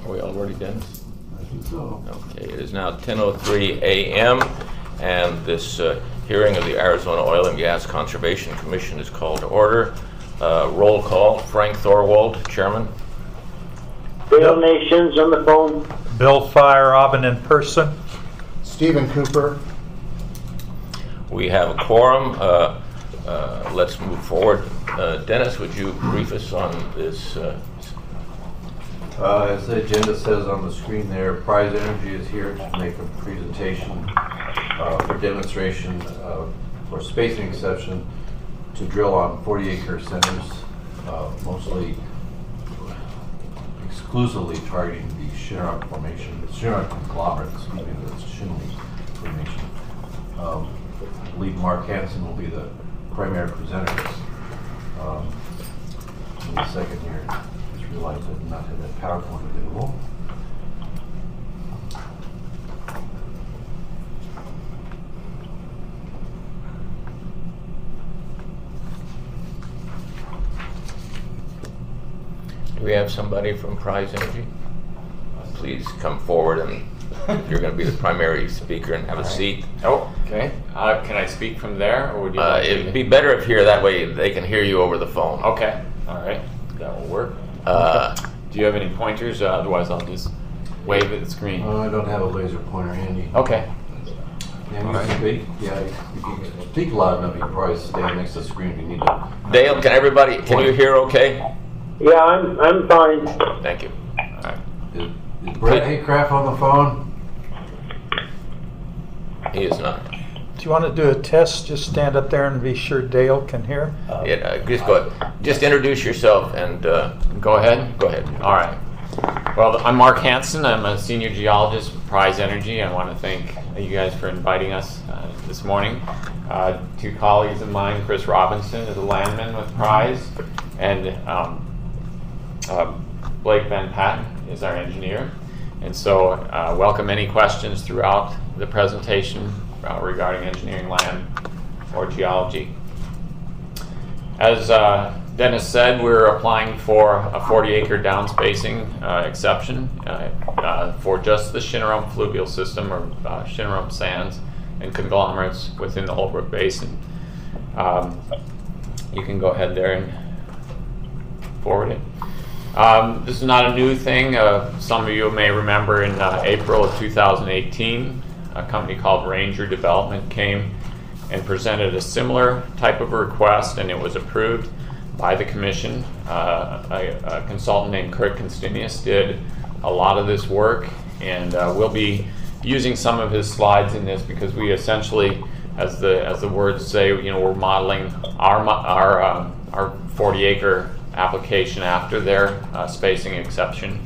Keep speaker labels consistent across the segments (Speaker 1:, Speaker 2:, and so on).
Speaker 1: Are we already done?
Speaker 2: I think so.
Speaker 1: Okay, it is now 10:03 a.m. and this hearing of the Arizona Oil and Gas Conservation Commission is called to order. Roll call. Frank Thorwald, Chairman.
Speaker 3: Bill Nations on the phone.
Speaker 4: Bill Feierabend in person.
Speaker 2: Stephen Cooper.
Speaker 1: We have a quorum. Let's move forward. Dennis, would you brief us on this?
Speaker 5: As the agenda says on the screen there, Prize Energy is here to make a presentation for demonstration for spacing exception to drill on 40-acre centers, mostly exclusively targeting the Chinook Formation, the Chinook conglomerate, excuse me, the Chinook Formation. I believe Mark Hansen will be the primary presenter. In a second here, just realized I did not have that PowerPoint available.
Speaker 1: Do we have somebody from Prize Energy? Please come forward, and you're going to be the primary speaker and have a seat.
Speaker 6: Oh, okay. Can I speak from there, or would you like
Speaker 1: It'd be better if here, that way they can hear you over the phone.
Speaker 6: Okay, all right. That will work. Do you have any pointers? Otherwise, I'll just wave at the screen.
Speaker 5: I don't have a laser pointer handy.
Speaker 6: Okay.
Speaker 5: And you can speak. Yeah, if you can speak loud enough, you can probably stand next to the screen if you need to.
Speaker 1: Dale, can you hear okay?
Speaker 3: Yeah, I'm fine.
Speaker 1: Thank you.
Speaker 6: All right.
Speaker 5: Is Brett Haycraft on the phone?
Speaker 1: He is not.
Speaker 4: Do you want to do a test? Just stand up there and be sure Dale can hear.
Speaker 1: Just go ahead. Just introduce yourself and
Speaker 6: Go ahead.
Speaker 1: go ahead.
Speaker 6: All right. Well, I'm Mark Hansen. I'm a senior geologist with Prize Energy. I want to thank you guys for inviting us this morning. Two colleagues of mine, Chris Robinson is a landman with Prize, and Blake Van Patten is our engineer. And so welcome any questions throughout the presentation regarding engineering, land, or geology. As Dennis said, we're applying for a 40-acre downspacing exception for just the Shinneramp fluvial system, or Shinneramp sands and conglomerates within the Holbrook Basin. You can go ahead there and forward it. This is not a new thing. Some of you may remember in April of 2018, a company called Ranger Development came and presented a similar type of request, and it was approved by the commission. A consultant named Kurt Constinius did a lot of this work, and we'll be using some of his slides in this because we essentially, as the words say, we're modeling our 40-acre application after their spacing exception.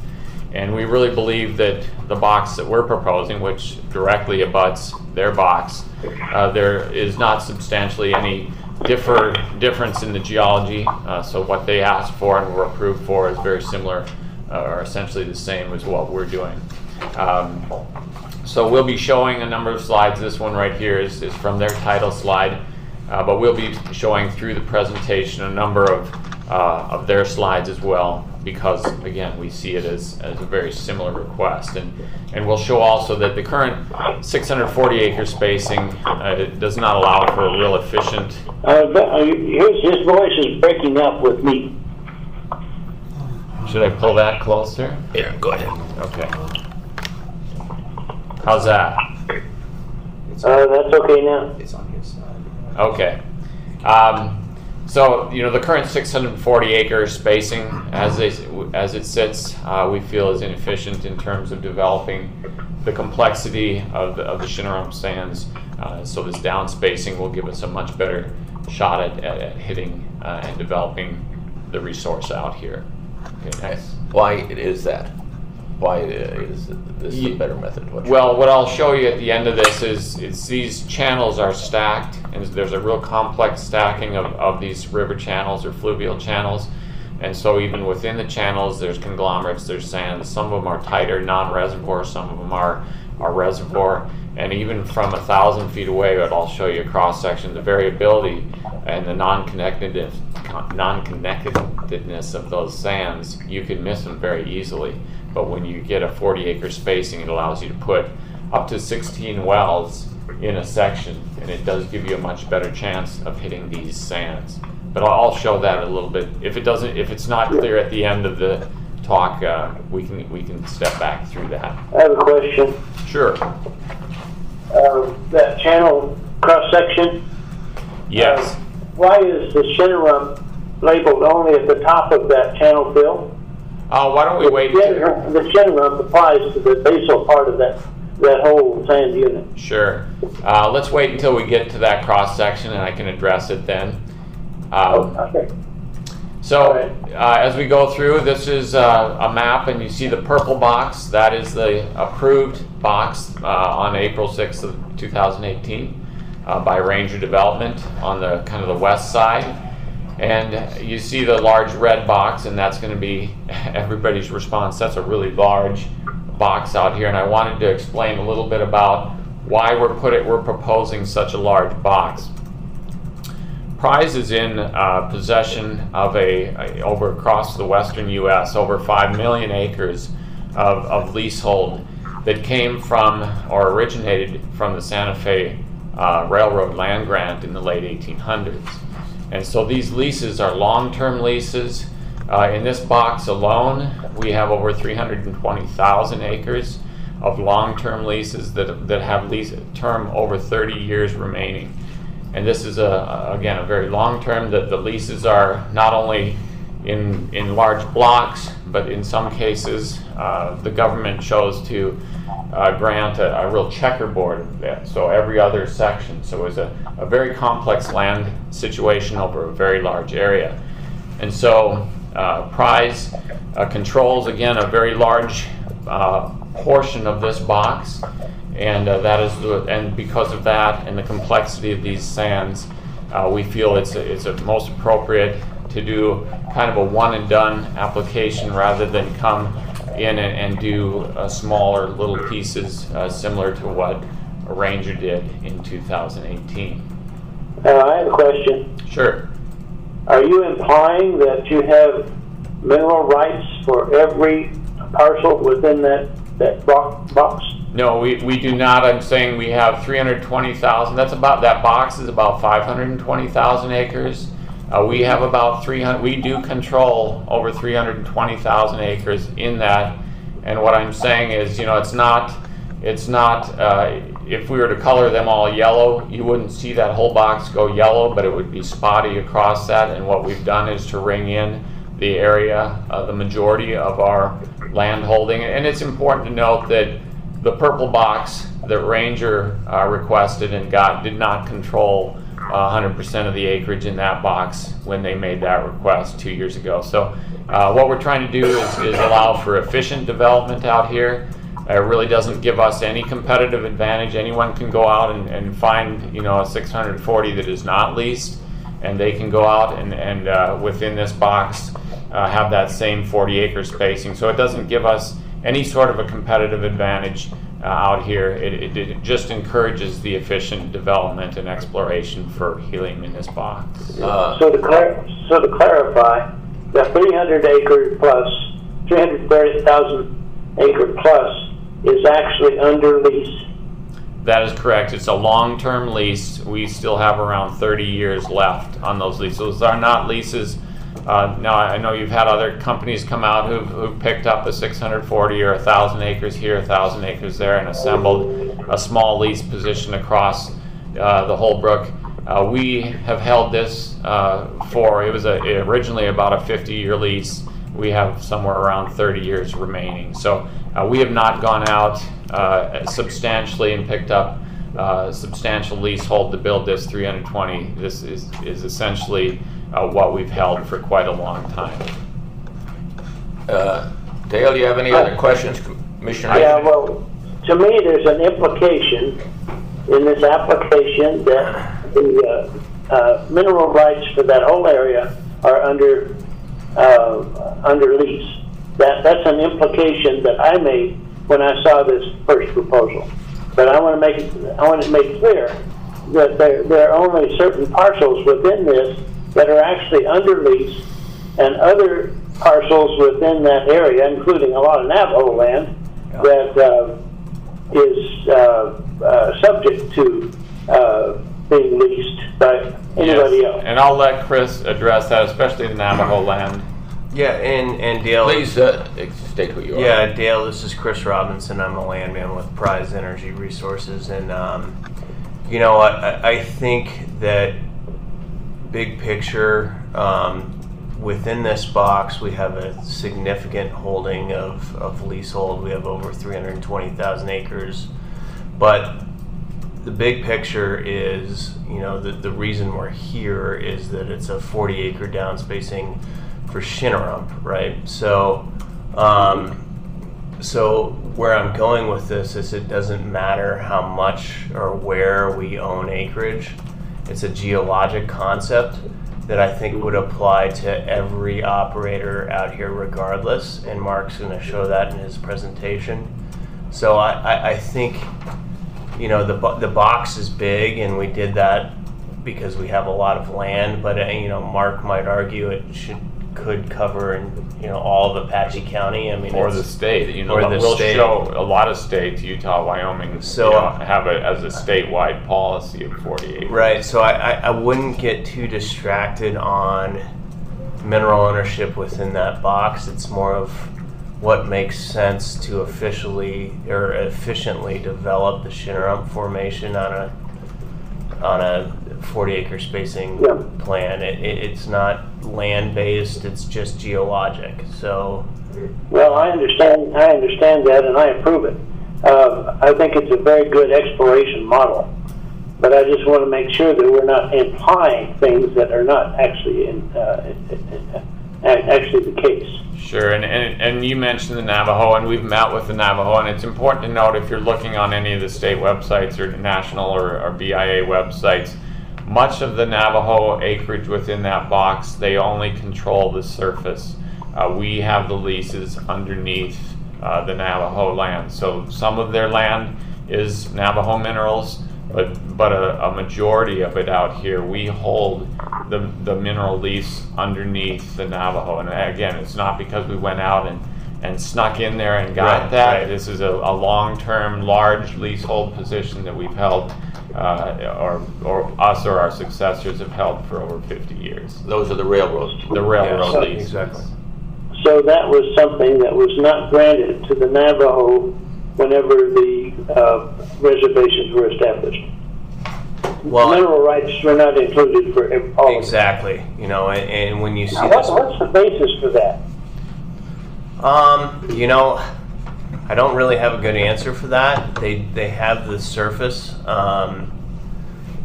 Speaker 6: And we really believe that the box that we're proposing, which directly abuts their box, there is not substantially any difference in the geology. So what they asked for and were approved for is very similar, or essentially the same as what we're doing. So we'll be showing a number of slides. This one right here is from their title slide, but we'll be showing through the presentation a number of their slides as well, because again, we see it as a very similar request. And we'll show also that the current 640-acre spacing does not allow for a real efficient...
Speaker 3: His voice is breaking up with me.
Speaker 6: Should I pull that closer?
Speaker 1: Yeah, go ahead.
Speaker 6: Okay. How's that?
Speaker 3: That's okay now.
Speaker 7: It's on his side.
Speaker 6: Okay. So, the current 640-acre spacing, as it sits, we feel is inefficient in terms of developing the complexity of the Shinneramp sands. So this down spacing will give us a much better shot at hitting and developing the resource out here. Okay, next.
Speaker 1: Why is that? Why is this a better method?
Speaker 6: Well, what I'll show you at the end of this is these channels are stacked, and there's a real complex stacking of these river channels or fluvial channels. And so even within the channels, there's conglomerates, there's sands. Some of them are tighter, non-reservoir, some of them are reservoir. And even from 1,000 feet away, but I'll show you a cross-section, the variability and the non-connectedness non-connectedness of those sands, you can miss them very easily. But when you get a 40-acre spacing, it allows you to put up to 16 wells in a section, and it does give you a much better chance of hitting these sands. But I'll show that a little bit. If it's not clear at the end of the talk, we can step back through that.
Speaker 3: I have a question.
Speaker 6: Sure.
Speaker 3: That channel cross section.
Speaker 6: Yes.
Speaker 3: Why is the center rump labeled only at the top of that channel fill?
Speaker 6: Why don't we wait?
Speaker 3: The center rump applies to the basal part of that whole sand unit.
Speaker 6: Sure. Let's wait until we get to that cross section, and I can address it then.
Speaker 3: Okay.
Speaker 6: So
Speaker 3: All
Speaker 6: as we go through, this is a map, and you see the purple box. That is the approved box on April 6th of 2018 by Ranger Development on the kind of the west side. And you see the large red box, and that's going to be everybody's response. That's a really large box out here, and I wanted to explain a little bit about why we're proposing such a large box. Prize is in possession of over across the western U.S. over 5 million acres of leasehold that came from or originated from the Santa Fe Railroad land grant in the late 1800s. And so these leases are long-term leases. In this box alone, we have over 320,000 acres of long-term leases that have lease term over 30 years remaining. And this is, again, a very long-term. The leases are not only in large blocks, but in some cases, the government chose to grant a real checkerboard of that, so every other section. So it was a very complex land situation over a very large area. And so Prize controls, again, a very large portion of this box, and and because of that and the complexity of these sands, we feel it's most appropriate to do kind of a one-and-done application rather than come in and do smaller little pieces similar to what a Ranger did in 2018.
Speaker 3: I have a question.
Speaker 6: Sure.
Speaker 3: Are you implying that you have mineral rights for every parcel within that box?
Speaker 6: No, we do not. I'm saying we have 320,000. That box is about 520,000 acres. We have about 300. We do control over 320,000 acres in that. And what I'm saying is, it's not. If we were to color them all yellow, you wouldn't see that whole box go yellow, but it would be spotty across that. And what we've done is to ring in the area, the majority of our land holding. And it's important to note that the purple box that Ranger requested and got did not control 100% of the acreage in that box when they made that request 2 years ago. So what we're trying to do is allow for efficient development out here. It really doesn't give us any competitive advantage. Anyone can go out and find a 640 that is not leased, and they can go out and within this box have that same 40-acre spacing. So it doesn't give us any sort of a competitive advantage out here. It just encourages the efficient development and exploration for helium in this box.
Speaker 3: So to clarify, the 300-acre plus, 330,000 acre plus is actually under lease.
Speaker 6: That is correct. It's a long-term lease. We still have around 30 years left on those leases. Those are not leases. Now, I know you've had other companies come out who've picked up a 640 or 1,000 acres here, 1,000 acres there, and assembled a small lease position across the Holbrook. We have held this it was originally about a 50-year lease. We have somewhere around 30 years remaining. So we have not gone out substantially and picked up substantial leasehold to build this 320. This is essentially what we've held for quite a long time.
Speaker 1: Dale, do you have any other questions, Commissioner?
Speaker 3: Yeah, well, to me, there's an implication in this application that the mineral rights for that whole area are under lease. That's an implication that I made when I saw this first proposal. But I want to make it clear that there are only certain parcels within this that are actually under lease, and other parcels within that area, including a lot of Navajo land, that is subject to being leased by anybody else.
Speaker 6: And I'll let Chris address that, especially the Navajo land.
Speaker 7: Yeah, and Dale.
Speaker 1: Please state who you are.
Speaker 7: Yeah, Dale, this is Chris Robinson. I'm a landman with Prize Energy Resources. And, you know, I think that big picture, within this box, we have a significant holding of leasehold. We have over 320,000 acres. But the big picture is, you know, the reason we're here is that it's a 40-acre downspacing for Shinnerup, right? So, so where I'm going with this is it doesn't matter how much or where we own acreage. It's a geologic concept that I think would apply to every operator out here regardless, and Mark's going to show that in his presentation. So I think, you know, the box is big, and we did that because we have a lot of land, but you know, Mark might argue it could cover, you know, all of Apache County. I mean,
Speaker 6: Or the state, you know,
Speaker 7: or the
Speaker 6: we'll
Speaker 7: state.
Speaker 6: show a lot of states, Utah, Wyoming,
Speaker 7: So,
Speaker 6: you know, have it as a statewide policy of 48.
Speaker 7: Right, so I wouldn't get too distracted on mineral ownership within that box. It's more of what makes sense to officially or efficiently develop the Shinnerup Formation on a 40-acre spacing plan. It's not land-based, it's just geologic. So,
Speaker 3: Well, I understand that, and I approve it. I think it's a very good exploration model, but I just want to make sure that we're not implying things that are not actually actually the case.
Speaker 6: Sure, and you mentioned the Navajo, and we've met with the Navajo, and it's important to note if you're looking on any of the state websites or national or BIA websites, much of the Navajo acreage within that box, they only control the surface. We have the leases underneath the Navajo land. So some of their land is Navajo minerals, but a majority of it out here, we hold the mineral lease underneath the Navajo. And again, it's not because we went out and snuck in there and got that. Right. This is a long-term, large leasehold position that we've held, or us or our successors have held for over 50 years.
Speaker 1: Those are the railroads.
Speaker 6: The railroad lease.
Speaker 7: exactly.
Speaker 3: So that was something that was not granted to the Navajo whenever the reservations were established.
Speaker 7: Well,
Speaker 3: Mineral rights were not included for all.
Speaker 7: exactly. You know, and when you see
Speaker 3: Now,
Speaker 7: this,
Speaker 3: what's the basis for that?
Speaker 7: you know, I don't really have a good answer for that. They have the surface.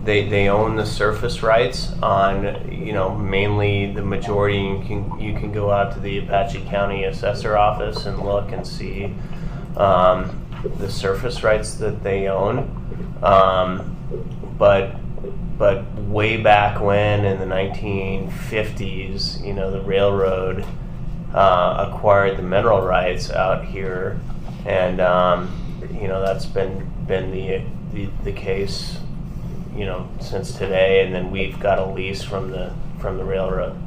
Speaker 7: They own the surface rights on, you know, mainly the majority. You can go out to the Apache County Assessor Office and look and see the surface rights that they own. But way back when, in the 1950s, you know, the railroad acquired the mineral rights out here, and you know, that's been the case, you know, since today. And then we've got a lease from the railroad.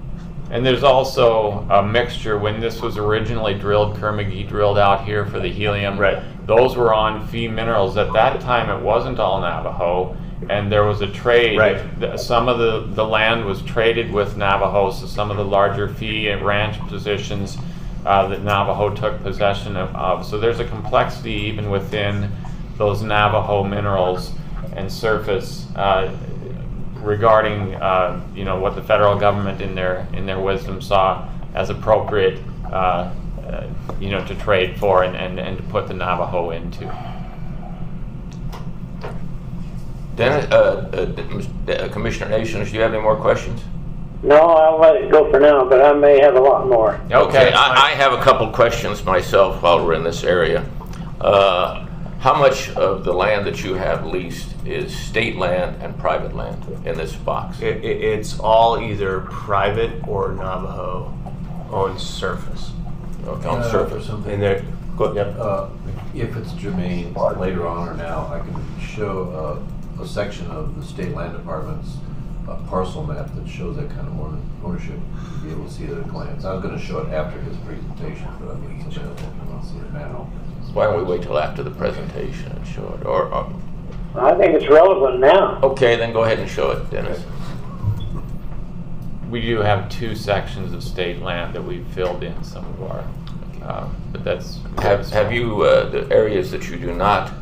Speaker 6: And there's also a mixture. When this was originally drilled, Kerr-McGee drilled out here for the helium.
Speaker 7: Right.
Speaker 6: Those were on fee minerals. At that time, it wasn't all Navajo, and there was a trade.
Speaker 7: Right.
Speaker 6: Some of the land was traded with Navajo, so some of the larger fee and ranch positions that Navajo took possession of. So there's a complexity even within those Navajo minerals and surface regarding you know, what the federal government in their wisdom saw as appropriate, you know, to trade for and to put the Navajo into.
Speaker 1: Commissioner Nations, do you have any more questions?
Speaker 3: No, I'll let it go for now, but I may have a lot more.
Speaker 1: Okay, I have a couple questions myself while we're in this area. How much of the land that you have leased is state land and private land in this box?
Speaker 7: It's all either private or Navajo owned surface.
Speaker 1: Okay, on surface.
Speaker 7: And they're
Speaker 5: If it's germane later on or now, I can show a section of the state land department's a parcel map that shows that kind of ownership, to be able to see it at a glance. I was going to show it after his presentation, but I mean, somebody else wants to see it now.
Speaker 1: Why don't we wait till after the presentation and show it? Or
Speaker 3: I think it's relevant now.
Speaker 1: okay, then go ahead and show it, Dennis.
Speaker 6: We do have 2 sections of state land that we've filled in some of our, but that's.
Speaker 1: Have you, the areas that you do not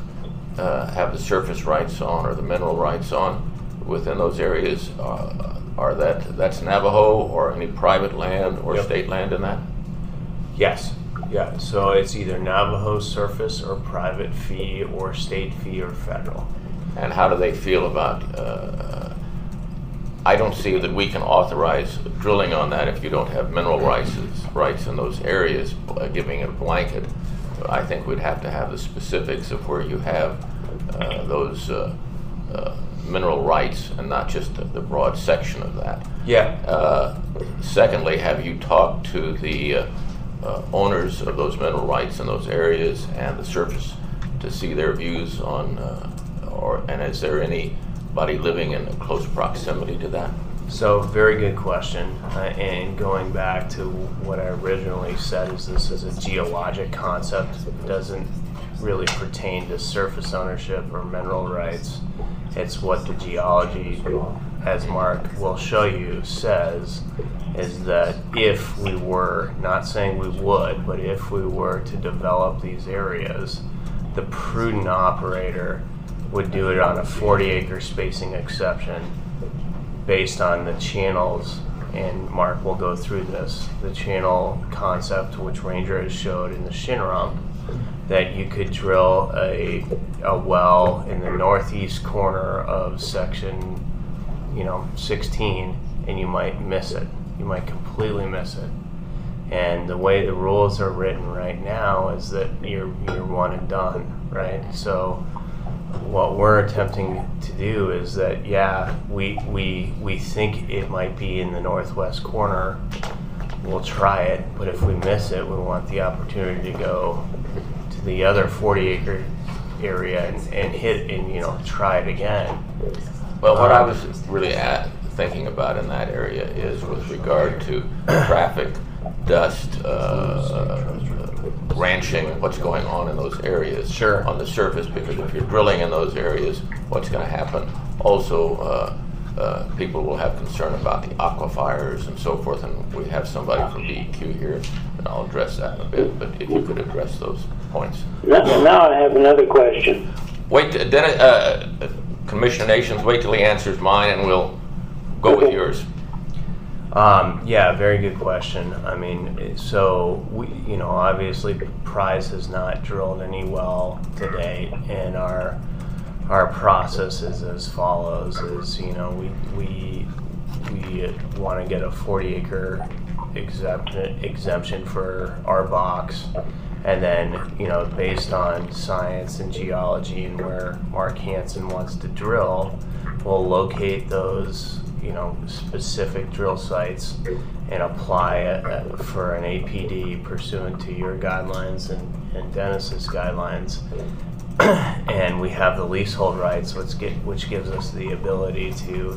Speaker 1: have the surface rights on or the mineral rights on, within those areas, that's Navajo or any private land or
Speaker 7: Yep.
Speaker 1: state land in that?
Speaker 7: Yes. Yeah. So it's either Navajo surface or private fee or state fee or federal.
Speaker 1: And how do they feel about, I don't see that we can authorize drilling on that if you don't have mineral rights in those areas, giving it a blanket. I think we'd have to have the specifics of where you have those mineral rights and not just the broad section of that.
Speaker 7: Yeah.
Speaker 1: Secondly, have you talked to the owners of those mineral rights in those areas and the surface to see their views on, and is there anybody living in close proximity to that?
Speaker 7: So very good question. And going back to what I originally said, is this is a geologic concept. It doesn't really pertain to surface ownership or mineral rights. It's what the geology, as Mark will show you, says is that if we were, not saying we would, but if we were to develop these areas, the prudent operator would do it on a 40-acre spacing exception based on the channels, and Mark will go through this, the channel concept which Ranger has showed in the Shinram, that you could drill a well in the northeast corner of section 16, and you might miss it. You might completely miss it. And the way the rules are written right now is that you're one and done, right? So what we're attempting to do is that, yeah, we think it might be in the northwest corner. We'll try it, but if we miss it, we want the opportunity to go to the other 40-acre area and hit and try it again.
Speaker 1: Well, what I was really thinking about in that area is with regard to traffic, dust, ranching, what's going on in those areas.
Speaker 7: Sure.
Speaker 1: On the surface, because if you're drilling in those areas, what's going to happen? Also, people will have concern about the aquifers and so forth, and we have somebody from DEQ here, and I'll address that in a bit, but if you could address those points.
Speaker 3: Now I have another question.
Speaker 1: Wait, Commissioner Nations, wait till he answers mine, and we'll go with yours.
Speaker 7: Yeah, very good question. I mean, so we, obviously Prize has not drilled any well to date, and our process is as follows: is we want to get a 40-acre exemption for our box, and then based on science and geology and where Mark Hansen wants to drill, we'll locate those specific drill sites and apply for an APD pursuant to your guidelines and Dennis's guidelines. And we have the leasehold rights, which gives us the ability to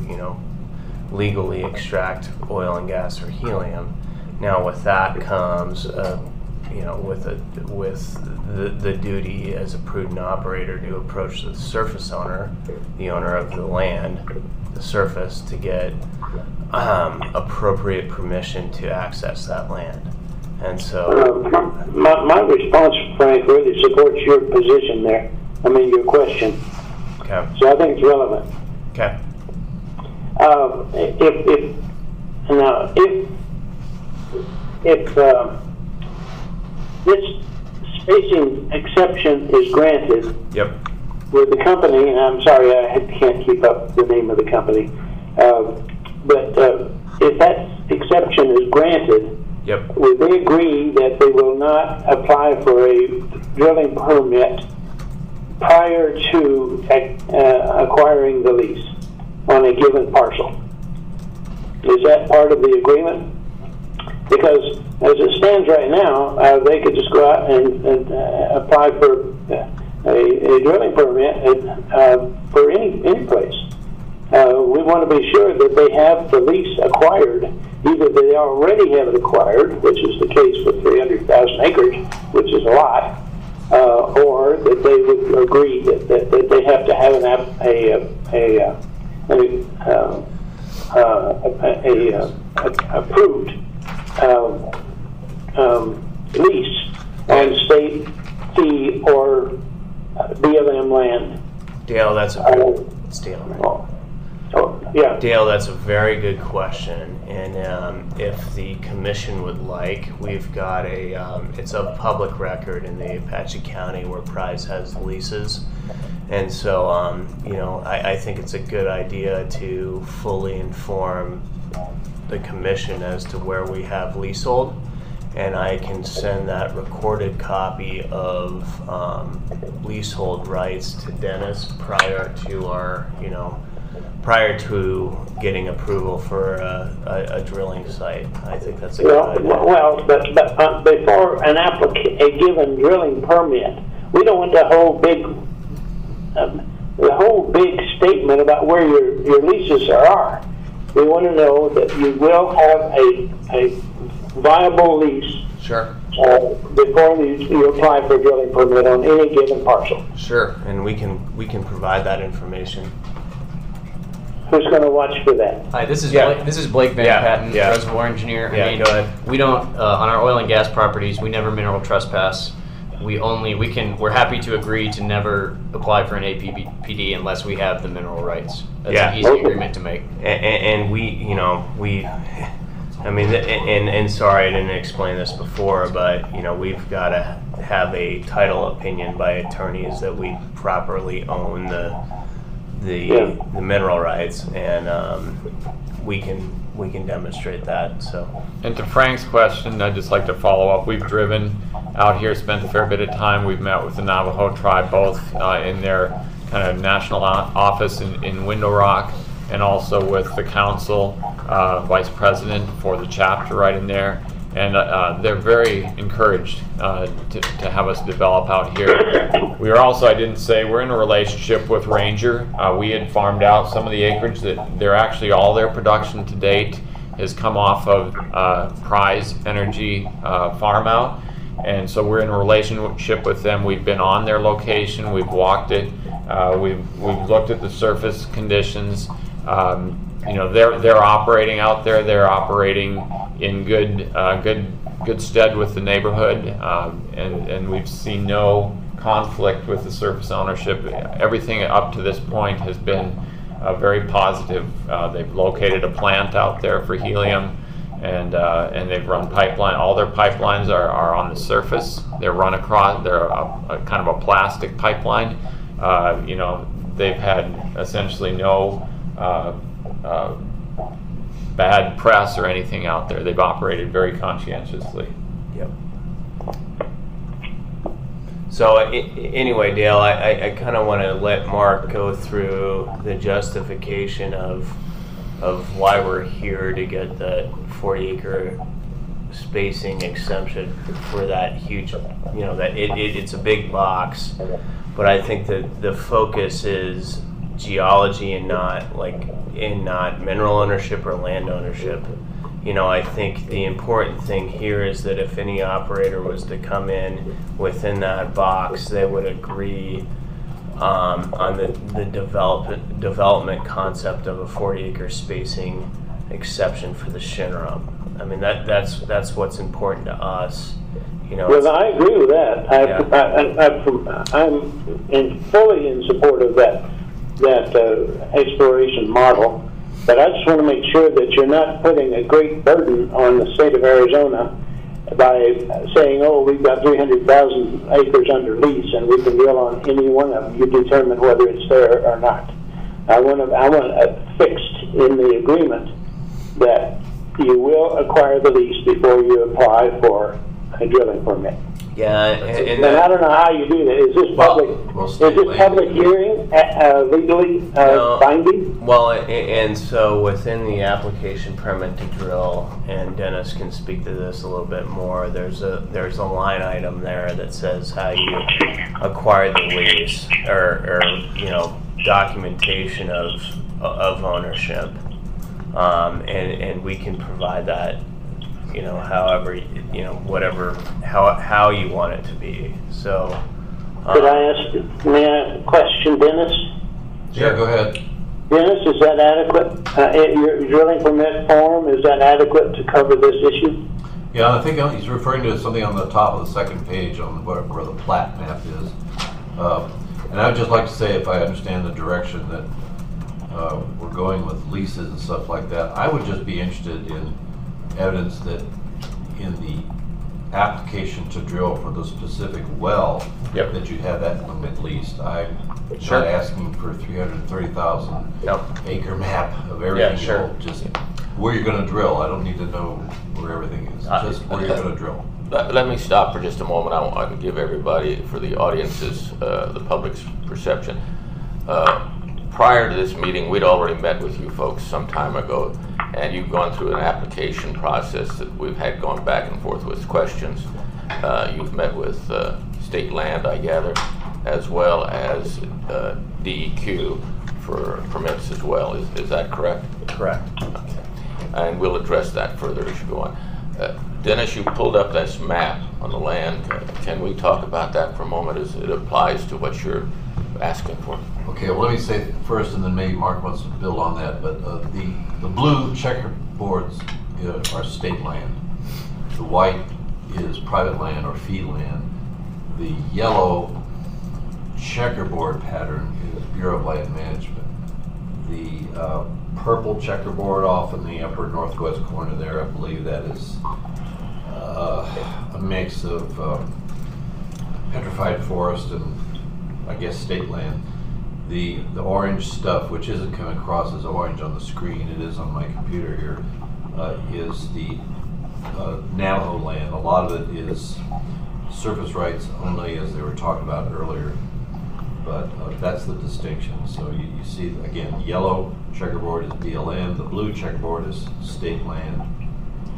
Speaker 7: legally extract oil and gas or helium. Now with that comes with the duty as a prudent operator to approach the surface owner, the owner of the land, the surface, to get appropriate permission to access that land. And so
Speaker 3: My response, Frank, really supports your position there. I mean, your question.
Speaker 7: okay.
Speaker 3: So I think it's relevant.
Speaker 7: Okay.
Speaker 3: If this spacing exception is granted,
Speaker 7: Yep.
Speaker 3: with the company, and I'm sorry I can't keep up the name of the company, but if that exception is granted,
Speaker 7: Yep.
Speaker 3: would they agree that they will not apply for a drilling permit prior to acquiring the lease on a given parcel? Is that part of the agreement? Because as it stands right now, they could just go out and apply for a drilling permit for any place. we want to be sure that they have the lease acquired. Either they already have it acquired, which is the case with 300,000 acres, which is a lot, or that they would agree that they have to have approved lease on state, fee, or BLM land.
Speaker 7: Dale, it's Dale, right?
Speaker 3: Yeah.
Speaker 7: Dale, that's a very good question, and if the commission would like, we've got it's a public record in the Apache County where Prize has leases, and so I think it's a good idea to fully inform the commission as to where we have leasehold, and I can send that recorded copy of leasehold rights to Dennis prior to getting approval for a drilling site. I think that's a good idea.
Speaker 3: Well, but before a given drilling permit, we don't want the whole big statement about where your leases are. We want to know that you will have a viable lease.
Speaker 7: Sure.
Speaker 3: Before you apply for a drilling permit on any given parcel.
Speaker 7: Sure, and we can provide that information.
Speaker 3: Who's going to watch for that?
Speaker 8: Hi, this is Blake Van Patten, reservoir engineer.
Speaker 7: Yeah, go ahead.
Speaker 8: We don't on our oil and gas properties. We never mineral trespass. We're happy to agree to never apply for an APPD unless we have the mineral rights. That's an easy agreement to make.
Speaker 7: And sorry I didn't explain this before, but we've got to have a title opinion by attorneys that we properly own the mineral rights, and we can demonstrate that. So.
Speaker 6: And to Frank's question, I'd just like to follow up. We've driven out here, spent a fair bit of time. We've met with the Navajo tribe, both in their kind of national office in Window Rock, and also with the council vice president for the chapter right in there. And they're very encouraged to have us develop out here. We are also, I didn't say, we're in a relationship with Ranger. We had farmed out some of the acreage that they're actually, all their production to date has come off of Prize Energy farm out. And so we're in a relationship with them. We've been on their location, we've walked it, we've looked at the surface conditions. They're operating out there. They're operating in good stead with the neighborhood, and we've seen no conflict with the surface ownership. Everything up to this point has been very positive. They've located a plant out there for helium, and they've run pipeline. All their pipelines are on the surface. They're run across. They're a kind of a plastic pipeline. They've had essentially no bad press or anything out there. They've operated very conscientiously.
Speaker 7: Yep. So anyway, Dale, I kind of want to let Mark go through the justification of why we're here to get the 40-acre spacing exemption for that huge, it's a big box, but I think that the focus is geology and not mineral ownership or land ownership. I think the important thing here is that if any operator was to come in within that box, they would agree on the development concept of a 40-acre spacing exception for the Shinram. I mean, that's what's important to us.
Speaker 3: Well, I agree with that. I'm fully in support of that exploration model, but I just want to make sure that you're not putting a great burden on the state of Arizona by saying, we've got 300,000 acres under lease and we can drill on any one of them. You determine whether it's there or not. I want it fixed in the agreement that you will acquire the lease before you apply for a drilling permit.
Speaker 7: Yeah,
Speaker 3: and I don't know how you do that. Is this public? Is this public hearing legally binding?
Speaker 7: Well, and so within the application permit to drill, and Dennis can speak to this a little bit more. There's a line item there that says how you acquire the lease, or documentation of of ownership, and we can provide that, however, whatever, how you want it to be. So,
Speaker 3: Could I ask, may I ask a question, Dennis?
Speaker 5: Yeah, go ahead.
Speaker 3: Dennis, is that adequate? Your drilling permit form, is that adequate to cover this issue?
Speaker 5: Yeah, I think he's referring to something on the top of the second page on where the plat map is. And I would just like to say, if I understand the direction that we're going with leases and stuff like that, I would just be interested in evidence that in the application to drill for the specific well,
Speaker 6: Yep.
Speaker 5: that you have that limit leased. I'm
Speaker 6: Sure.
Speaker 5: not asking for 330,000
Speaker 6: Yep.
Speaker 5: acre map of everything.
Speaker 6: Yeah, sure.
Speaker 5: Just where you're going to drill. I don't need to know where everything is. Just where you're going to drill.
Speaker 1: Let me stop for just a moment. I want to give everybody, for the audience's, the public's perception. Prior to this meeting, we'd already met with you folks some time ago, and you've gone through an application process that we've had gone back and forth with questions. You've met with state land, I gather, as well as DEQ for permits as well. Is that correct?
Speaker 7: correct.
Speaker 1: Okay. And we'll address that further as you go on. Dennis, you pulled up this map on the land. Can we talk about that for a moment as it applies to what you're asking for?
Speaker 5: Okay, well, let me say first, and then maybe Mark wants to build on that, but the blue checkerboards are state land. The white is private land or fee land. The yellow checkerboard pattern is Bureau of Land Management. The purple checkerboard off in the upper northwest corner there, I believe that is a mix of petrified forest and, I guess, state land. The orange stuff, which isn't coming across as orange on the screen, it is on my computer here, is the Navajo land. A lot of it is surface rights only, as they were talking about earlier, but that's the distinction. So you see, again, yellow checkerboard is BLM, the blue checkerboard is state land,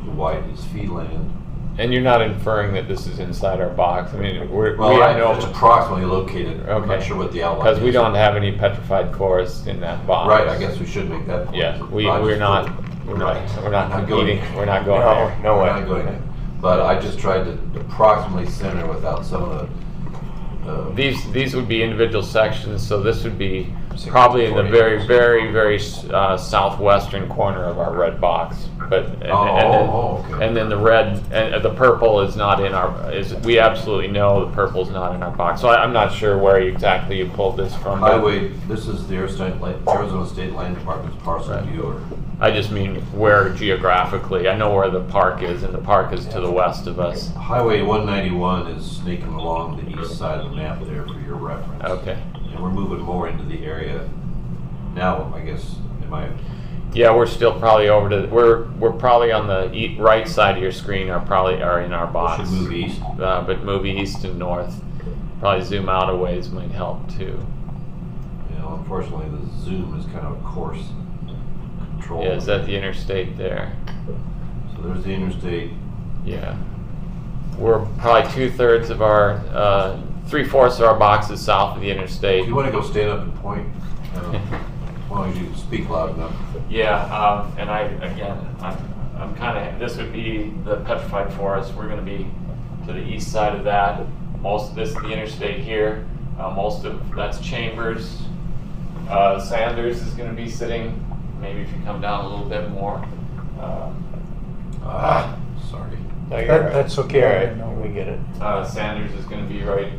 Speaker 5: the white is fee land.
Speaker 6: And you're not inferring that this is inside our box. I mean, we have
Speaker 5: It's
Speaker 6: no,
Speaker 5: approximately located. I'm
Speaker 6: Okay.
Speaker 5: not sure what the outline is.
Speaker 6: because we don't have any petrified forest in that box.
Speaker 5: Right, I guess we should make that point.
Speaker 6: Yeah, we're
Speaker 5: Right.
Speaker 6: not
Speaker 5: Not going
Speaker 6: competing.
Speaker 5: there.
Speaker 6: We're not going
Speaker 7: No,
Speaker 6: there.
Speaker 7: no
Speaker 5: We're
Speaker 7: way.
Speaker 5: not going there. But I just tried to approximately center without some of the.
Speaker 6: These would be individual sections, so this would be probably in the very southwestern corner of our red box. But
Speaker 5: Okay.
Speaker 6: and then the red and the purple is not in our. We absolutely know the purple is not in our box. So I'm not sure where exactly you pulled this from. but
Speaker 5: Highway, this is the Arizona State Land Department's parcel
Speaker 6: Right.
Speaker 5: viewer.
Speaker 6: I just mean where geographically. I know where the park is, and the park is to the west of us.
Speaker 5: Highway 191 is sneaking along the east side of the map there for your reference.
Speaker 6: Okay.
Speaker 5: And we're moving more into the area now, I guess, in my.
Speaker 6: Yeah, we're still probably over to. We're probably on the right side of your screen. Are in our box.
Speaker 5: Should move east.
Speaker 6: But move east and north. Probably zoom out a ways might help too.
Speaker 5: Unfortunately, the zoom is kind of a coarse control.
Speaker 6: Yeah, is that the interstate there?
Speaker 5: So there's the interstate.
Speaker 6: Yeah. We're probably 2/3 of our, 3/4 of our box is south of the interstate.
Speaker 5: If you want to go stand up and point, as long as you speak loud enough.
Speaker 6: Yeah, and I'm kind of, this would be the petrified forest. We're going to be to the east side of that. Most of this is the interstate here. Most of that's Chambers. Sanders is going to be sitting, maybe if you come down a little bit more.
Speaker 5: Sorry.
Speaker 7: No, you're right.
Speaker 4: That's okay.
Speaker 7: You're right. No, we get it.
Speaker 6: Sanders is going to be right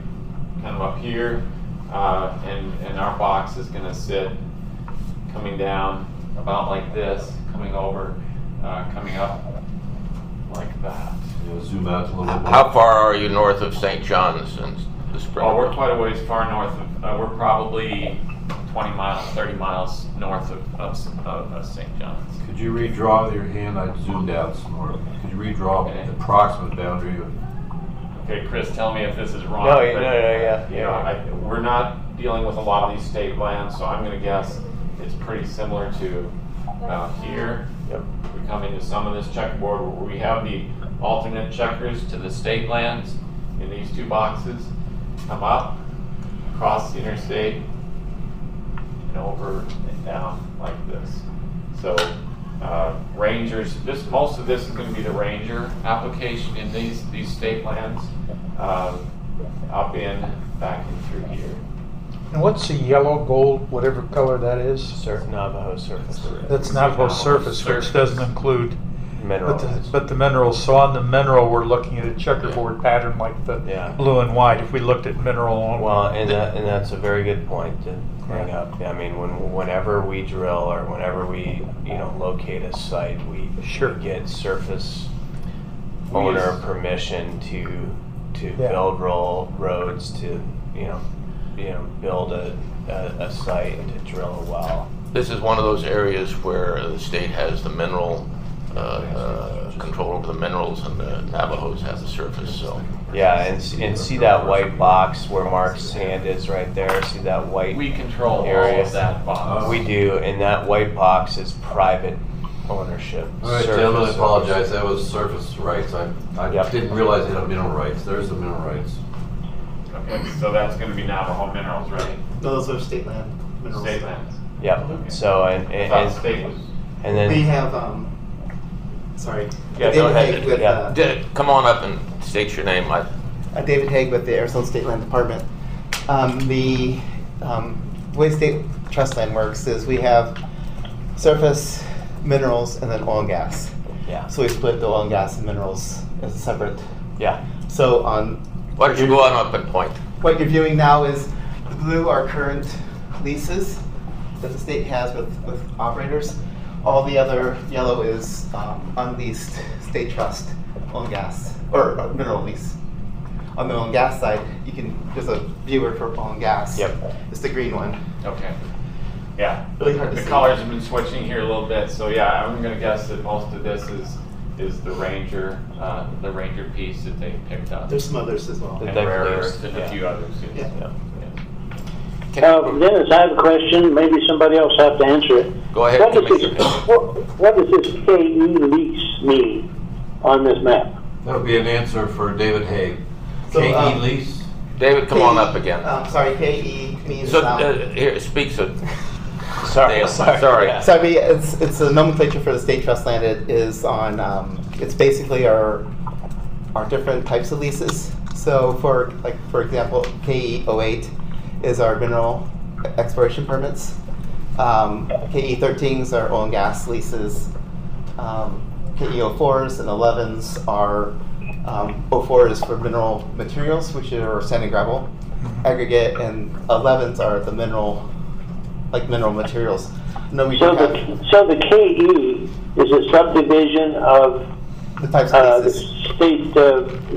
Speaker 6: kind of up here, and our box is going to sit coming down about like this, coming over, coming up like that.
Speaker 5: Zoom out a little bit more.
Speaker 1: How far are you north of St. John's and the Spring?
Speaker 6: Oh, we're quite a ways far north of, we're probably 20 miles, 30 miles north of St. John's.
Speaker 5: Could you redraw with your hand? I zoomed out some more. Could you redraw
Speaker 6: Okay.
Speaker 5: the approximate boundary of?
Speaker 6: Okay, Chris, tell me if this is wrong.
Speaker 7: No,
Speaker 6: but,
Speaker 7: yeah.
Speaker 6: You know, we're not dealing with a lot of these state lands, so I'm going to guess it's pretty similar to here.
Speaker 7: Yep.
Speaker 6: We come into some of this checkerboard where we have the alternate checkers to the state lands in these two boxes. Come up, across the interstate, and and over and down like this. So rangers, most of this is going to be the ranger application in these state lands, up in, back in through here.
Speaker 4: And what's the yellow, gold, whatever color that is?
Speaker 7: Navajo surface.
Speaker 4: That's Navajo surface, which doesn't include
Speaker 7: Minerals.
Speaker 4: but the minerals. So on the mineral, we're looking at a checkerboard pattern like the blue and white. If we looked at mineral only.
Speaker 7: Well, and that's a very good point to bring up. I mean, whenever we drill or whenever we locate a site, we get surface owner permission to build roads, to build a site and to drill a well.
Speaker 1: This is one of those areas where the state has the mineral control over the minerals, and the Navajos have the surface. So
Speaker 7: yeah, and see that white box where Mark's hand is right there. See that white?
Speaker 6: We control
Speaker 7: area?
Speaker 6: all of that box.
Speaker 7: We do, and that white box is private ownership.
Speaker 5: All right, Tim, I apologize. That was surface rights. I didn't realize they had mineral rights. There's the mineral rights.
Speaker 6: Okay, so that's going to be Navajo minerals, right?
Speaker 9: Those are state land minerals.
Speaker 6: State lands.
Speaker 7: Yep.
Speaker 6: Okay.
Speaker 7: So
Speaker 6: I thought state was.
Speaker 7: and then
Speaker 9: We have, sorry.
Speaker 7: Yeah, go
Speaker 9: David
Speaker 7: ahead.
Speaker 9: Haig with,
Speaker 7: Yeah.
Speaker 1: come on up and state your name.
Speaker 9: David Haig with the Arizona State Land Department. The way state trust land works is we have surface, minerals, and then oil and gas.
Speaker 7: Yeah.
Speaker 9: So we split the oil and gas and minerals as a separate.
Speaker 7: Yeah.
Speaker 9: So on
Speaker 1: Why don't you go on up and point?
Speaker 9: what you're viewing now is the blue are current leases that the state has with operators. All the other yellow is unleased state trust oil and gas, or mineral lease. On the oil and gas side, there's a viewer for oil and gas.
Speaker 7: Yep.
Speaker 9: It's the green one.
Speaker 6: Okay. Yeah.
Speaker 9: Really hard to
Speaker 6: The
Speaker 9: see.
Speaker 6: colors have been switching here a little bit, so yeah, I'm going to guess that most of this is the ranger piece that they picked up.
Speaker 9: There's some others as well.
Speaker 6: And
Speaker 7: They've
Speaker 6: rare
Speaker 7: placed,
Speaker 6: earth and
Speaker 7: yeah.
Speaker 6: a few others.
Speaker 9: Yeah.
Speaker 3: Dennis, I have a question. Maybe somebody else have to answer it.
Speaker 1: Go ahead,
Speaker 3: What does
Speaker 1: Commissioner.
Speaker 3: what does this KE lease mean on this map?
Speaker 5: That would be an answer for David Haig.
Speaker 9: So,
Speaker 5: KE lease?
Speaker 1: David, come on up again.
Speaker 9: Sorry, KE means.
Speaker 1: So here, speak so.
Speaker 7: Sorry.
Speaker 1: Sorry.
Speaker 7: Yeah.
Speaker 9: Sorry, it's a nomenclature for the state trust land. It is on. It's basically our different types of leases. So for example, KE 08 is our mineral exploration permits. KE 13s are oil and gas leases. KE 04s and 11s are 04 is for mineral materials, which are sand and gravel aggregate, and 11s are the mineral materials. No, we
Speaker 3: So
Speaker 9: do have
Speaker 3: the KE is a subdivision of
Speaker 9: the types
Speaker 3: the
Speaker 9: of leases.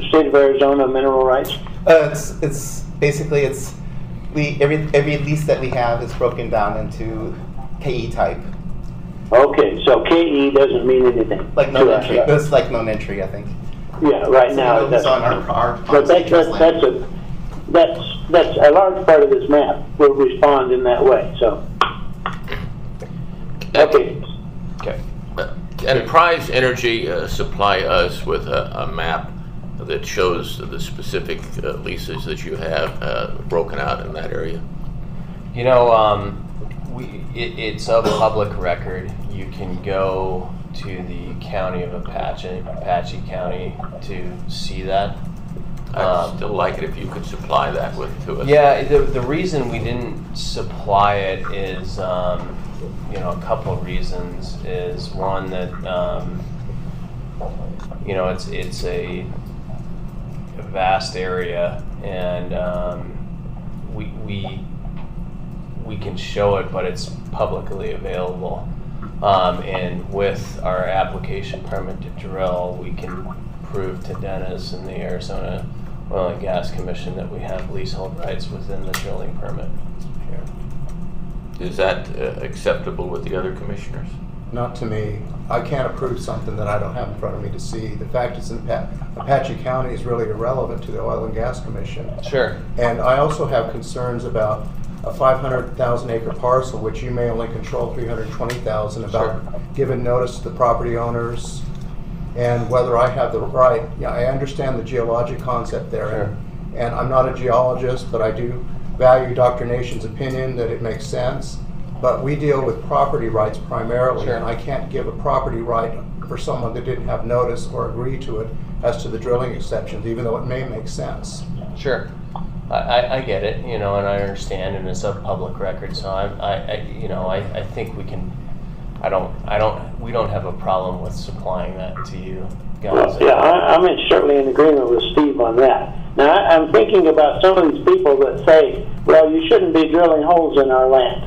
Speaker 3: state of Arizona mineral rights.
Speaker 9: It's basically every lease that we have is broken down into KE type,
Speaker 3: Okay, so KE doesn't mean anything.
Speaker 9: like no
Speaker 3: to us,
Speaker 9: entry.
Speaker 3: right?
Speaker 9: It's like no entry, I think.
Speaker 3: Yeah, right now it
Speaker 9: it's
Speaker 3: doesn't.
Speaker 9: on our
Speaker 3: But
Speaker 9: state trust land.
Speaker 3: that's a large part of this map will respond in that way. So okay.
Speaker 7: Okay.
Speaker 1: And Prize Energy supply us with a map that shows the specific leases that you have broken out in that area.
Speaker 7: It's a public record. You can go to the county of Apache County to see that.
Speaker 1: I'd still like it if you could supply that to us.
Speaker 7: Yeah, the reason we didn't supply it is, a couple of reasons. Is one that, it's a vast area, and we can show it, but it's publicly available. And with our application permit to drill, we can prove to Dennis and the Arizona Oil and Gas Commission that we have leasehold rights within the drilling permit.
Speaker 1: Is that acceptable with the other commissioners?
Speaker 2: Not to me. I can't approve something that I don't have in front of me to see. The fact it's in Apache County is really irrelevant to the Oil and Gas Commission.
Speaker 7: Sure.
Speaker 2: And I also have concerns about a 500,000 acre parcel, which you may only control 320,000, about giving notice to the property owners and whether I have the right. Yeah, I understand the geologic concept there.
Speaker 7: Sure.
Speaker 2: And I'm not a geologist, but I do value Dr. Nation's opinion that it makes sense. but we deal with property rights primarily,
Speaker 7: Sure.
Speaker 2: and I can't give a property right for someone that didn't have notice or agree to it as to the drilling exceptions, even though it may make sense.
Speaker 7: Sure. I get it, you know, and I understand, and it's a public record, so I think we can, we don't have a problem with supplying that to you guys.
Speaker 3: Yeah, I'm certainly in agreement with Steve on that. Now, I'm thinking about some of these people that say, well, you shouldn't be drilling holes in our land.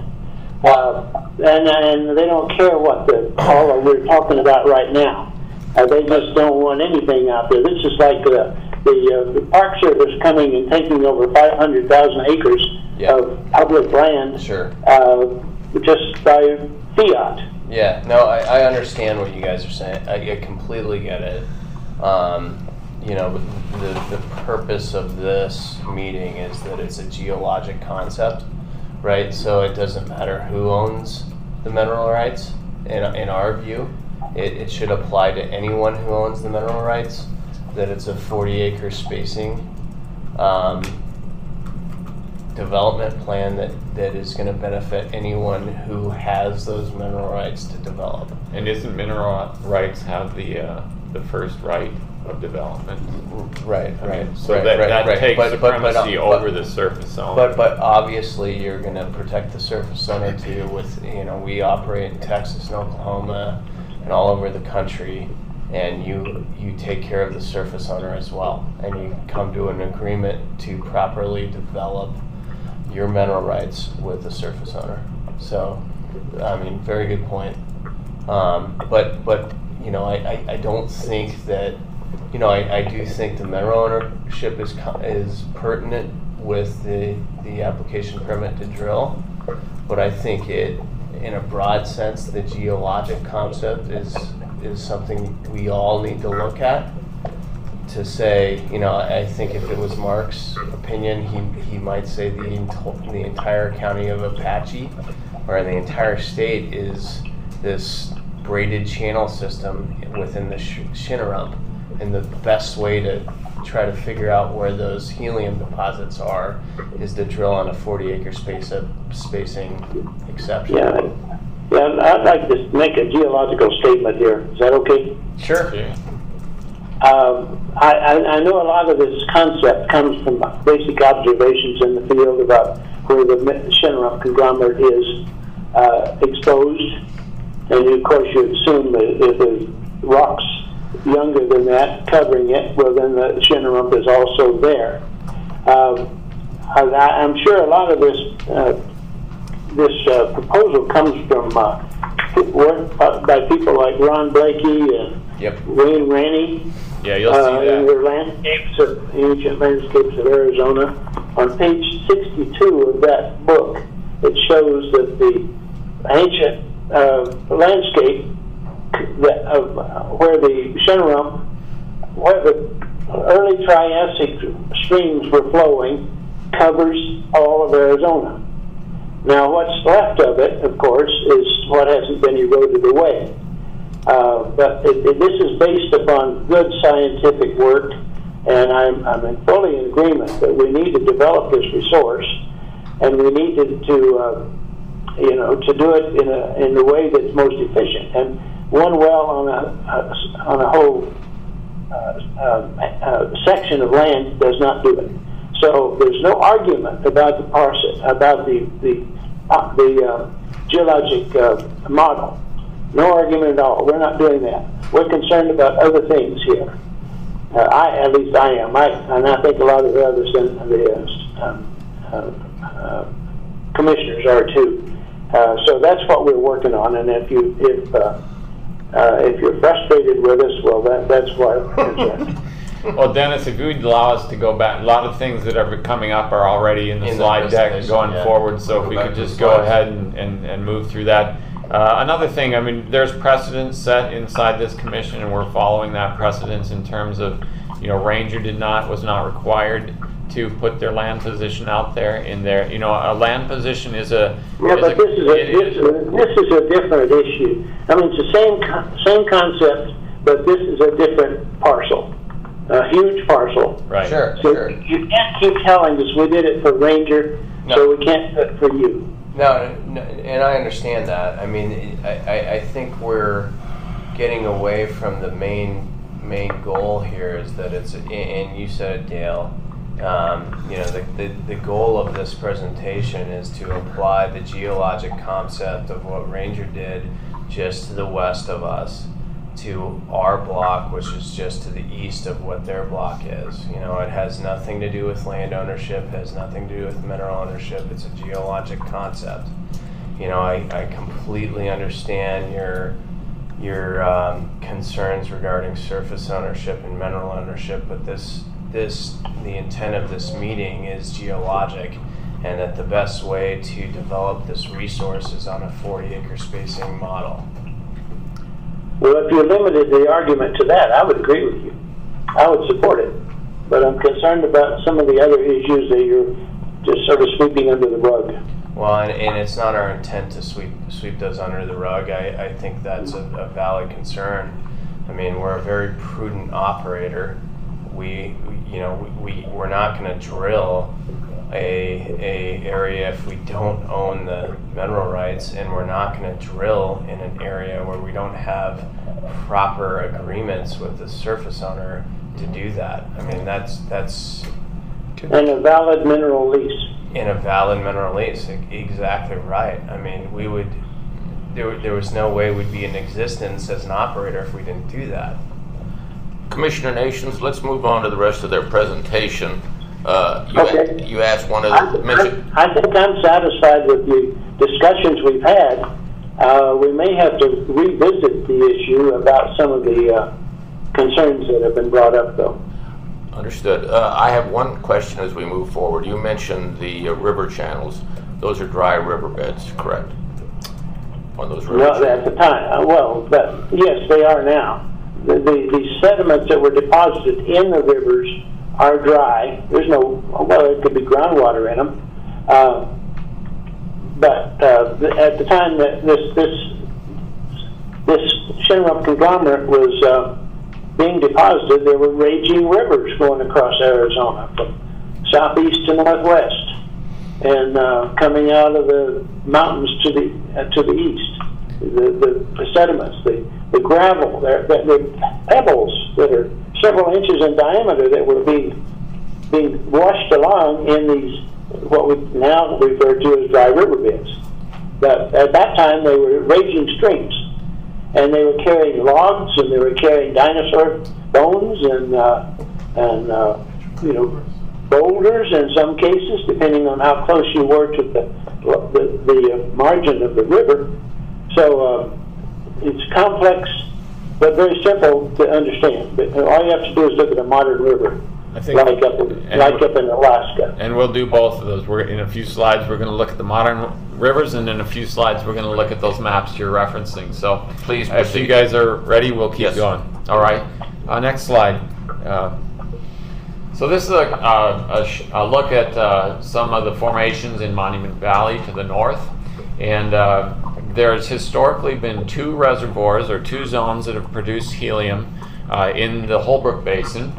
Speaker 3: And they don't care what all we're talking about right now. They just don't want anything out there. This is like the Park Service coming and taking over 500,000 acres of public land just by fiat.
Speaker 7: Yeah, no, I understand what you guys are saying. I completely get it. You know, the purpose of this meeting is that it's a geologic concept, right? So it doesn't matter who owns the mineral rights. In our view, it should apply to anyone who owns the mineral rights, that it's a 40-acre spacing development plan that is going to benefit anyone who has those mineral rights to develop.
Speaker 6: And isn't mineral rights have the first right of development?
Speaker 7: Right.
Speaker 6: So
Speaker 7: right,
Speaker 6: that
Speaker 7: right.
Speaker 6: takes supremacy over the surface zone.
Speaker 7: But obviously you're going to protect the surface zone too. With, you know, we operate in Texas and Oklahoma and all over the country, and you take care of the surface owner as well, and you come to an agreement to properly develop your mineral rights with the surface owner. So, I mean, very good point. But you know, I don't think that, you know, I do think the mineral ownership is pertinent with the application permit to drill, but I think it, in a broad sense, the geologic concept is something we all need to look at. To say, you know, I think if it was Mark's opinion, he might say the entire county of Apache, or the entire state, is this braided channel system within the Shinneramp, and the best way to try to figure out where those helium deposits are is to drill on a 40-acre spacing exception.
Speaker 3: Yeah, I'd like to make a geological statement here. Is that okay?
Speaker 7: Sure.
Speaker 6: Yeah.
Speaker 3: I know a lot of this concept comes from basic observations in the field about where the Shinneramp conglomerate is exposed, and of course you assume that if there's rocks younger than that covering it, well then the Shinneramp is also there. I'm sure a lot of this proposal comes from work by people like Ron Blakey and Wayne Raney.
Speaker 6: Yeah, you'll see that.
Speaker 3: In their Ancient Landscapes of Arizona. On page 62 of that book, it shows that the ancient landscape where the Shinneramp, where the early Triassic streams were flowing, covers all of Arizona. Now, what's left of it, of course, is what hasn't been eroded away. But this is based upon good scientific work, and I'm fully in agreement that we need to develop this resource, and we need to do it in a way that's most efficient. And one well on a whole section of land does not do it. So there's no argument about the process, about the geologic model. No argument at all. We're not doing that. We're concerned about other things here. At least I am. And I think a lot of the others in the commissioners are too. So that's what we're working on. And if you're frustrated with us, well, that's why we're concerned.
Speaker 6: Well, Dennis, if you'd allow us to go back, a lot of things that are coming up are already in the slide deck going forward. So if we could just go ahead and move through that. Another thing, I mean, there's precedents set inside this commission, and we're following that precedence in terms of, you know, Ranger was not required to put their land position out there in there. You know, a land position is a...
Speaker 3: Yeah, but this is a different issue. I mean, it's the same concept, but this is a different parcel. A huge parcel.
Speaker 6: Right.
Speaker 3: So you can't keep telling us we did it for Ranger, so we can't do it for you.
Speaker 7: No, and I understand that. I mean, I think we're getting away from the main goal here. Is that it's, and you said it, Dale. You know, the goal of this presentation is to apply the geologic concept of what Ranger did just to the west of us to our block, which is just to the east of what their block is. You know, it has nothing to do with land ownership, has nothing to do with mineral ownership. It's a geologic concept. You know, I completely understand your concerns regarding surface ownership and mineral ownership, but the intent of this meeting is geologic, and that the best way to develop this resource is on a 40-acre spacing model.
Speaker 3: Well, if you limited the argument to that, I would agree with you. I would support it. But I'm concerned about some of the other issues that you're just sort of sweeping under the rug.
Speaker 7: Well, and it's not our intent to sweep those under the rug. I think that's a valid concern. I mean, we're a very prudent operator. We're not going to drill a area if we don't own the mineral rights, and we're not going to drill in an area where we don't have proper agreements with the surface owner to do that. I mean, that's
Speaker 3: and a valid mineral lease.
Speaker 7: In a valid mineral lease, exactly right. I mean, there was no way we'd be in existence as an operator if we didn't do that.
Speaker 1: Commissioner Nations, let's move on to the rest of their presentation.
Speaker 3: Okay.
Speaker 1: You asked one of the
Speaker 3: I think I'm satisfied with the discussions we've had. We may have to revisit the issue about some of the concerns that have been brought up, though.
Speaker 1: Understood. I have one question as we move forward. You mentioned the river channels. Those are dry riverbeds, correct? On those river channels?
Speaker 3: At the time. But yes, they are now. The sediments that were deposited in the rivers are dry. There's it could be groundwater in them. But at the time that this Shinnerup conglomerate was being deposited, there were raging rivers going across Arizona from southeast to northwest, and coming out of the mountains to the east. The sediments, the gravel, the pebbles that are several inches in diameter that were being washed along in these what we now refer to as dry riverbeds. But at that time, they were raging streams, and they were carrying logs, and they were carrying dinosaur bones, and boulders in some cases, depending on how close you were to the margin of the river. So it's complex, but very simple to understand. But all you have to do is look at a modern river, like up in Alaska.
Speaker 6: And we'll do both of those. In a few slides, we're going to look at the modern rivers, and in a few slides, we're going to look at those maps you're referencing. So
Speaker 1: please,
Speaker 6: if you guys are ready, we'll keep going. All right. Next slide. So this is a look at some of the formations in Monument Valley to the north. And there's historically been two reservoirs or two zones that have produced helium in the Holbrook Basin.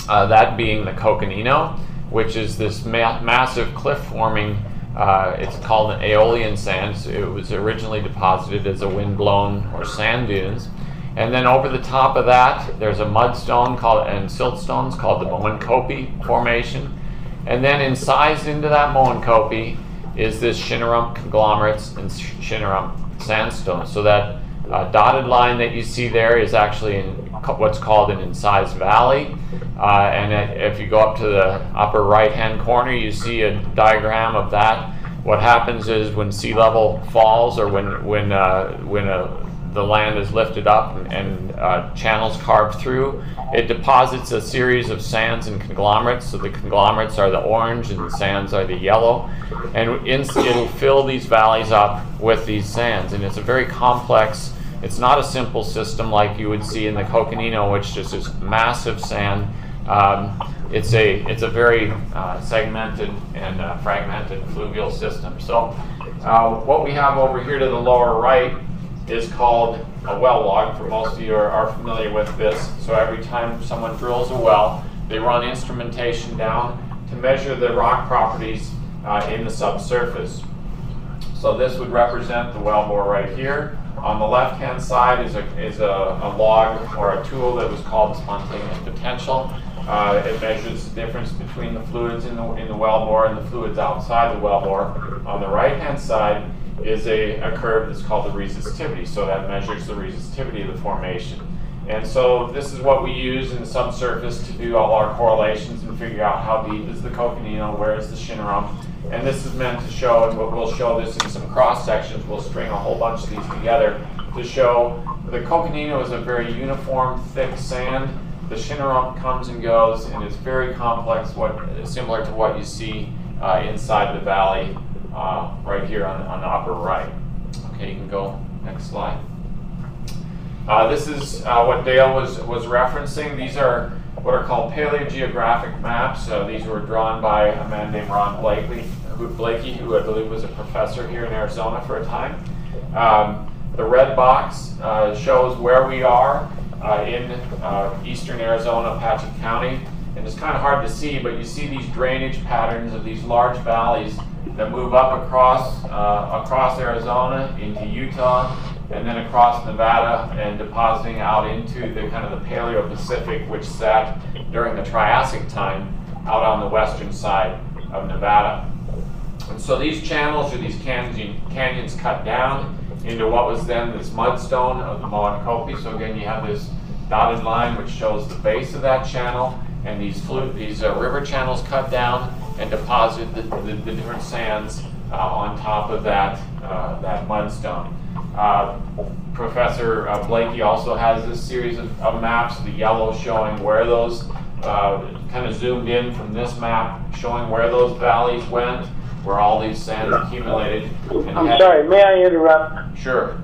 Speaker 6: That being the Coconino, which is this massive cliff-forming, it's called an aeolian sand. It was originally deposited as a wind-blown or sand dunes. And then over the top of that, there's a mudstone and siltstones called the Moenkopi Formation. And then incised into that Moenkopi is this Shinnerup conglomerates and Shinnerup sandstone. So that dotted line that you see there is actually in what's called an incised valley. And if you go up to the upper right-hand corner, you see a diagram of that. What happens is when sea level falls, or when the land is lifted up and channels carved through, it deposits a series of sands and conglomerates. So the conglomerates are the orange and the sands are the yellow. And it'll fill these valleys up with these sands. And it's a very complex, it's not a simple system like you would see in the Coconino, which is this massive sand. It's a very segmented and fragmented fluvial system. So what we have over here to the lower right is called a well log. For most of you are familiar with this. So every time someone drills a well, they run instrumentation down to measure the rock properties in the subsurface. So this would represent the wellbore right here. On the left-hand side is a log or a tool that was called spontaneous potential. It measures the difference between the fluids in the wellbore and the fluids outside the wellbore. On the right-hand side is a curve that's called the resistivity. So that measures the resistivity of the formation. And so this is what we use in the subsurface to do all our correlations and figure out how deep is the coconino, where is the shinnerum. And this is meant to show, and we'll show this in some cross sections, we'll string a whole bunch of these together to show the coconino is a very uniform, thick sand. The shinnerum comes and goes, and it's very complex, similar to what you see inside the valley right here on the upper right. Okay, you can go next slide. This is what Dale was referencing. These are what are called paleogeographic maps. These were drawn by a man named Ron Blakey, who I believe was a professor here in Arizona for a time. The red box shows where we are in eastern Arizona, Apache County. And it's kind of hard to see, but you see these drainage patterns of these large valleys that move up across Arizona into Utah, and then across Nevada and depositing out into the kind of the Paleo-Pacific, which sat during the Triassic time out on the western side of Nevada. And so these channels or these canyons cut down into what was then this mudstone of the Moenkopi. So again, you have this dotted line which shows the base of that channel, and these river channels cut down and deposit the different sands on top of that mudstone. Professor Blakey also has this series of maps, the yellow showing where those, kind of zoomed in from this map, showing where those valleys went, where all these sands accumulated.
Speaker 3: I'm sorry, may I interrupt?
Speaker 6: Sure.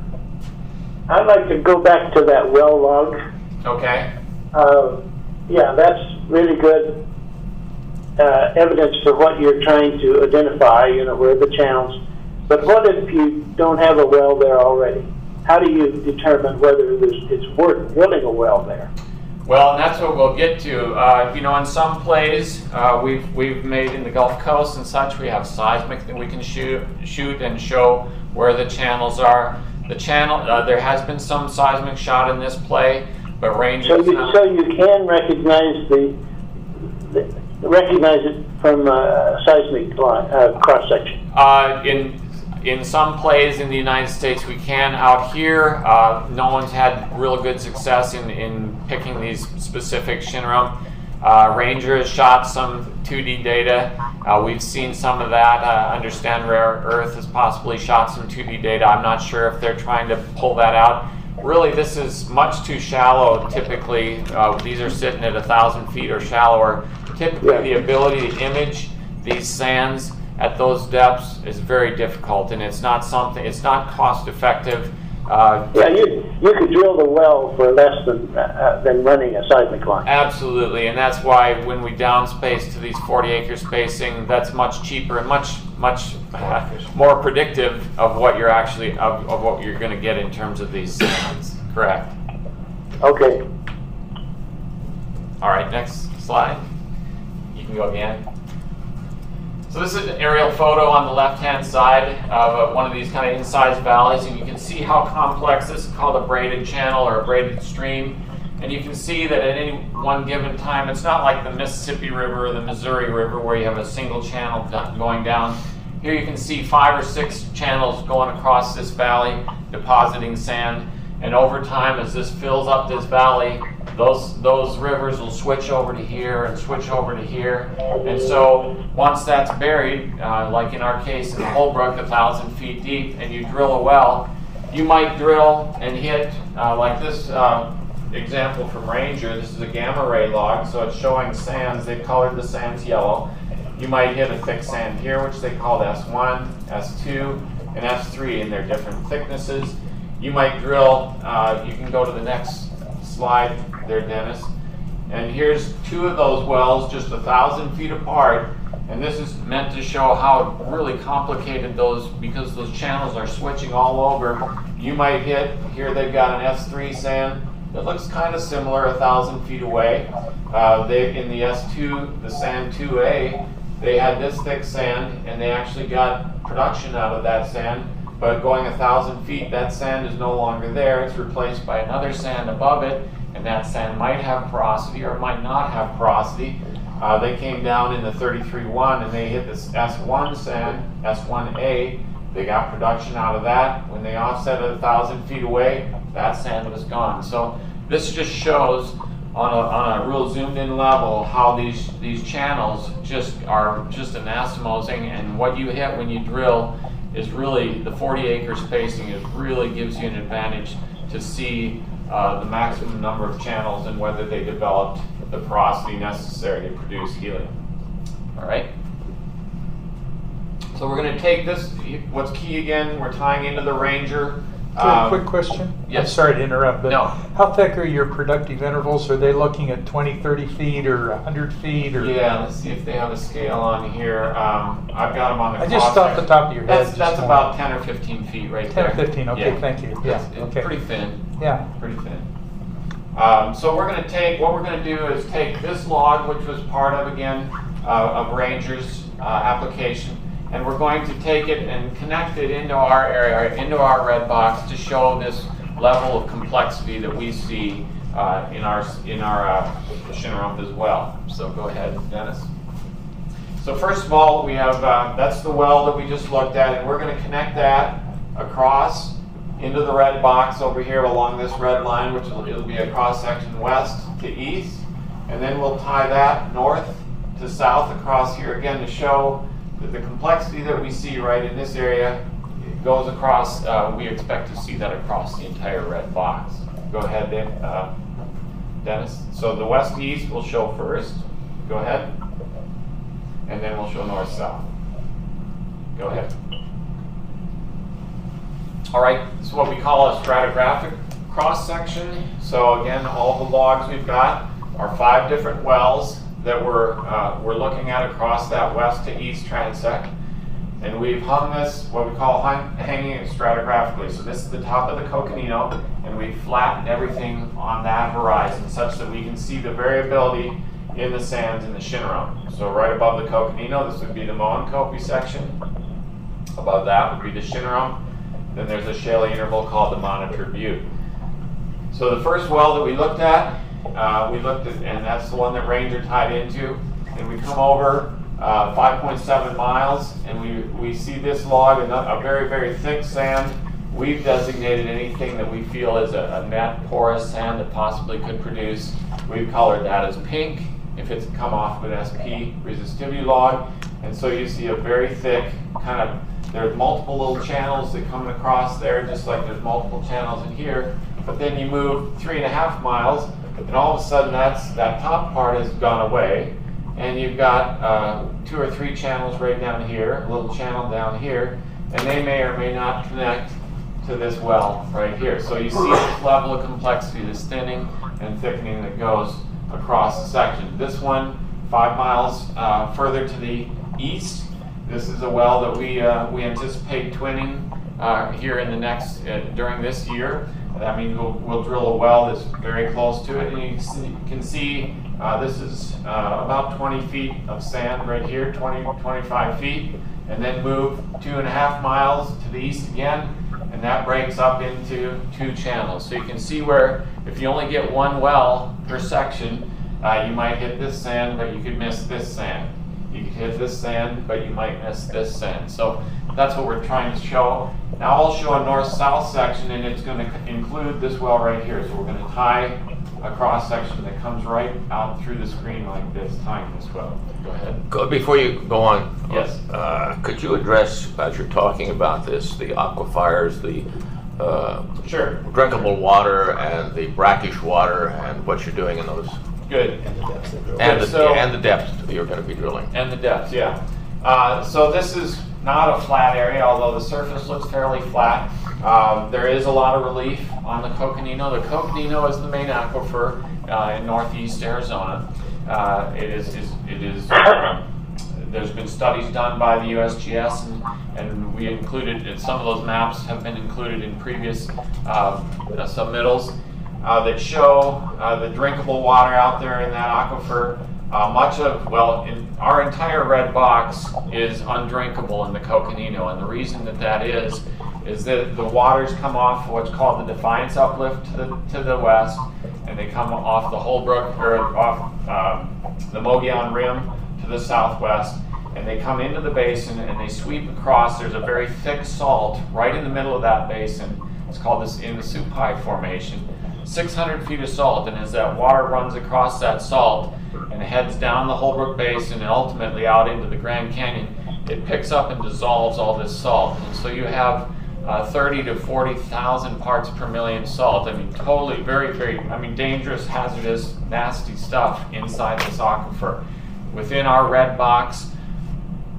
Speaker 3: I'd like to go back to that well log.
Speaker 6: Okay.
Speaker 3: Yeah, that's really good evidence for what you're trying to identify, where the channels. But what if you don't have a well there already? How do you determine whether it's worth drilling a well there?
Speaker 6: Well, and that's what we'll get to. In some plays we've made in the Gulf Coast and such, we have seismic that we can shoot and show where the channels are. The channel, there has been some seismic shot in this play, but rangers.
Speaker 3: So you can recognize recognize it from seismic cross section.
Speaker 6: In some plays in the United States we can. Out here, no one's had real good success in picking these specific shinnerum. Ranger has shot some 2D data. We've seen some of that. Understand Rare Earth has possibly shot some 2D data. I'm not sure if they're trying to pull that out. Really, this is much too shallow. Typically, these are sitting at 1,000 feet or shallower. Typically, the ability to image these sands at those depths is very difficult, and it's not cost effective.
Speaker 3: You could drill the well for less than running a seismic line.
Speaker 6: Absolutely, and that's why when we downspace to these 40-acre spacing, that's much cheaper and much more predictive of what you're actually of what you're going to get in terms of these sands. Correct.
Speaker 3: Okay.
Speaker 6: All right, next slide. You can go again. So this is an aerial photo on the left-hand side of one of these kind of incised valleys, and you can see how complex this is called a braided channel or a braided stream. And you can see that at any one given time, it's not like the Mississippi River or the Missouri River where you have a single channel going down. Here you can see 5 or 6 channels going across this valley, depositing sand. And over time, as this fills up this valley, those rivers will switch over to here and switch over to here. And so once that's buried, like in our case in the Holbrook, 1,000 feet deep, and you drill a well, you might drill and hit, like this example from Ranger. This is a gamma ray log, so it's showing sands. They've colored the sands yellow. You might hit a thick sand here, which they called S1, S2, and S3 in their different thicknesses. You might drill, you can go to the next slide there, Dennis. And here's 2 of those wells just 1,000 feet apart. And this is meant to show how really complicated because those channels are switching all over. You might hit, here they've got an S3 sand that looks kind of similar 1,000 feet away. In the S2, the sand 2A, they had this thick sand, and they actually got production out of that sand. But going 1,000 feet, that sand is no longer there. It's replaced by another sand above it, and that sand might have porosity or might not have porosity. They came down in the 33-1 and they hit this S1 sand, S1A. They got production out of that. When they offset it 1,000 feet away, that sand was gone. So this just shows on a real zoomed in level how these channels are just anastomosing, and what you hit when you drill is really the 40-acre spacing. It really gives you an advantage to see the maximum number of channels and whether they developed the porosity necessary to produce helium. All right. So we're going to take this. What's key again? We're tying into the Ranger.
Speaker 4: Quick question.
Speaker 6: Yes.
Speaker 4: I'm sorry to interrupt, but
Speaker 6: No.
Speaker 4: how thick are your productive intervals? Are they looking at 20, 30 feet or 100 feet? Or
Speaker 6: Yeah, let's see if they have a scale on here. I've got them on the
Speaker 4: I just off the top of your head.
Speaker 6: That's about 10 or 15 feet right
Speaker 4: 10
Speaker 6: there.
Speaker 4: or 15, okay,
Speaker 6: Yeah.
Speaker 4: thank you. Yeah,
Speaker 6: It's
Speaker 4: okay.
Speaker 6: pretty thin.
Speaker 4: Yeah.
Speaker 6: Pretty thin. So what we're going to do is take this log, which was part of, again, of Ranger's application, and we're going to take it and connect it into our area, into our red box, to show this level of complexity that we see in our Shinnerup as well. So go ahead, Dennis. So first of all, we have, that's the well that we just looked at, and we're going to connect that across into the red box over here along this red line, which it'll be a cross section west to east, and then we'll tie that north to south across here again to show that the complexity that we see right in this area goes across. We expect to see that across the entire red box. Go ahead, Dennis. So the west to east will show first. Go ahead, and then we'll show north south. Go ahead. All right, this is what we call a stratigraphic cross section. So again, all the logs we've got are 5 different wells that we're looking at across that west to east transect, and we've hung this what we call hanging it stratigraphically. So this is the top of the coconino, and we've flattened everything on that horizon such that we can see the variability in the sands in the Shinnerup. So right above the coconino, this would be the Moenkopi section. Above that would be the Shinnerup. Then there's a shale interval called the Monitor Butte. So the first well that we looked at, and that's the one that Ranger tied into, and we come over 5.7 miles, and we see this log, a very, very thick sand. We've designated anything that we feel is a net porous sand that possibly could produce. We've colored that as pink if it's come off of an SP resistivity log. And so you see a very thick kind of, there's multiple little channels that come across there, just like there's multiple channels in here. But then you move 3.5 miles, and all of a sudden that top part has gone away, and you've got 2 or 3 channels right down here, a little channel down here, and they may or may not connect to this well right here. So you see this level of complexity, this thinning and thickening that goes across the section. This one, 5 miles further to the east, this is a well that we anticipate twinning here in the next during this year. That means we'll drill a well that's very close to it, and you can see this is about 20 feet of sand right here, 25 feet, and then move 2.5 miles to the east again, and that breaks up into 2 channels. So you can see where if you only get 1 well per section, you might hit this sand, but you could miss this sand. You could hit this sand, but you might miss this sand. So that's what we're trying to show. Now I'll show a north-south section, and it's going to include this well right here. So we're going to tie a cross section that comes right out through the screen like this, tying this well. Go ahead.
Speaker 1: Before you go on,
Speaker 6: Yes.
Speaker 1: Could you address, as you're talking about this, the aquifers, the
Speaker 6: Sure.
Speaker 1: drinkable water and the brackish water, and what you're doing in those,
Speaker 6: Good.
Speaker 1: and the depth you're going to be drilling?
Speaker 6: And the depth, yeah. So this is not a flat area, although the surface looks fairly flat. There is a lot of relief on the coconino. The coconino is the main aquifer in northeast Arizona. There's been studies done by the USGS, and we included, some of those maps have been included in previous submittals that show the drinkable water out there in that aquifer Our entire red box is undrinkable in the Coconino, and the reason that is that the waters come off what's called the Defiance Uplift to the west, and they come off the Holbrook, or off the Mogollon Rim to the southwest, and they come into the basin and they sweep across. There's a very thick salt right in the middle of that basin. It's called this in the Supai Formation. 600 feet of salt, and as that water runs across that salt and heads down the Holbrook Basin and ultimately out into the Grand Canyon, it picks up and dissolves all this salt. And so you have 30 to 40,000 parts per million salt. I mean, totally, very, very, dangerous, hazardous, nasty stuff inside this aquifer. Within our red box,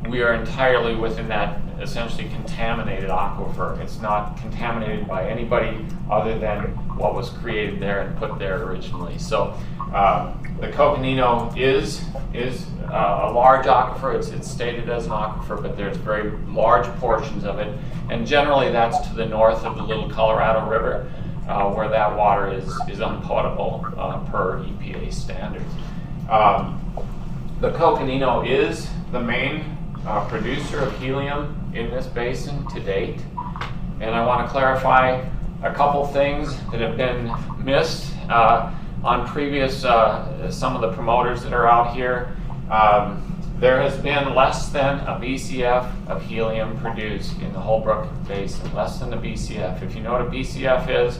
Speaker 6: we are entirely within that essentially contaminated aquifer. It's not contaminated by anybody other than what was created there and put there originally. So the Coconino is a large aquifer. It's stated as an aquifer, but there's very large portions of it, and generally that's to the north of the Little Colorado River, where that water is unpotable per EPA standards. The Coconino is the main producer of helium in this basin to date, and I want to clarify a couple things that have been missed on previous some of the promoters that are out here. There has been less than a BCF of helium produced in the Holbrook Basin, less than a BCF. If you know what a BCF is,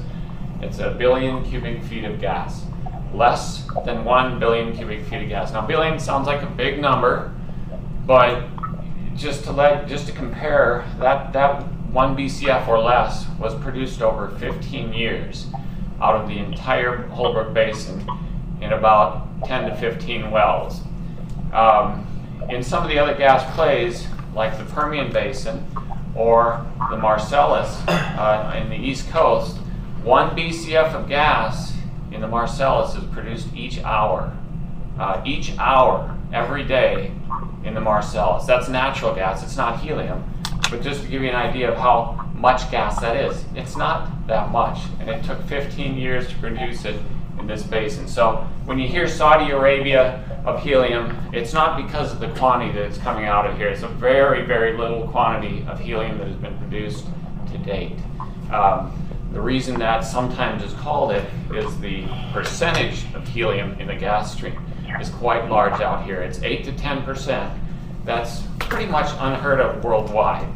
Speaker 6: it's a billion cubic feet of gas. Less than 1 billion cubic feet of gas. Now, billion sounds like a big number, but just to compare, that 1 BCF or less was produced over 15 years out of the entire Holbrook Basin in about 10 to 15 wells. In some of the other gas plays, like the Permian Basin or the Marcellus in the East Coast, 1 BCF of gas in the Marcellus is produced each hour, every day in the Marcellus. That's natural gas, it's not helium. But just to give you an idea of how much gas that is, it's not that much. And it took 15 years to produce it in this basin. So when you hear Saudi Arabia of helium, it's not because of the quantity that's coming out of here. It's a very, very little quantity of helium that has been produced to date. The reason that sometimes is called it is the percentage of helium in the gas stream is quite large out here. It's 8 to 10%. That's pretty much unheard of worldwide.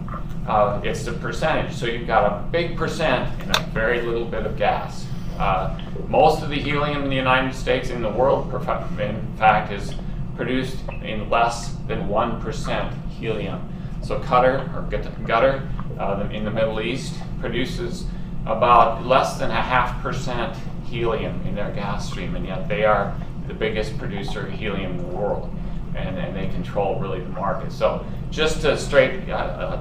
Speaker 6: It's the percentage. So you've got a big percent in a very little bit of gas. Most of the helium in the United States, in the world, in fact, is produced in less than 1% helium. So Qatar in the Middle East produces about less than 0.5% helium in their gas stream, and yet they are the biggest producer of helium in the world, and they control really the market. So just to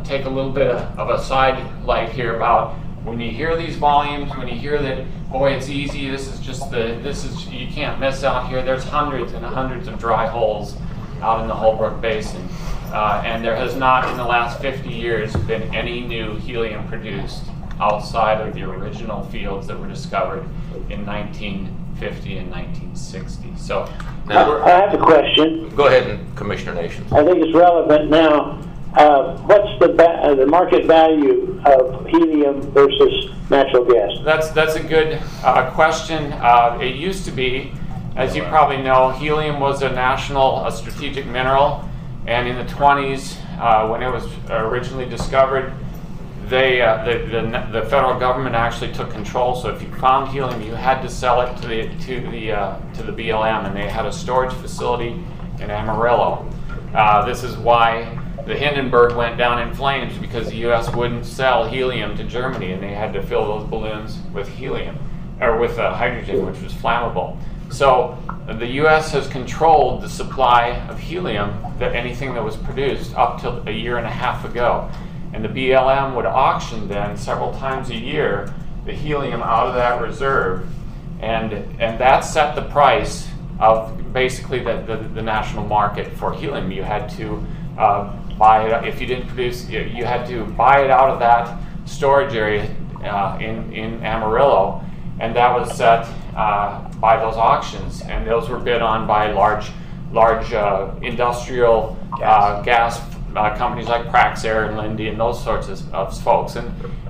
Speaker 6: take a little bit of a side light here about when you hear these volumes, when you hear that, boy, it's easy, you can't miss out here. There's hundreds and hundreds of dry holes out in the Holbrook Basin, and there has not in the last 50 years been any new helium produced outside of the original fields that were discovered in 1950 and 1960. So
Speaker 3: now, I have a question.
Speaker 1: Go ahead, and Commissioner Nations.
Speaker 3: I think it's relevant now. What's the market value of helium versus natural gas?
Speaker 6: That's a good question. It used to be, as you probably know, helium was a strategic mineral, and in the 20s, when it was originally discovered, the federal government actually took control. So if you found helium, you had to sell it to the BLM, and they had a storage facility in Amarillo. This is why the Hindenburg went down in flames, because the U.S. wouldn't sell helium to Germany, and they had to fill those balloons with helium, or with hydrogen, which was flammable. So the U.S. has controlled the supply of helium, anything that was produced, up till a year and a half ago. And the BLM would auction then several times a year the helium out of that reserve, and that set the price of basically the national market for helium. You had to buy it. If you didn't produce, you had to buy it out of that storage area in Amarillo, and that was set by those auctions, and those were bid on by large large industrial gas companies like Praxair and Linde and those sorts of folks.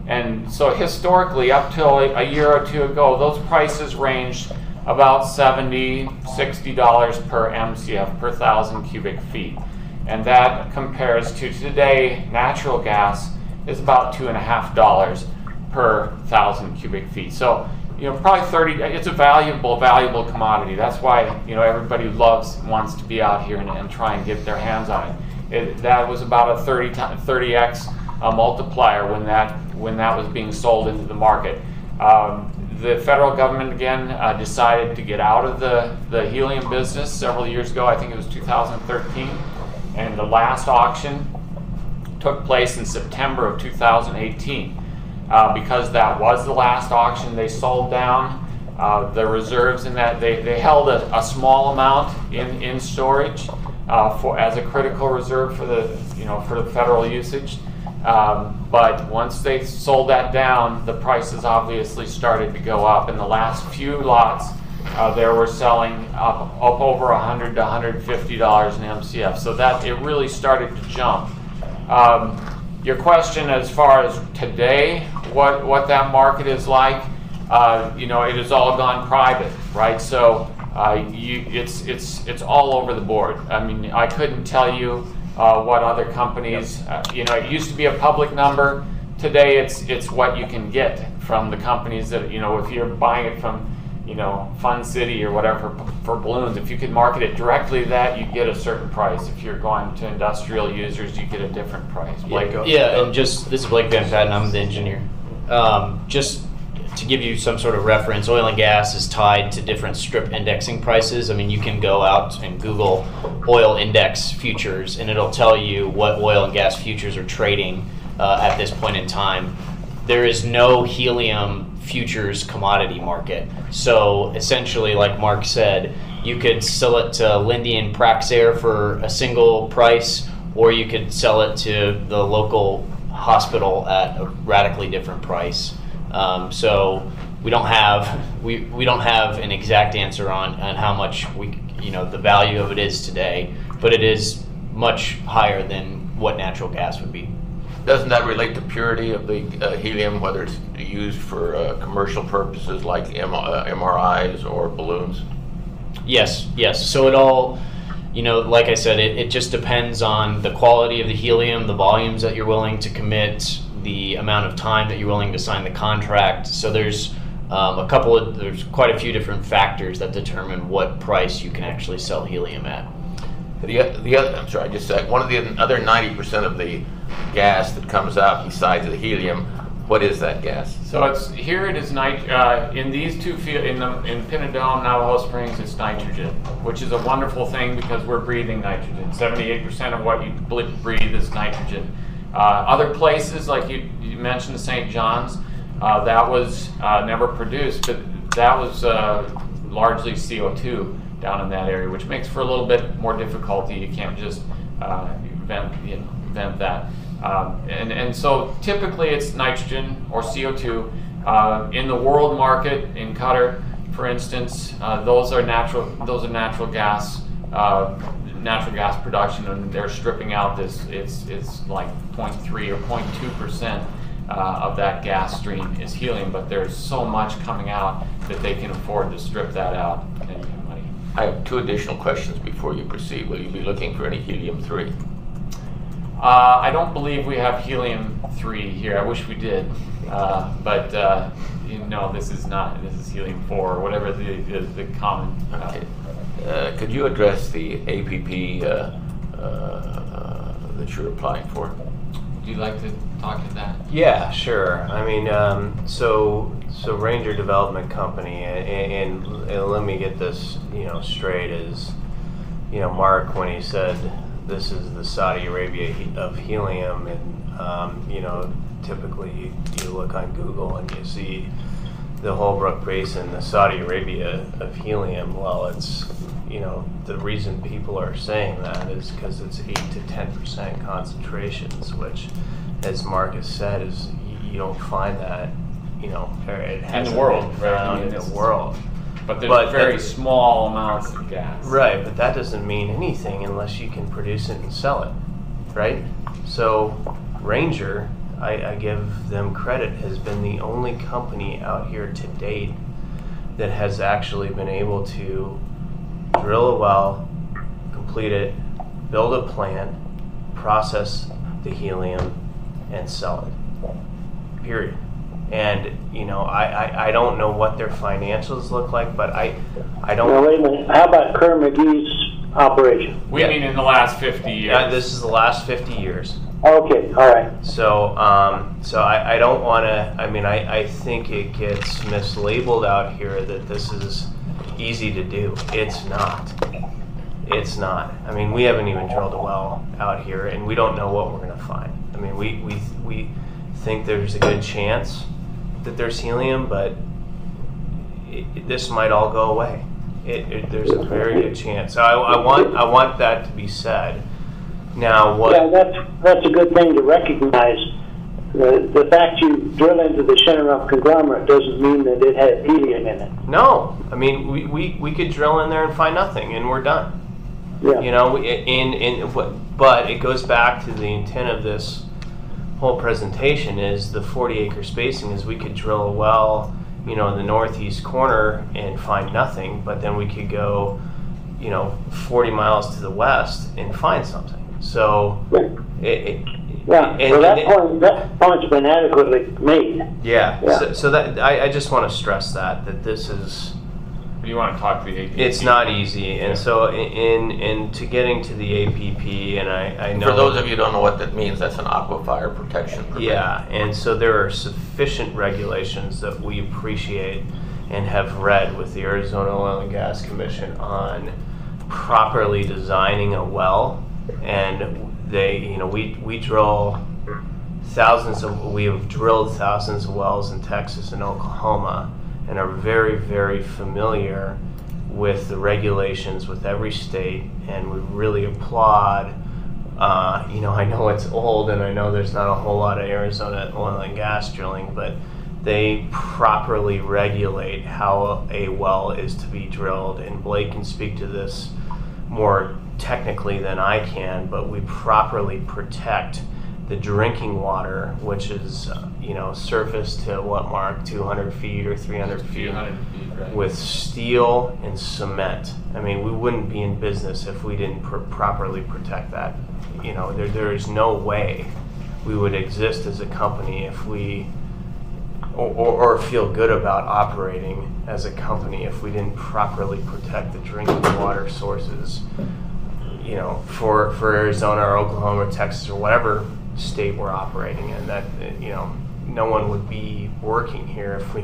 Speaker 6: And so historically, up till a year or two ago, those prices ranged about $70, $60 per MCF, per 1,000 cubic feet. And that compares to today, natural gas is about $2.50 per 1,000 cubic feet. So, probably 30, it's a valuable commodity. That's why, everybody wants to be out here and try and get their hands on it. That was about a 30x multiplier when that was being sold into the market. The federal government, again, decided to get out of the helium business several years ago. I think it was 2013. And the last auction took place in September of 2018. Because that was the last auction, they sold down the reserves in that. They held a small amount in storage as a critical reserve for the federal usage. But once they sold that down, the prices obviously started to go up. In the last few lots, they were selling up over $100 to $150 an MCF. So that it really started to jump. Your question as far as today, what that market is like, it has all gone private, right? So it's all over the board. I mean, I couldn't tell you what other companies. It used to be a public number. Today, it's what you can get from the companies that if you're buying it from Fun City or whatever for balloons. If you could market it directly to that, you get a certain price. If you're going to industrial users, you get a different price. Blake,
Speaker 8: and this is Blake Van Patten, I'm the engineer. Just to give you some sort of reference, oil and gas is tied to different strip indexing prices. I mean, you can go out and Google oil index futures, and it'll tell you what oil and gas futures are trading at this point in time. There is no helium futures commodity market. So essentially, like Mark said, you could sell it to Linde and Praxair for a single price, or you could sell it to the local hospital at a radically different price. So we don't have an exact answer on how much the value of it is today, but it is much higher than what natural gas would be.
Speaker 1: Doesn't that relate to purity of the helium, whether it's used for commercial purposes like MRIs or balloons?
Speaker 8: Yes. So it all, like I said, it just depends on the quality of the helium, the volumes that you're willing to commit, the amount of time that you're willing to sign the contract. So there's there's quite a few different factors that determine what price you can actually sell helium at.
Speaker 1: I'm sorry, just a sec. One of the other 90% of the gas that comes out besides the helium, what is that gas?
Speaker 6: So it is in these two fields, in Pinadome, Navajo Springs, it's nitrogen, which is a wonderful thing because we're breathing nitrogen. 78% of what you breathe is nitrogen. Other places, like you mentioned, the St. John's, that was never produced, but that was largely CO2 down in that area, which makes for a little bit more difficulty. You can't just vent that. And so typically it's nitrogen or CO2. In the world market, in Qatar, for instance, those are natural gas production, and they're stripping out it's like 0.3 or 0.2% of that gas stream is helium, but there's so much coming out that they can afford to strip that out and make money.
Speaker 1: I have two additional questions before you proceed. Will you be looking for any helium-3?
Speaker 6: I don't believe we have helium-3 here. I wish we did, but this is not. This is helium-4 or whatever the common.
Speaker 1: Okay. Could you address the APP that you're applying for?
Speaker 6: Would you like to talk to that?
Speaker 7: Yeah, sure. I mean, so Ranger Development Company, and let me get this, straight. Is, Mark, when he said this is the Saudi Arabia of helium, and typically you look on Google and you see the Holbrook Basin, the Saudi Arabia of helium. Well, it's the reason people are saying that is because it's 8 to 10% concentrations, which, as Mark has said, is you don't find that, it hasn't
Speaker 6: in the world,
Speaker 7: been found in the world.
Speaker 6: But there's
Speaker 7: But
Speaker 6: very
Speaker 7: that's-
Speaker 6: small amounts of gas.
Speaker 7: Right, but that doesn't mean anything unless you can produce it and sell it, right? So Ranger, I give them credit, has been the only company out here to date that has actually been able to drill a well, complete it, build a plant, process the helium, and sell it. Period. And I don't know what their financials look like, but I don't.
Speaker 3: Now, wait a minute. How about Kerr McGee's operation?
Speaker 6: We mean in the last 50 years.
Speaker 7: Yeah, this is the last 50 years.
Speaker 3: Okay, all right.
Speaker 7: So, I don't want to. I mean, I think it gets mislabeled out here that this is easy to do. It's not. It's not. I mean, we haven't even drilled a well out here, and we don't know what we're going to find. I mean, we think there's a good chance that there's helium, but this might all go away. There's a very good chance. So I want that to be said. Now, what?
Speaker 3: Yeah, that's a good thing to recognize. The fact you drill into the Shinnerup conglomerate doesn't mean that it has helium in it.
Speaker 7: No, I mean we could drill in there and find nothing, and we're done.
Speaker 3: Yeah.
Speaker 7: But it goes back to the intent of this whole presentation is the 40-acre spacing is we could drill a well, in the northeast corner and find nothing, but then we could go, 40 miles to the west and find something. So
Speaker 3: that point's been adequately made.
Speaker 7: Yeah.
Speaker 3: Yeah.
Speaker 7: So that I just want to stress that this is.
Speaker 6: You want to talk to the APP?
Speaker 7: It's not easy, and so in to getting to the APP, and I know.
Speaker 1: For those of you who don't know what that means, that's an aquifer protection permit.
Speaker 7: Yeah, and so there are sufficient regulations that we appreciate and have read with the Arizona Oil and Gas Commission on properly designing a well, and we drill we have drilled thousands of wells in Texas and Oklahoma, and are very, very familiar with the regulations with every state, and we really applaud. I know it's old, and I know there's not a whole lot of Arizona oil and gas drilling, but they properly regulate how a well is to be drilled, and Blake can speak to this more technically than I can, but we properly protect the drinking water, which is, surface to what, Mark, 200 feet or 300 feet?
Speaker 6: 300 feet, right.
Speaker 7: With steel and cement. I mean, we wouldn't be in business if we didn't properly protect that. There is no way we would exist as a company if we, or feel good about operating as a company if we didn't properly protect the drinking water sources, for Arizona or Oklahoma or Texas or whatever state we're operating in. That no one would be working here if we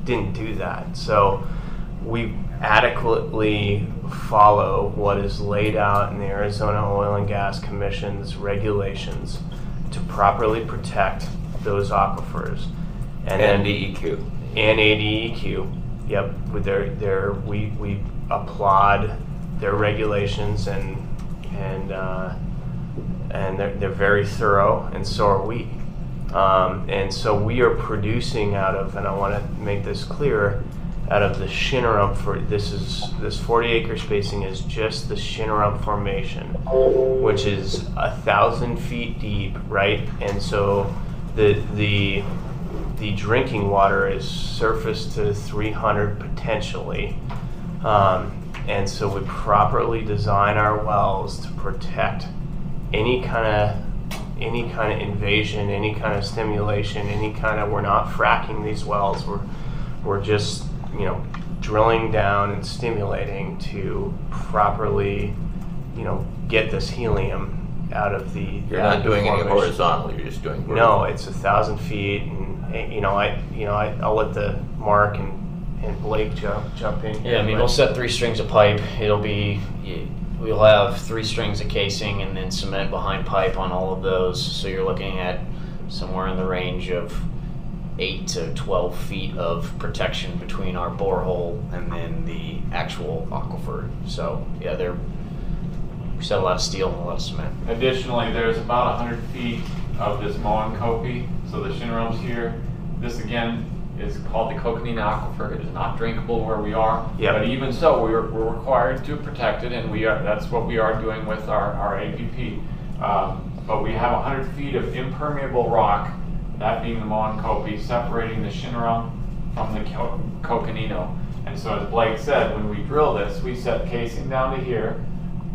Speaker 7: didn't do that. So we adequately follow what is laid out in the Arizona Oil and Gas Commission's regulations to properly protect those aquifers.
Speaker 1: And DEQ.
Speaker 7: And ADEQ. Yep, with we applaud their regulations, and they're very thorough, and so are we. And so we are producing out of, and I want to make this clear, out of the Shinnerup this 40-acre spacing is just the Shinnerup Formation, which is 1,000 feet deep, right? And so the drinking water is surface to 300 potentially. And so we properly design our wells to protect any kind of invasion, any kind of stimulation, we're not fracking these wells. We're just, drilling down and stimulating to properly, get this helium out of the.
Speaker 1: You're not doing any horizontal. You're just doing vertical.
Speaker 7: No, it's 1,000 feet, and I'll let the Mark and Blake jump in.
Speaker 8: Yeah, I mean, we'll set 3 strings of pipe. We'll have 3 strings of casing and then cement behind pipe on all of those. So you're looking at somewhere in the range of 8 to 12 feet of protection between our borehole and then the actual aquifer. So yeah, we set a lot of steel and a lot of cement.
Speaker 6: Additionally, there's about 100 feet of this Moen copy. So the Shinnerup's here. This again is called the Coconina Aquifer. It is not drinkable where we are,
Speaker 7: Yep.
Speaker 6: but even so, we're required to protect it, and that's what we are doing with our APP. But we have 100 feet of impermeable rock, that being the Moenkopi, separating the Shinnerum from the Coconino. And so as Blake said, when we drill this, we set casing down to here,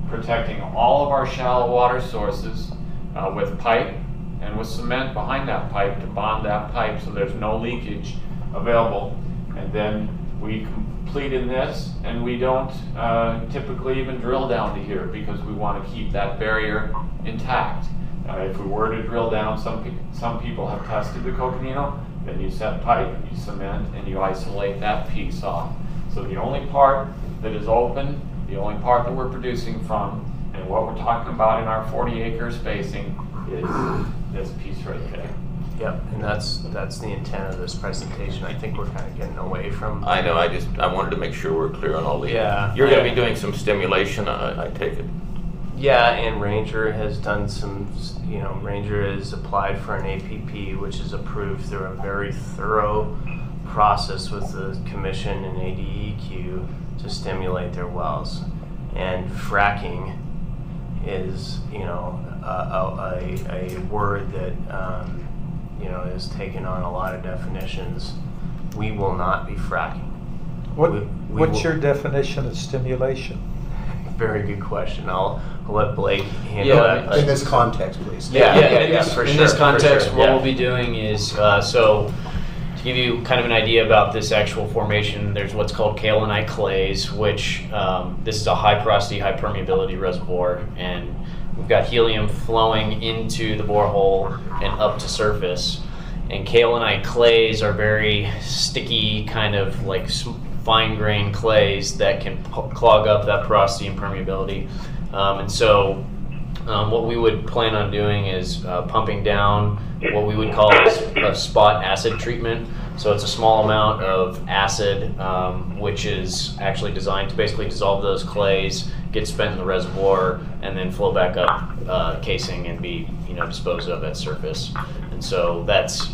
Speaker 6: protecting all of our shallow water sources with pipe and with cement behind that pipe to bond that pipe so there's no leakage available. And then we completed this, and we don't typically even drill down to here because we want to keep that barrier intact. If we were to drill down, some people have tested the Coconino, then you set pipe, you cement, and you isolate that piece off. So the only part that is open, the only part that we're producing from, and what we're talking about in our 40-acre spacing is this piece right there.
Speaker 7: Yep, and that's the intent of this presentation. I think we're kind of getting away from.
Speaker 1: I know. I wanted to make sure we're clear on all the.
Speaker 7: Yeah.
Speaker 1: You're going to be doing some stimulation, I take it.
Speaker 7: Yeah, and Ranger has done some. Ranger has applied for an APP, which is approved through a very thorough process with the commission and ADEQ to stimulate their wells. And fracking is, a word that is taken on a lot of definitions. We will not be fracking.
Speaker 4: What's your definition of stimulation?
Speaker 7: Very good question. I'll let Blake handle that.
Speaker 2: In this context, please.
Speaker 8: In this context, what we'll be doing is, so to give you kind of an idea about this actual formation, there's what's called kaolinite clays, which this is a high porosity, high permeability reservoir, and we've got helium flowing into the borehole and up to surface. And kaolinite clays are very sticky, kind of like fine-grained clays that can clog up that porosity and permeability. And so what we would plan on doing is pumping down what we would call a spot acid treatment. So it's a small amount of acid, which is actually designed to basically dissolve those clays, get spent in the reservoir, and then flow back up casing and be disposed of at surface. And so that's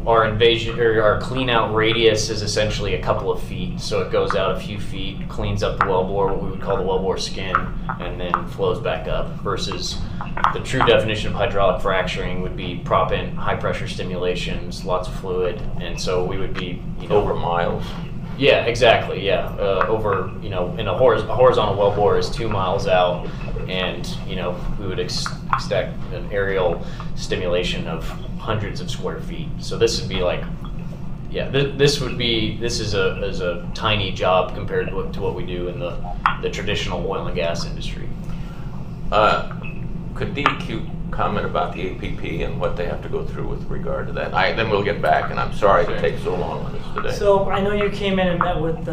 Speaker 8: our invasion, or our clean out radius is essentially a couple of feet. So it goes out a few feet, cleans up the wellbore, what we would call the wellbore skin, and then flows back up, versus the true definition of hydraulic fracturing would be proppant, high pressure stimulations, lots of fluid. And so we would be
Speaker 1: over miles.
Speaker 8: Yeah, exactly. Yeah, over in a horizontal wellbore is 2 miles out, and we would expect an aerial stimulation of hundreds of square feet. So this would be like, this is a tiny job compared to what we do in the traditional oil and gas industry.
Speaker 1: Could DEQ comment about the APP and what they have to go through with regard to that? Then we'll get back, and I'm sorry to take so long on this today.
Speaker 10: So I know you came in and met with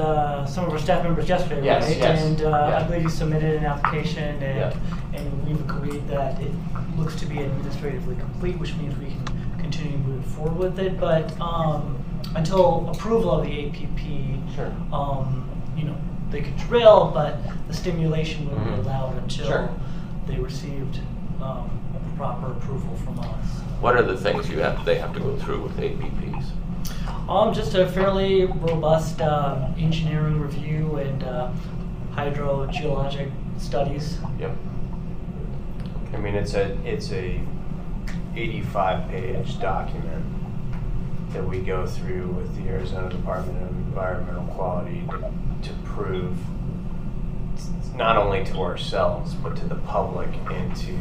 Speaker 10: some of our staff members yesterday,
Speaker 8: yes,
Speaker 10: right?
Speaker 8: Yes.
Speaker 10: And I believe you submitted an application, and we've agreed that it looks to be administratively complete, which means we can continue moving forward with it. But until approval of the APP,
Speaker 8: Sure.
Speaker 10: They could drill, but the stimulation wouldn't be allowed until
Speaker 8: Sure.
Speaker 10: they received proper approval from us.
Speaker 1: What are the things they have to go through with APPs?
Speaker 10: Just a fairly robust engineering review and hydrogeologic studies.
Speaker 7: Yep. I mean, it's a 85-page document that we go through with the Arizona Department of Environmental Quality to prove not only to ourselves but to the public and to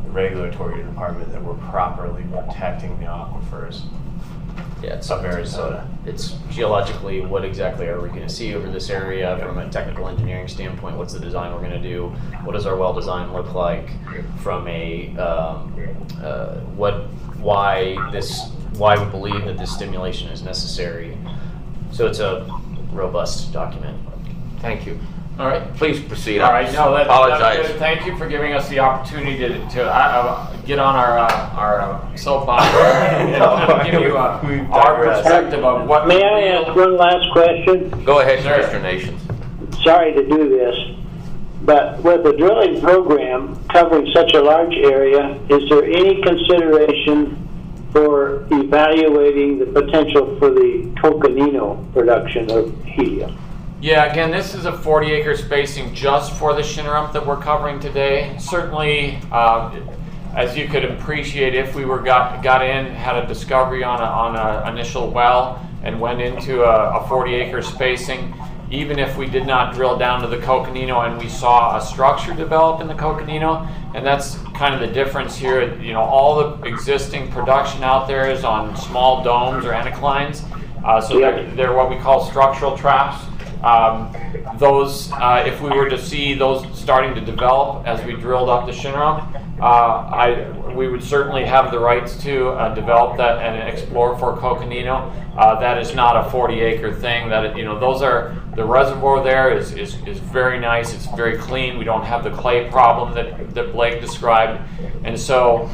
Speaker 7: the regulatory department that we're properly protecting the aquifers.
Speaker 8: Yeah, it's
Speaker 7: of Arizona.
Speaker 8: It's geologically, what exactly are we going to see over this area from a technical engineering standpoint? What's the design we're going to do? What does our well design look like from a why we believe that this stimulation is necessary? So it's a robust document.
Speaker 1: Thank you. All right, please proceed.
Speaker 6: All right, no,
Speaker 1: apologize.
Speaker 6: That's good. Thank you for giving us the opportunity to get on our soapbox and give you our perspective of what.
Speaker 3: May I ask one last question?
Speaker 1: Go ahead,
Speaker 6: Sure.
Speaker 1: Mr. Nations.
Speaker 3: Sorry to do this, but with the drilling program covering such a large area, is there any consideration for evaluating the potential for the Coconino production of helium?
Speaker 6: Yeah, again, this is a 40-acre spacing just for the Shinnerup that we're covering today. Certainly, as you could appreciate, if we got in, had a discovery on an initial well, and went into a 40-acre spacing, even if we did not drill down to the Coconino and we saw a structure develop in the Coconino, and that's kind of the difference here. You know, all the existing production out there is on small domes or anticlines, so they're what we call structural traps. Those, if we were to see those starting to develop as we drilled up the Shinnerup, we would certainly have the rights to develop that and explore for Coconino. That is not a 40-acre thing. That, you know, those are, the reservoir there is very nice. It's very clean. We don't have the clay problem that Blake described, and so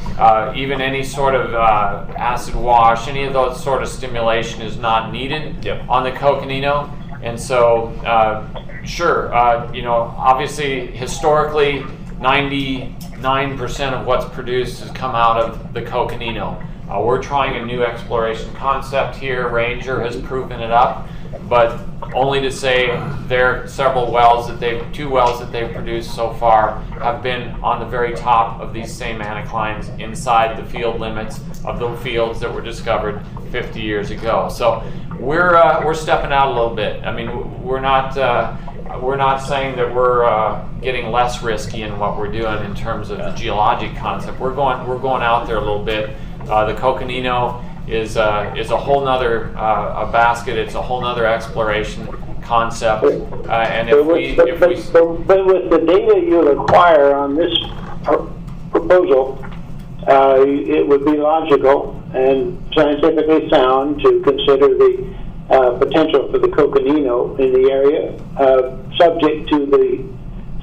Speaker 6: even any sort of acid wash, any of those sort of stimulation is not needed on the Coconino. And so, sure, you know, obviously, historically, 99% of what's produced has come out of the Coconino. We're trying a new exploration concept here. Ranger has proven it up, but only to say there are several wells two wells that they've produced so far have been on the very top of these same anticlines inside the field limits of the fields that were discovered 50 years ago. So we're stepping out a little bit. I mean, we're not saying that we're getting less risky in what we're doing in terms of the geologic concept. We're going out there a little bit. The Coconino is a whole nother basket. It's a whole nother exploration concept. And
Speaker 3: but with the data you acquire on this proposal, it would be logical and scientifically sound to consider the potential for the Coconino in the area, subject to the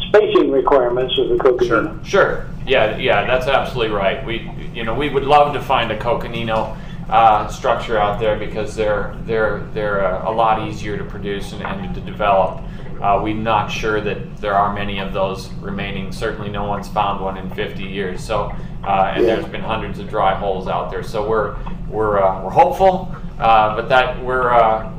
Speaker 3: spacing requirements of the Coconino.
Speaker 6: Sure. Yeah, that's absolutely right. We would love to find a Coconino structure out there because they're a lot easier to produce and to develop. We're not sure that there are many of those remaining. Certainly, no one's found one in 50 years. So, and there's been hundreds of dry holes out there. So we're hopeful, but that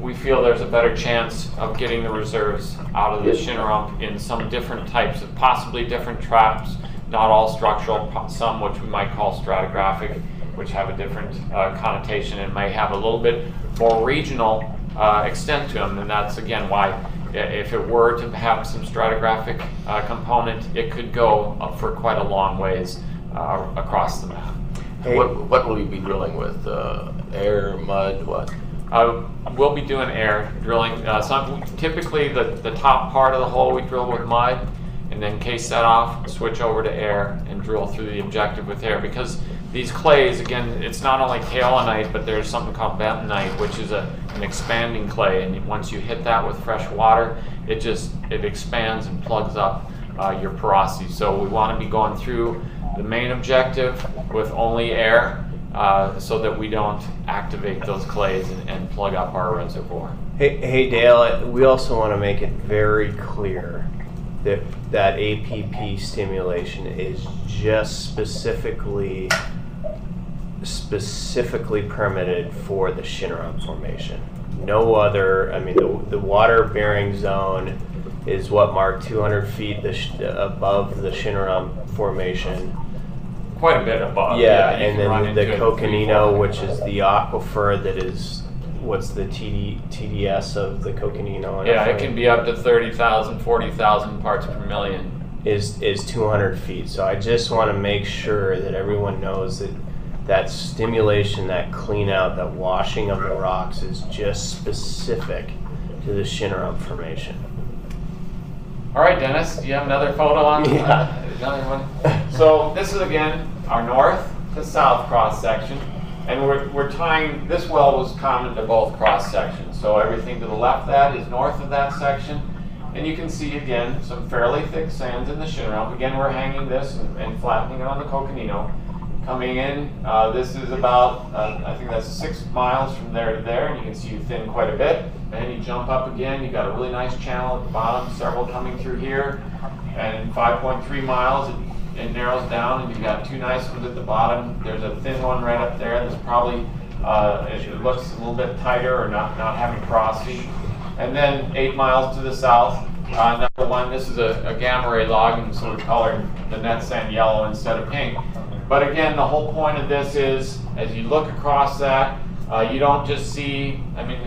Speaker 6: we feel there's a better chance of getting the reserves out of the Shinnerup in some different types of possibly different traps. Not all structural, some which we might call stratigraphic, which have a different connotation and may have a little bit more regional extent to them. And that's again why, if it were to have some stratigraphic component, it could go up for quite a long ways across the map.
Speaker 1: What will you be drilling with? Air, mud, what?
Speaker 6: We'll be doing air drilling. Typically, the top part of the hole we drill with mud, and then case that off, switch over to air, and drill through the objective with air. Because these clays, again, it's not only kaolinite, but there's something called bentonite, which is an expanding clay. And once you hit that with fresh water, it expands and plugs up your porosity. So we want to be going through the main objective with only air, so that we don't activate those clays and plug up our reservoir.
Speaker 7: Hey Dale, we also want to make it very clear that APP stimulation is just specifically permitted for the Shinnerup Formation. No other. I mean, the water-bearing zone is what, Mark, 200 feet above the Shinnerup Formation.
Speaker 6: Quite a bit above.
Speaker 7: Yeah, and then the Coconino, which is the aquifer that is, what's the TDS of the Coconino?
Speaker 6: Yeah, it can be up to 30,000, 40,000 parts per million.
Speaker 7: Is 200 feet. So I just want to make sure that everyone knows that stimulation, that clean out, that washing of the rocks is just specific to the Shinnerup Formation.
Speaker 6: All right, Dennis, do you have another photo on? Another one? So this is, again, our north to south cross section. And we're tying, this well was common to both cross sections. So everything to the left of that is north of that section. And you can see, again, some fairly thick sands in the Shinnerup. Again, we're hanging this and flattening it on the Coconino. Coming in, this is about, I think that's 6 miles from there to there, and you can see you thin quite a bit. And you jump up again, you've got a really nice channel at the bottom, several coming through here. And 5.3 miles, it it narrows down, and you've got two nice ones at the bottom. There's a thin one right up there that's probably, it looks a little bit tighter or not having crossing. And then 8 miles to the south, number one, this is a gamma ray log, and so we're coloring the net sand yellow instead of pink. But again, the whole point of this is, as you look across that, you don't just see, I mean,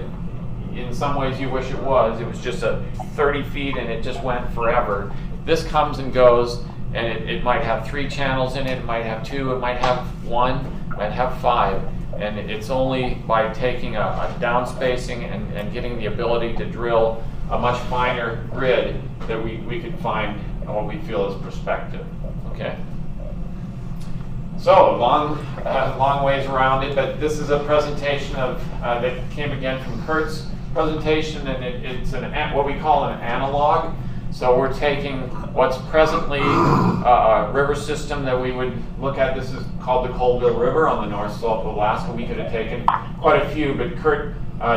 Speaker 6: in some ways you wish it was just a 30 feet and it just went forever. This comes and goes, and it might have 3 channels in it, it might have 2, it might have 1, it might have 5. And it's only by taking a down spacing and getting the ability to drill a much finer grid that we could find what we feel is prospective. Okay. So long ways around it, but this is a presentation of that came again from Kurt's presentation, and it's what we call an analog. So we're taking what's presently a river system that we would look at. This is called the Colville River on the north slope of Alaska. We could have taken quite a few, but Kurt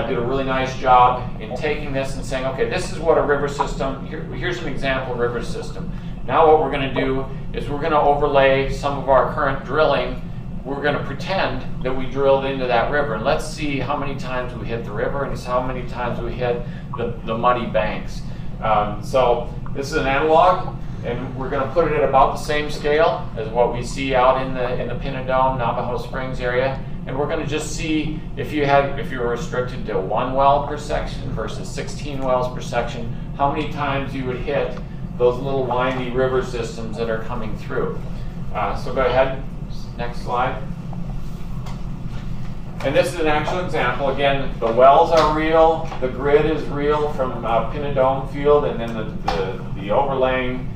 Speaker 6: did a really nice job in taking this and saying, okay, this is what a river system, here's an example river system. Now what we're going to do is we're going to overlay some of our current drilling. We're going to pretend that we drilled into that river, and let's see how many times we hit the river and how many times we hit the muddy banks. So this is an analog, and we're going to put it at about the same scale as what we see out in the Pinadome, Navajo Springs area. And we're going to just see if you were restricted to 1 well per section versus 16 wells per section, how many times you would hit those little windy river systems that are coming through. So go ahead, next slide. And this is an actual example. Again, the wells are real, the grid is real from Pinadome Field, and then the overlaying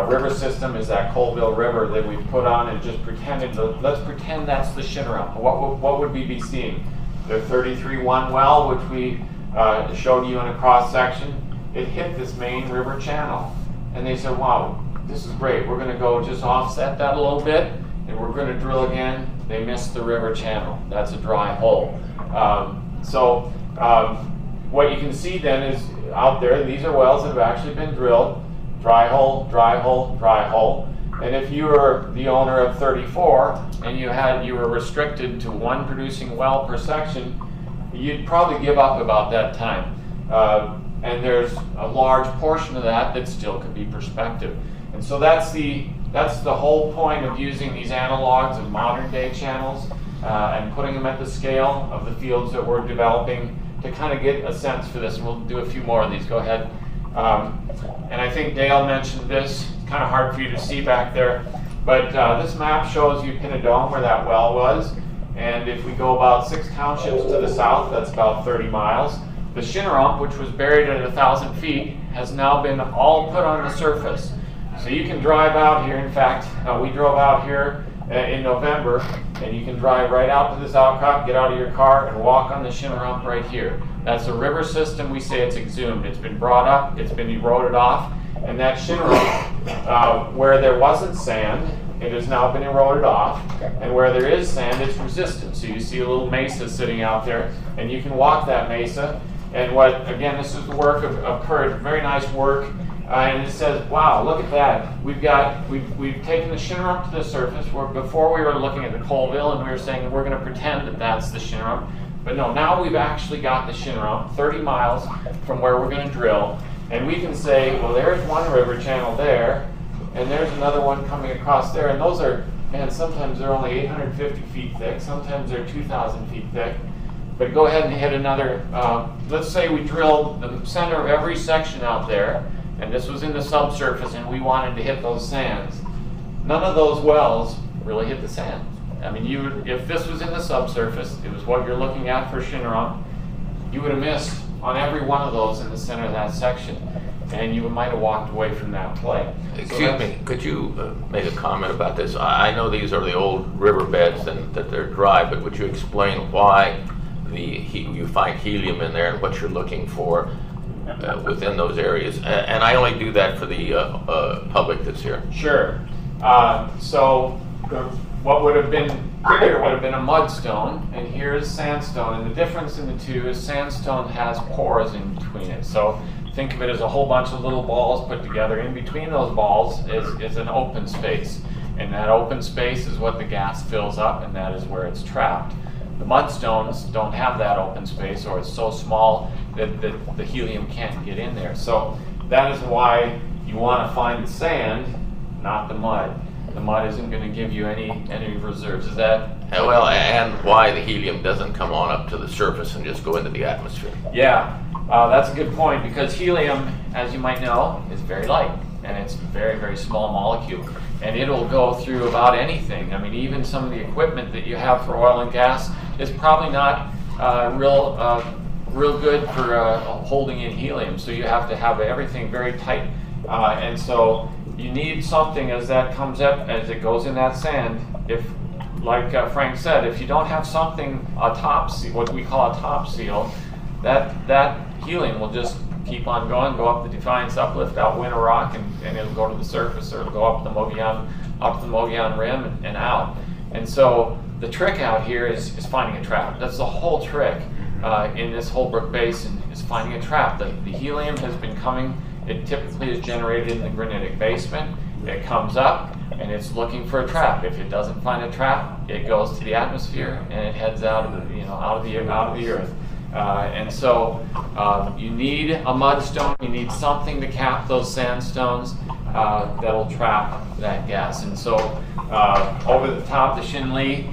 Speaker 6: river system is that Colville River that we've put on and just pretended. Let's pretend that's the Shinnerup. What would we be seeing? The 33-1 well, which we showed you in a cross section, it hit this main river channel. And they said, wow, this is great. We're going to go just offset that a little bit, and we're going to drill again. They missed the river channel. That's a dry hole. What you can see then is out there, these are wells that have actually been drilled. Dry hole, dry hole, dry hole. And if you were the owner of 34 and you were restricted to 1 producing well per section, you'd probably give up about that time. And there's a large portion of that still could be prospective. And so that's the whole point of using these analogs of modern day channels and putting them at the scale of the fields that we're developing to kind of get a sense for this. And we'll do a few more of these. Go ahead. And I think Dale mentioned this. It's kind of hard for you to see back there. But this map shows you Pinadome, where that well was. And if we go about 6 townships to the south, that's about 30 miles. The Shinnerup, which was buried at 1,000 feet, has now been all put on the surface. So you can drive out here. In fact, we drove out here in November, and you can drive right out to this outcrop, get out of your car, and walk on the Shinnerup right here. That's a river system. We say it's exhumed. It's been brought up, it's been eroded off, and that Shinnerup, where there wasn't sand, it has now been eroded off, and where there is sand, it's resistant. So you see a little mesa sitting out there, and you can walk that mesa. And again, this is the work of Kurt, very nice work. And it says, wow, look at that. We've taken the Shinnerup to the surface, where before we were looking at the Colville and we were saying we're going to pretend that that's the Shinnerup. But no, now we've actually got the Shinnerup 30 miles from where we're going to drill. And we can say, well, there's one river channel there, and there's another one coming across there. And those are, man, sometimes they're only 850 feet thick, sometimes they're 2,000 feet thick. But go ahead and hit another, let's say we drilled the center of every section out there, and this was in the subsurface, and we wanted to hit those sands. None of those wells really hit the sand. I mean, if this was in the subsurface, it was what you're looking at for Shinnerup, you would have missed on every one of those in the center of that section, and you might have walked away from that play.
Speaker 1: Excuse me, could you make a comment about this? I know these are the old riverbeds and that they're dry, but would you explain why you find helium in there and what you're looking for within those areas? And I only do that for the public that's here.
Speaker 6: Sure. So what would have been here would have been a mudstone, and here is sandstone. And the difference in the two is sandstone has pores in between it. So think of it as a whole bunch of little balls put together. In between those balls is an open space. and that open space is what the gas fills up, and that is where it's trapped. The mudstones don't have that open space, or it's so small that the helium can't get in there. So that is why you want to find the sand, not the mud. The mud isn't going to give you any reserves. Is that?
Speaker 1: Well, and why the helium doesn't come on up to the surface and just go into the atmosphere.
Speaker 6: Yeah, that's a good point, because helium, as you might know, is very light, and it's a very, very small molecule, and it'll go through about anything. I mean, even some of the equipment that you have for oil and gas is probably not real good for holding in helium, so you have to have everything very tight, and so you need something as that comes up, as it goes in that sand. If, like Frank said, if you don't have something, a top seal, what we call a top seal, that helium will just keep on going, go up the Defiance uplift, outwind a rock, and it'll go to the surface, or it'll go up the Mogollon Rim and out. And so the trick out here is finding a trap. That's the whole trick in this Holbrook Basin, is finding a trap. The helium has been coming. It typically is generated in the granitic basement. It comes up and it's looking for a trap. If it doesn't find a trap, it goes to the atmosphere and it heads out of the earth. And so you need a mudstone. You need something to cap those sandstones that'll trap that gas. And so over the top, the Shinle,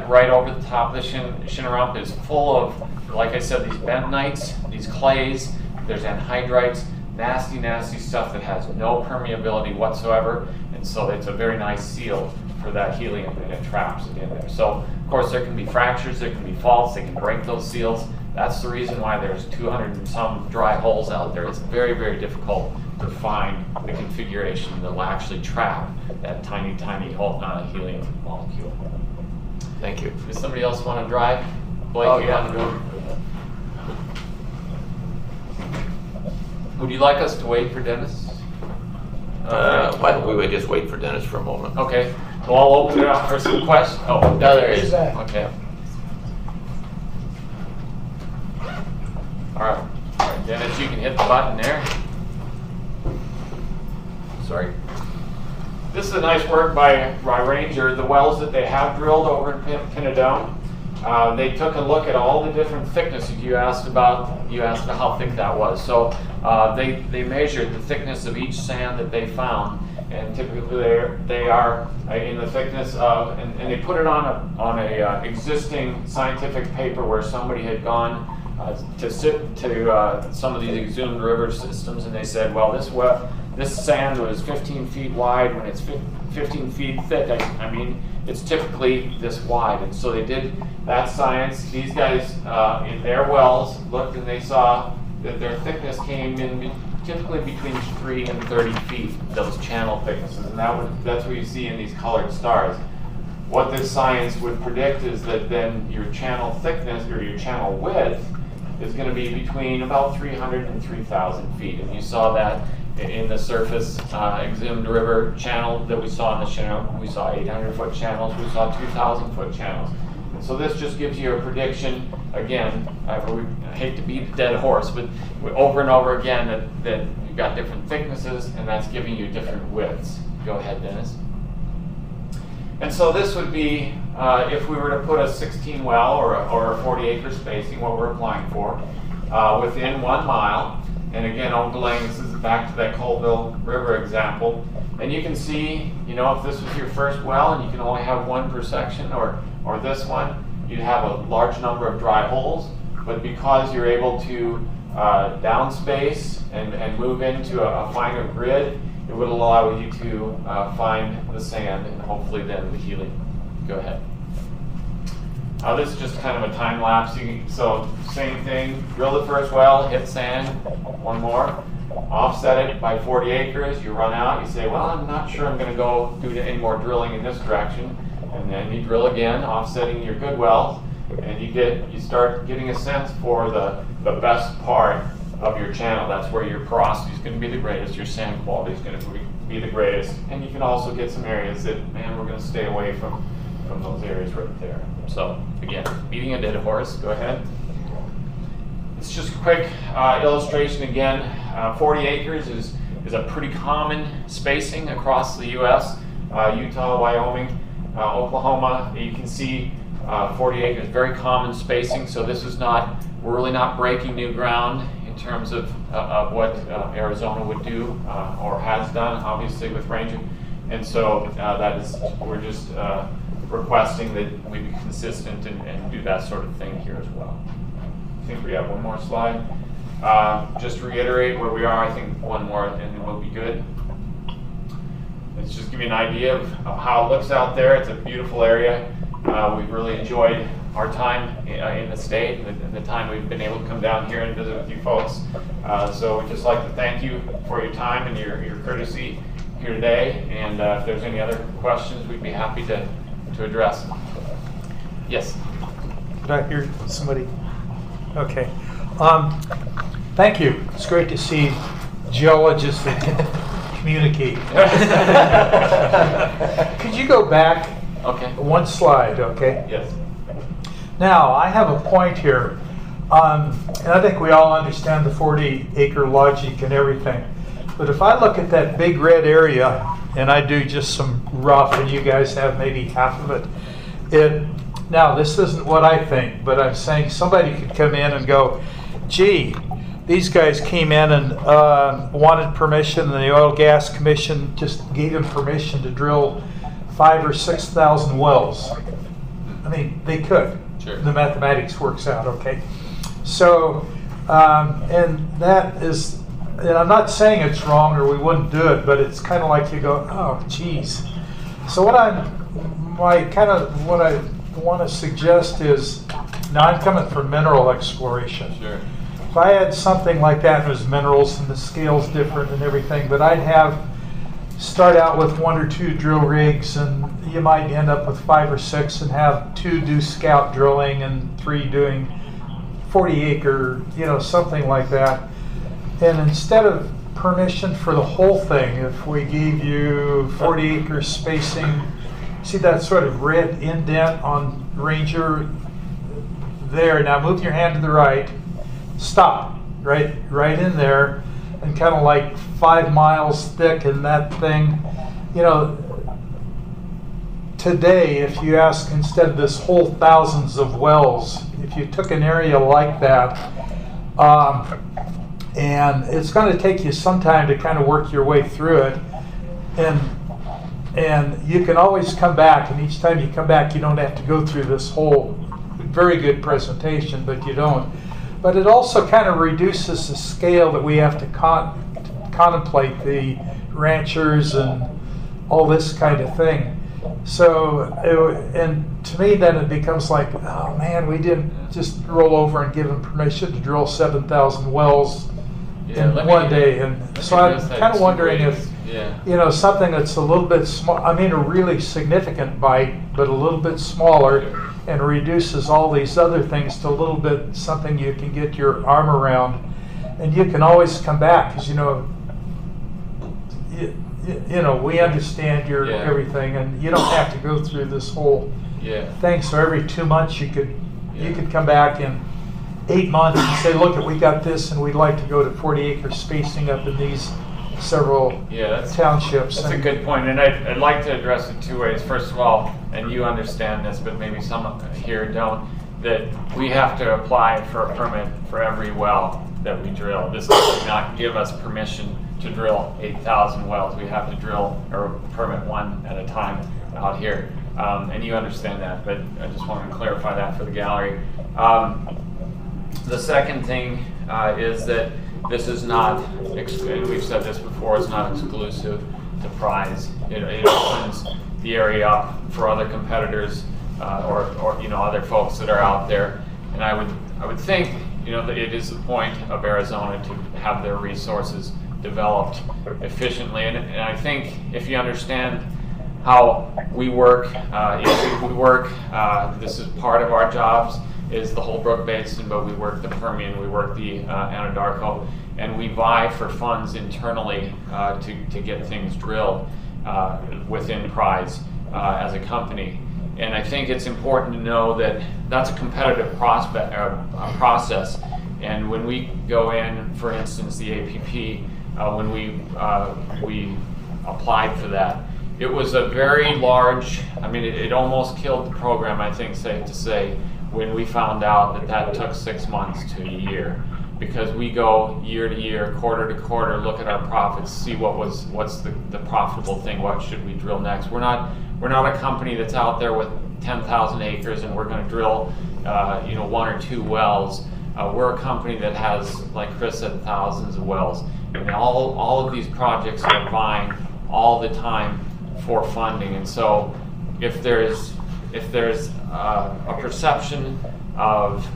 Speaker 6: right over the top of the Shinarump is full of, like I said, these bentonites, these clays. There's anhydrites, nasty, nasty stuff that has no permeability whatsoever, and so it's a very nice seal for that helium, and it traps it in there. So, of course, there can be fractures, there can be faults, they can break those seals. That's the reason why there's 200 and some dry holes out there. It's very, very difficult to find the configuration that will actually trap that tiny, tiny helium molecule.
Speaker 1: Thank you.
Speaker 6: Does somebody else want to drive? Blake, you want to go? Would you like us to wait for Dennis?
Speaker 1: Why don't we just wait for Dennis for a moment?
Speaker 6: Okay. So I'll open it up for some questions. Oh, no, there he is. Okay. All right, Dennis, you can hit the button there.
Speaker 5: Sorry.
Speaker 6: This is a nice work by Ranger. The wells that they have drilled over in Pinedone, they took a look at all the different thicknesses you asked about how thick that was. So they measured the thickness of each sand that they found, and typically they are in the thickness of, and they put it on a existing scientific paper where somebody had gone to some of these exhumed river systems, and they said, well, this sand was 15 feet wide. When it's 15 feet thick, I mean, it's typically this wide. And so they did that science. These guys in their wells looked, and they saw that their thickness came in typically between 3 and 30 feet, those channel thicknesses. And that's what you see in these colored stars. What this science would predict is that then your channel thickness, or your channel width, is going to be between about 300 and 3,000 feet. And you saw that in the surface exhumed river channel that we saw in the channel. We saw 800-foot channels, we saw 2,000-foot channels. And so this just gives you a prediction, again, I hate to beat a dead horse, but over and over again that you've got different thicknesses, and that's giving you different widths. Go ahead, Dennis. And so this would be, if we were to put a 16 well or a 40-acre spacing, what we're applying for, within 1 mile. And again, overlaying, this is back to that Colville River example. And you can see, if this was your first well and you can only have one per section, or this one, you'd have a large number of dry holes. But because you're able to downspace and move into a finer grid, it would allow you to find the sand and hopefully then the helium. Go ahead. This is just kind of a time lapse. So same thing, drill the first well, hit sand, one more, offset it by 40 acres, you run out, you say, well, I'm not sure I'm going to go do any more drilling in this direction. And then you drill again, offsetting your good wells, and you start getting a sense for the best part of your channel. That's where your porosity is going to be the greatest, your sand quality is going to be the greatest. And you can also get some areas that, man, we're going to stay away from those areas right there. So again, beating a dead horse, go ahead. It's just a quick illustration again. 40 acres is a pretty common spacing across the U.S. Utah, Wyoming, Oklahoma. You can see 40 acres, very common spacing. So this is not, we're really not breaking new ground in terms of what Arizona would do or has done, obviously, with Ranger. And so we're just requesting that we be consistent and do that sort of thing here as well. I think we have one more slide. Just to reiterate where we are, I think one more and then we'll be good. Let's just give you an idea of how it looks out there. It's a beautiful area. We've really enjoyed our time in the state and the time we've been able to come down here and visit with you folks. So we'd just like to thank you for your time and your courtesy here today. And if there's any other questions, we'd be happy to address them. Yes?
Speaker 4: Did I hear somebody? Okay. Thank you. It's great to see geologists that can communicate. Could you go back one slide, okay?
Speaker 6: Yes.
Speaker 4: Now, I have a point here, and I think we all understand the 40-acre logic and everything. But if I look at that big red area, and I do just some rough, and you guys have maybe half of it, now this isn't what I think, but I'm saying somebody could come in and go, gee, these guys came in and wanted permission, and the Oil Gas Commission just gave them permission to drill 5,000 or 6,000 wells. I mean, they could.
Speaker 6: Sure.
Speaker 4: The mathematics works out, okay? So, and that is, and I'm not saying it's wrong or we wouldn't do it, but it's kind of like you go, oh, geez. So what I want to suggest is, now I'm coming from mineral exploration.
Speaker 6: Sure.
Speaker 4: If I had something like that, and it was minerals and the scale's different and everything, but I'd start out with 1 or 2 drill rigs, and you might end up with 5 or 6 and have 2 do scout drilling and 3 doing 40 acre, something like that. And instead of permission for the whole thing, if we gave you 40 acre spacing, see that sort of red indent on Ranger there. Now move your hand to the right. Stop right in there, and kind of like 5 miles thick in that thing. Today, if you ask, instead of this whole thousands of wells, if you took an area like that, and it's going to take you some time to kind of work your way through it, and you can always come back, and each time you come back, you don't have to go through this whole very good presentation, but you don't. But it also kind of reduces the scale that we have to contemplate, the ranchers and all this kind of thing. So, and to me then it becomes like, oh man, we didn't just roll over and give them permission to drill 7,000 wells in one day. And so I'm kind of wondering if, something that's a little bit small, I mean a really significant bite, but a little bit smaller, and reduces all these other things to a little bit something you can get your arm around, and you can always come back because we understand your everything, and you don't have to go through this whole thing. So every 2 months you could come back in 8 months and say, look, we got this, and we'd like to go to 40 acre spacing up in these several townships.
Speaker 6: That's a good point, and I'd like to address it 2 ways. First of all, and you understand this, but maybe some here don't, that we have to apply for a permit for every well that we drill. This does not give us permission to drill 8,000 wells. We have to drill or permit one at a time out here, and you understand that, but I just want to clarify that for the gallery. The second thing is that this is not, and we've said this before, it's not exclusive to prize. It opens the area up for other competitors or other folks that are out there. And I would think that it is the point of Arizona to have their resources developed efficiently. And I think if you understand how we work, this is part of our jobs, is the Holbrook Basin, but we work the Permian, we work the Anadarko, and we vie for funds internally to get things drilled within prize as a company. And I think it's important to know that that's a competitive process. And when we go in, for instance, the APP, when we applied for that, it was a very large, I mean, it almost killed the program, I think, safe to say, when we found out that that took 6 months to a year. Because we go year to year, quarter to quarter, look at our profits, see what's the profitable thing, what should we drill next. We're not a company that's out there with 10,000 acres and we're going to drill 1 or 2 wells. We're a company that has, like Chris said, thousands of wells. And all of these projects are vying all the time for funding. And so if there's a perception of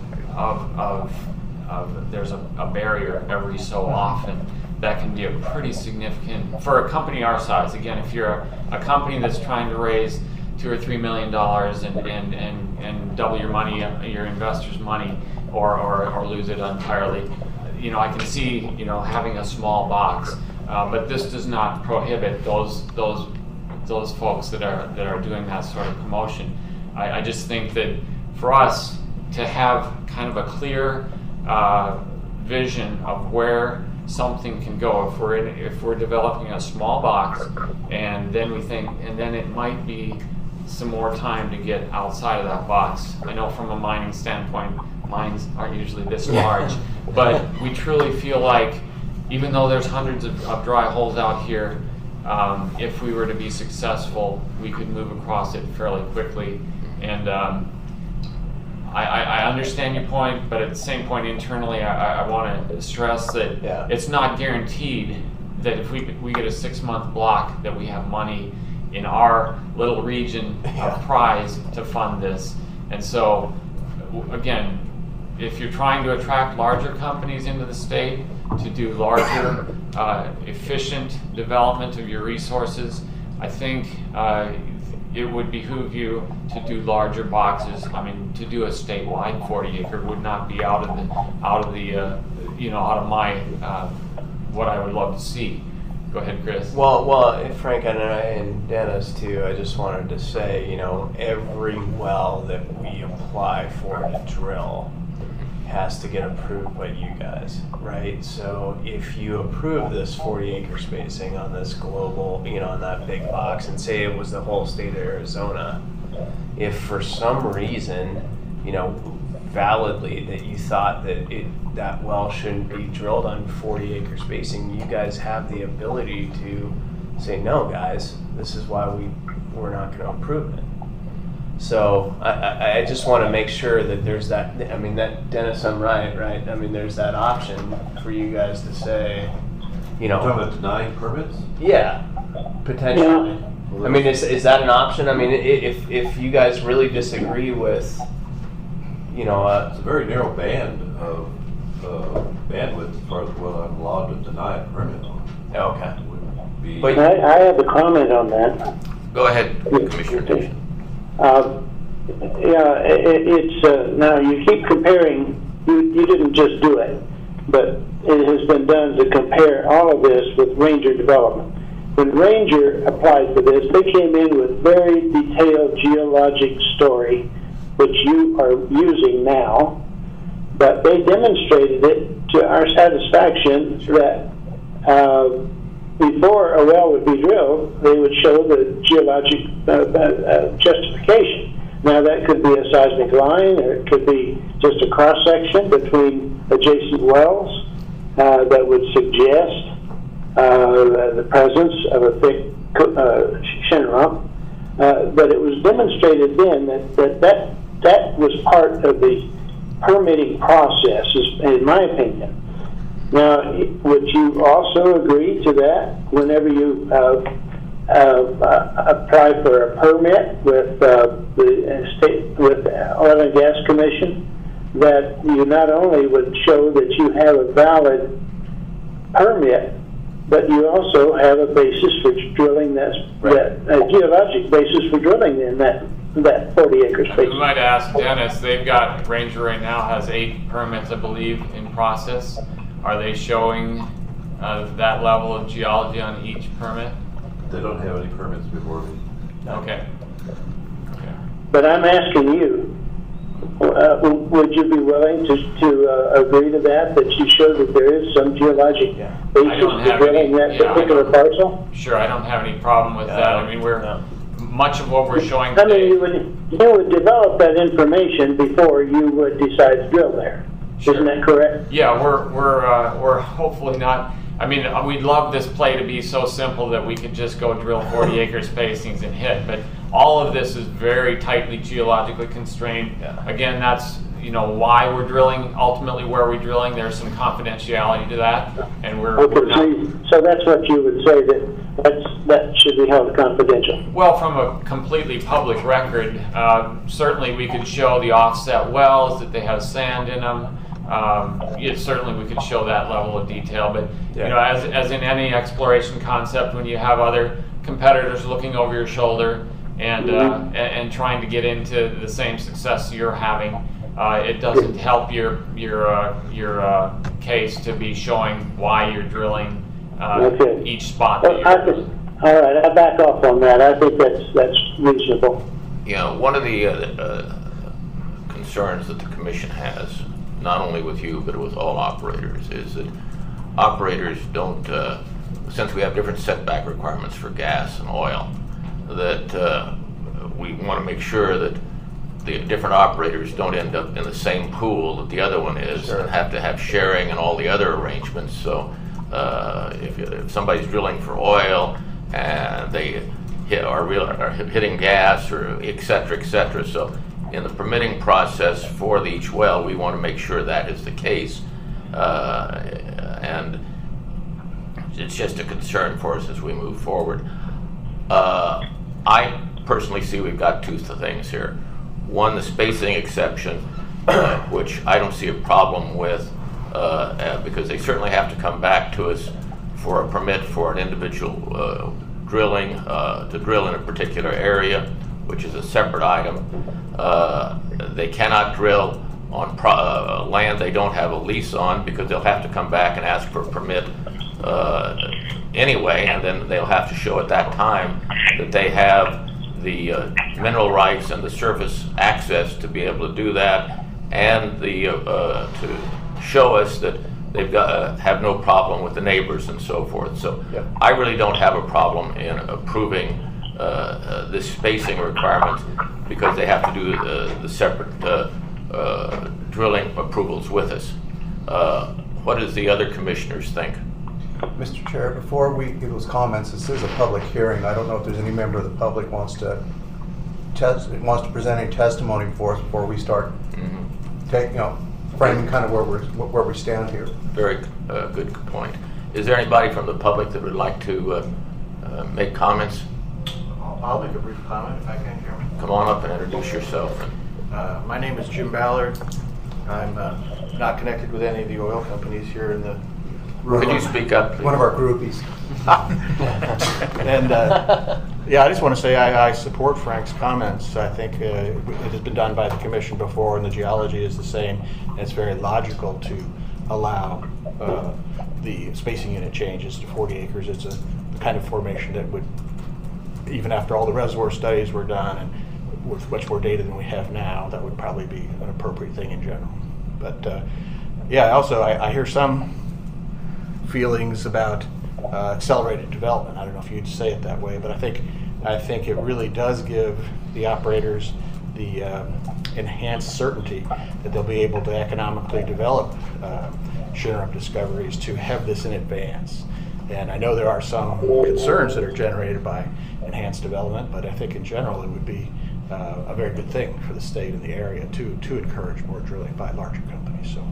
Speaker 6: there's a barrier every so often, that can be a pretty significant, for a company our size. Again, if you're a company that's trying to raise $2 or $3 million and double your money, your investors' money, or lose it entirely, I can see having a small box, but this does not prohibit those folks that are doing that sort of promotion. I just think that for us to have kind of a clear vision of where something can go, if we're developing a small box, and then it might be some more time to get outside of that box. I know from a mining standpoint, mines aren't usually this large, but we truly feel like even though there's hundreds of dry holes out here, if we were to be successful, we could move across it fairly quickly. And I understand your point, but at the same point internally, I want to stress that it's not guaranteed that if we get a 6-month block that we have money in our little region of prize to fund this. And so, again, if you're trying to attract larger companies into the state to do larger, efficient development of your resources, I think it would behoove you to do larger boxes. I mean, to do a statewide 40-acre would not be out of my what I would love to see. Go ahead, Chris.
Speaker 7: Well, Frank and Dennis too. I just wanted to say, every well that we apply for to drill has to get approved by you guys, right? So if you approve this 40-acre spacing on this global, on that big box, and say it was the whole state of Arizona, if for some reason, validly that you thought that that well shouldn't be drilled on 40-acre spacing, you guys have the ability to say, no, guys, this is why we're not going to approve it. So I just want to make sure that there's that. I mean, that Dennis, I'm right? I mean, there's that option for you guys to say,
Speaker 5: You're talking about denying permits?
Speaker 7: Yeah, potentially. I mean, is that an option? I mean, if you guys really disagree with, it's
Speaker 5: a very narrow band of bandwidth as far as what I'm allowed to deny a permit on.
Speaker 7: Okay.
Speaker 3: But I have a comment on that.
Speaker 1: Go ahead, Commissioner Nation.
Speaker 3: It's now you keep comparing. You didn't just do it, but it has been done to compare all of this with Ranger development. When Ranger applied for this, they came in with very detailed geologic story, which you are using now, but they demonstrated it to our satisfaction that before a well would be drilled, they would show the geologic justification. Now that could be a seismic line, or it could be just a cross-section between adjacent wells that would suggest the presence of a thick shinrock. But it was demonstrated then that was part of the permitting process, in my opinion. Now, would you also agree to that whenever you apply for a permit with the state, with Oil and Gas Commission, that you not only would show that you have a valid permit, but you also have a basis for drilling that geologic basis for drilling in that 40-acre space?
Speaker 6: We might ask Dennis. They've got Ranger right now has 8 permits, I believe, in process. Are they showing that level of geology on each permit?
Speaker 5: They don't have any permits before me.
Speaker 6: Okay.
Speaker 3: But I'm asking you, Would you be willing to agree to that you show that there is some geologic basis to drilling that particular parcel?
Speaker 6: Sure, I don't have any problem with that. I mean, much of what we're showing
Speaker 3: I mean,
Speaker 6: today.
Speaker 3: you would develop that information before you would decide to drill there.
Speaker 6: Sure.
Speaker 3: Isn't that correct?
Speaker 6: Yeah, we're hopefully not. I mean, we'd love this play to be so simple that we could just go drill 40-acre spacings and hit, but all of this is very tightly geologically constrained. Yeah. Again, that's why we're drilling, ultimately where we're drilling. There's some confidentiality to that, and we're not.
Speaker 3: So that's what you would say, that should be held confidential.
Speaker 6: Well, from a completely public record, certainly we could show the offset wells, that they have sand in them. Certainly we could show that level of detail, but as in any exploration concept, when you have other competitors looking over your shoulder and trying to get into the same success you're having, it doesn't help your case to be showing why you're drilling each spot. That you're
Speaker 3: all right, I back off on that. I think that's reasonable.
Speaker 1: One of the concerns that the commission has, not only with you but with all operators, is that operators don't, since we have different setback requirements for gas and oil, that we want to make sure that the different operators don't end up in the same pool that the other one is, and have to have sharing and all the other arrangements. So if somebody's drilling for oil and they are hitting gas, or et cetera, so in the permitting process for each well, we want to make sure that is the case, and it's just a concern for us as we move forward. I personally see we've got two things here. One, the spacing exception, which I don't see a problem with, because they certainly have to come back to us for a permit for an individual drilling, to drill in a particular area, which is a separate item. They cannot drill on land they don't have a lease on, because they'll have to come back and ask for a permit anyway, and then they'll have to show at that time that they have the mineral rights and the surface access to be able to do that, and to show us that they've got have no problem with the neighbors and so forth. So I really don't have a problem in approving this spacing requirement, because they have to do the separate drilling approvals with us. What does the other commissioners think?
Speaker 2: Mr. Chair, before we give those comments, this is a public hearing. I don't know if there's any member of the public wants to present any testimony for us before we start framing kind of where we stand here.
Speaker 1: Very good point. Is there anybody from the public that would like to make comments?
Speaker 11: I'll make a brief comment if I can, Chairman.
Speaker 1: Come on up and introduce yourself.
Speaker 11: My name is Jim Ballard. I'm not connected with any of the oil companies here in the room.
Speaker 1: Could you speak up, please?
Speaker 2: One of our groupies.
Speaker 11: And I just want to say I support Frank's comments. I think it has been done by the commission before, and the geology is the same. And it's very logical to allow the spacing unit changes to 40 acres. It's the kind of formation that would, even after all the reservoir studies were done and with much more data than we have now, that would probably be an appropriate thing in general. But I hear some feelings about accelerated development. I don't know if you'd say it that way, but I think it really does give the operators the enhanced certainty that they'll be able to economically develop Chinook discoveries to have this in advance. And I know there are some concerns that are generated by enhanced development, but I think in general it would be a very good thing for the state and the area to encourage more drilling by larger companies. So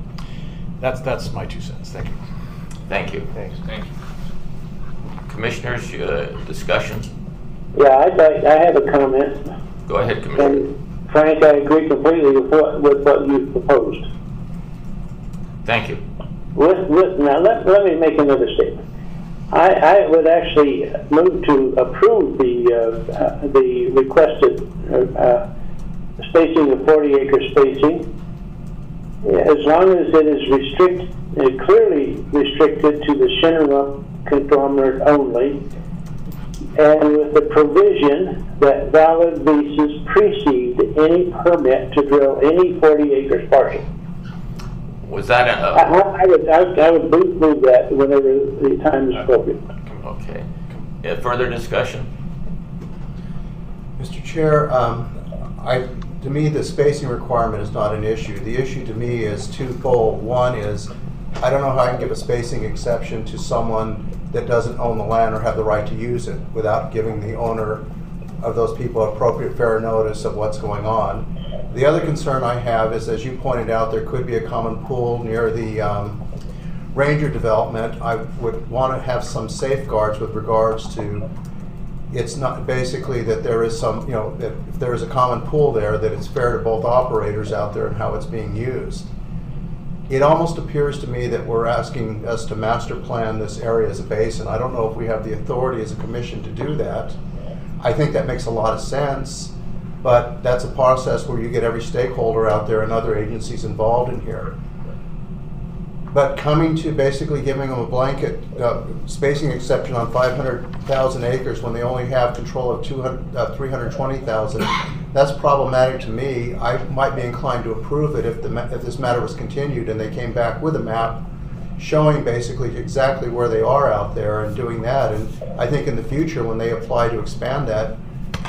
Speaker 11: that's my 2 cents. Thank you.
Speaker 1: Thank you.
Speaker 11: Thanks.
Speaker 6: Thank you.
Speaker 1: Commissioners, discussion?
Speaker 3: Yeah, I have a comment.
Speaker 1: Go ahead, Commissioner.
Speaker 3: And Frank, I agree completely with what you proposed.
Speaker 1: Thank you.
Speaker 3: Now let me make another statement. I would actually move to approve the requested spacing of 40-acre spacing, as long as it is clearly restricted to the Chinook conglomerate only, and with the provision that valid leases precede any permit to drill any 40 acres parcel.
Speaker 1: Was that
Speaker 3: I would move that whenever the time is appropriate.
Speaker 1: okay? Further discussion?
Speaker 2: Mr. Chair, to me, the spacing requirement is not an issue. The issue to me is twofold. One is, I don't know how I can give a spacing exception to someone that doesn't own the land or have the right to use it without giving the owner of those people appropriate fair notice of what's going on. The other concern I have is, as you pointed out, there could be a common pool near the Ranger development. I would want to have some safeguards with regards to, it's not basically that there is some, that if there is a common pool there, that it's fair to both operators out there and how it's being used. It almost appears to me that we're asking us to master plan this area as a basin. I don't know if we have the authority as a commission to do that. I think that makes a lot of sense, but that's a process where you get every stakeholder out there and other agencies involved in here. But coming to basically giving them a blanket spacing exception on 500,000 acres when they only have control of 320,000, that's problematic to me. I might be inclined to approve it if this matter was continued and they came back with a map showing basically exactly where they are out there and doing that. And I think in the future when they apply to expand that,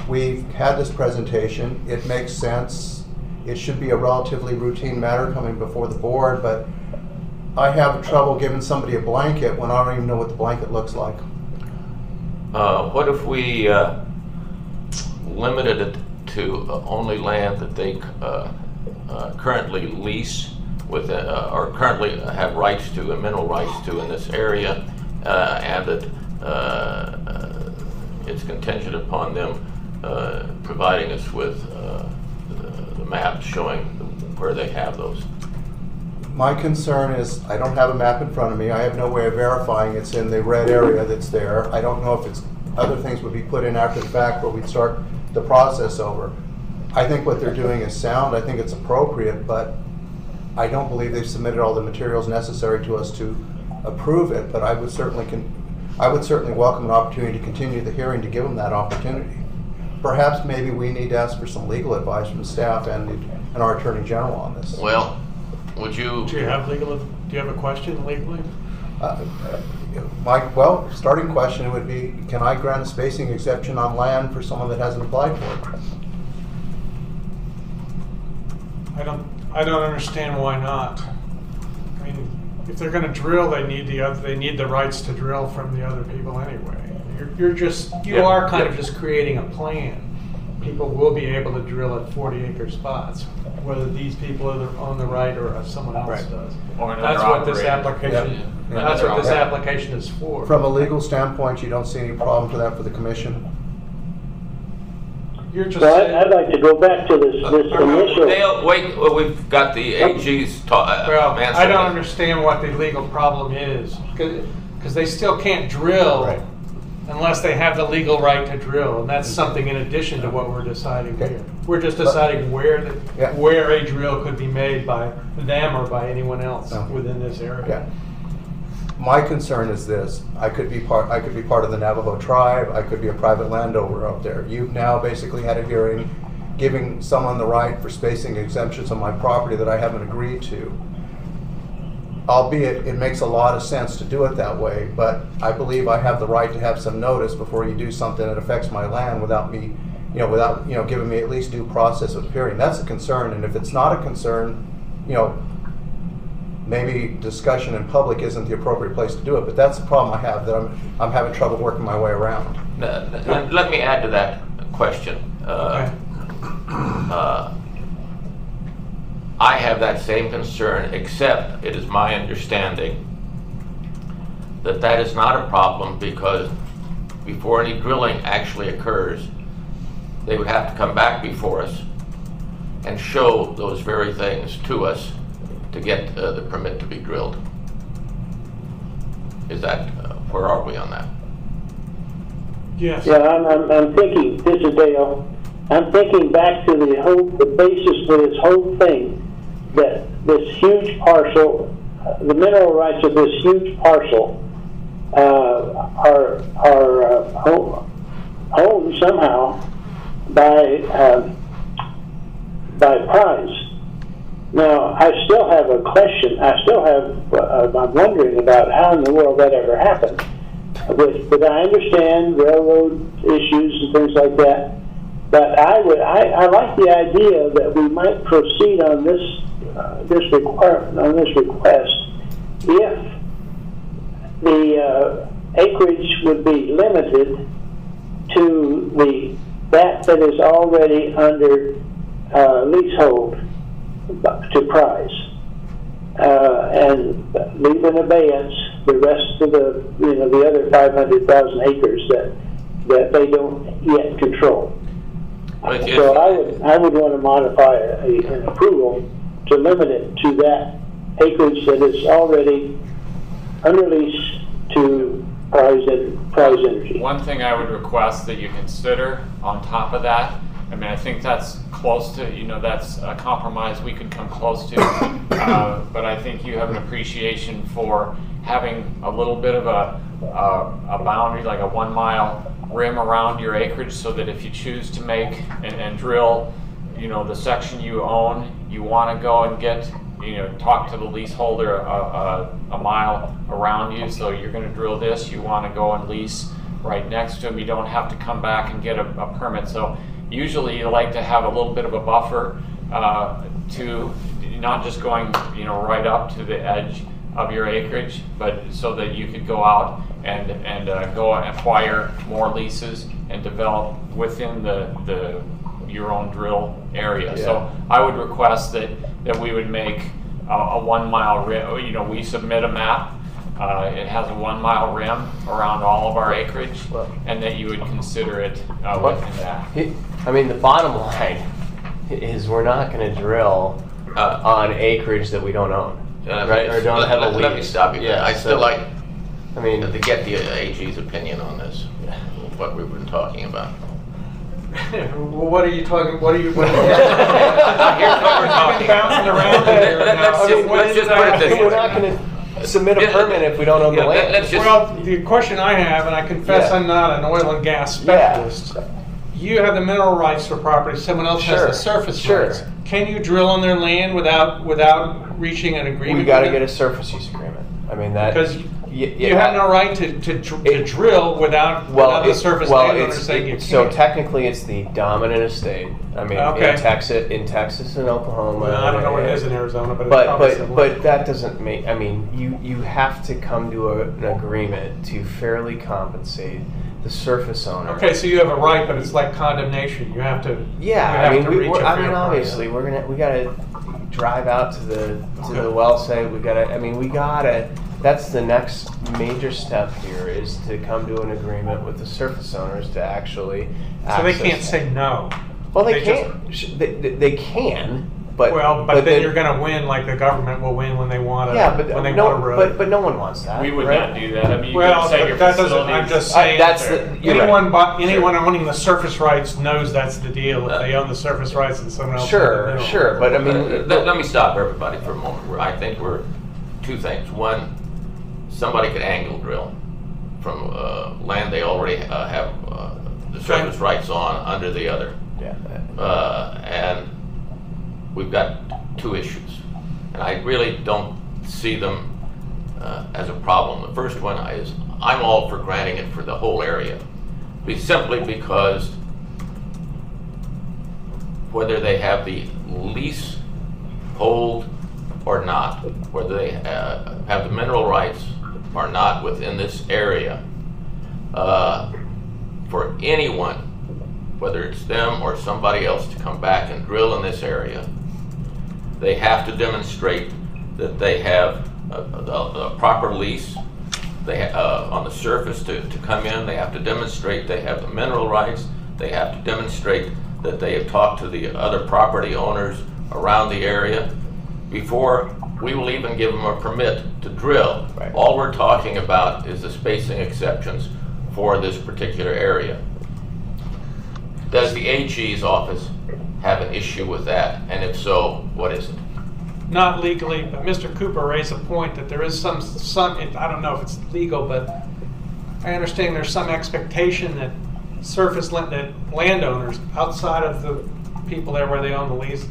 Speaker 2: we've had this presentation. It makes sense. It should be a relatively routine matter coming before the board, but I have trouble giving somebody a blanket when I don't even know what the blanket looks like.
Speaker 1: What if we limited it to only land that they currently lease with, or currently have rights to, mineral rights to in this area, and that it's contingent upon them providing us with the maps showing where they have those?
Speaker 2: My concern is I don't have a map in front of me. I have no way of verifying it's in the red area that's there. I don't know if it's other things would be put in after the fact where we'd start the process over. I think what they're doing is sound. I think it's appropriate, but I don't believe they've submitted all the materials necessary to us to approve it. But I would certainly welcome an opportunity to continue the hearing to give them that opportunity. Perhaps maybe we need to ask for some legal advice from staff and our Attorney General on this.
Speaker 1: Well, would you?
Speaker 11: Do you have a question legally?
Speaker 2: Starting question would be, can I grant a spacing exception on land for someone that hasn't applied for it?
Speaker 11: I don't understand why not. I mean, if they're going to drill, they need the rights to drill from the other people anyway. You are kind of just creating a plan. People will be able to drill at 40-acre spots, whether these people are on the right or someone else does.
Speaker 6: Or
Speaker 11: that's what this application.
Speaker 2: Yeah.
Speaker 11: That's what this application is for.
Speaker 2: From a legal standpoint, you don't see any problem for that for the commission?
Speaker 11: You're just
Speaker 3: well, I'd like to go back to this initial.
Speaker 1: Dale, wait, we've got the AG's answer.
Speaker 11: I don't understand what the legal problem is, because they still can't drill unless they have the legal right to drill, and that's something in addition to what we're deciding here. We're just deciding where a drill could be made by them or by anyone else within this area.
Speaker 2: Yeah. My concern is this: I could be part of the Navajo tribe. I could be a private landowner out there. You've now basically had a hearing, giving someone the right for spacing exemptions on my property that I haven't agreed to. Albeit, it makes a lot of sense to do it that way, but I believe I have the right to have some notice before you do something that affects my land without me, without giving me at least due process of hearing. That's a concern, and if it's not a concern, maybe discussion in public isn't the appropriate place to do it. But that's the problem I have, that I'm having trouble working my way around.
Speaker 1: Let me add to that question. I have that same concern, except it is my understanding that that is not a problem, because before any drilling actually occurs, they would have to come back before us and show those very things to us to get the permit to be drilled. Is that, where are we on that?
Speaker 11: Yes.
Speaker 3: Yeah, I'm thinking, this is Dale, I'm thinking back to the basis for this whole thing, that this huge parcel, the mineral rights of this huge parcel are owned somehow by prize. Now, I still have a question. I'm wondering about how in the world that ever happened. But I understand railroad issues and things like that. But I like the idea that we might proceed on this request if the acreage would be limited to that is already under leasehold to prize, and leave in abeyance the rest of the other 500,000 acres that they don't yet control. So I would want to modify an approval to limit it to that acreage that is already under lease to Prize Energy.
Speaker 6: One thing I would request that you consider on top of that, I mean, I think that's close to, that's a compromise we could come close to, but I think you have an appreciation for having a little bit of a boundary, like a 1 mile rim around your acreage, so that if you choose to make and drill, the section you own, you want to go and get, talk to the leaseholder a mile around you. So you're going to drill this, you want to go and lease right next to them. You don't have to come back and get a permit. So usually you like to have a little bit of a buffer to not just going, right up to the edge of your acreage, but so that you could go out and go and acquire more leases and develop within your own drill area. Yeah. So I would request that we would make a 1 mile rim. We submit a map. It has a 1 mile rim around all of our acreage, and that you would consider it within that.
Speaker 7: I mean, the bottom line is we're not going to drill on acreage that we don't own. Right, or don't have a lease.
Speaker 1: Let me stop you there.
Speaker 7: Yeah,
Speaker 1: I still like, to get the AG's opinion on this, what we've been talking about.
Speaker 4: Well, what are you talking? What are you?
Speaker 1: Here's what we're talking
Speaker 4: bouncing around here.
Speaker 1: Let's just put it this way.
Speaker 7: We're not going to submit a permit if we don't own the land.
Speaker 12: Well, the question I have, and I confess I'm not an oil and gas specialist. You have the mineral rights for property. Someone else has the surface rights. Can you drill on their land without reaching an agreement?
Speaker 7: We got to get a surface use agreement. I mean that
Speaker 12: because you have no right to drill without the surface landowner saying you can't.
Speaker 7: So technically, it's the dominant estate. I mean, in Texas and Oklahoma.
Speaker 12: Well, I don't know what it is in Arizona, but
Speaker 7: but that doesn't make. I mean, you have to come to an agreement to fairly compensate the surface owner.
Speaker 12: Okay, so you have a right, but it's like condemnation. You have to.
Speaker 7: Yeah, obviously, we got to drive out to the well site. We got to. That's the next major step here, is to come to an agreement with the surface owners to actually.
Speaker 12: So they can't say no.
Speaker 7: Well, they can't. They can. But
Speaker 12: then you're going to win, like the government will win when they want to.
Speaker 7: Yeah, but no one wants that.
Speaker 6: We would not do that. I mean,
Speaker 12: that doesn't. I'm just saying. Anyone owning the surface rights knows that's the deal. If they own the surface rights and someone else.
Speaker 7: Sure. But I mean,
Speaker 1: let me stop everybody for a moment. I think we're two things. One, somebody could angle drill from land they already have the surface rights on under the other.
Speaker 7: Yeah.
Speaker 1: And we've got two issues, and I really don't see them as a problem. The first one is I'm all for granting it for the whole area, simply because whether they have the lease hold or not, whether they have the mineral rights or not within this area, for anyone, whether it's them or somebody else, to come back and drill in this area, they have to demonstrate that they have a proper lease. They on the surface to come in. They have to demonstrate they have the mineral rights. They have to demonstrate that they have talked to the other property owners around the area before we will even give them a permit to drill.
Speaker 7: Right.
Speaker 1: All we're talking about is the spacing exceptions for this particular area. Does the AG's office have an issue with that? And if so, what is it?
Speaker 12: Not legally, but Mr. Cooper raised a point that there is some I don't know if it's legal, but I understand there's some expectation that that landowners outside of the people there where they own the lease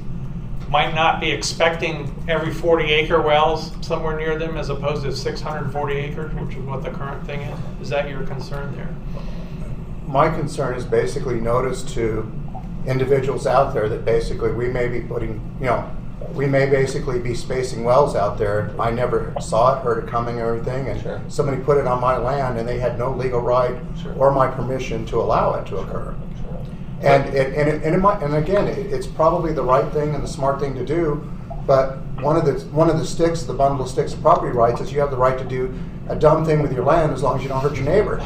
Speaker 12: might not be expecting every 40-acre wells somewhere near them as opposed to 640 acres, which is what the current thing is? Is that your concern there?
Speaker 2: My concern is basically notice to individuals out there that basically we may be putting, we may basically be spacing wells out there. I never saw it, heard it coming or anything, and somebody put it on my land and they had no legal right or my permission to allow it to occur. And again, it's probably the right thing and the smart thing to do, but one of the sticks, the bundle of sticks of property rights, is you have the right to do a dumb thing with your land as long as you don't hurt your neighbor.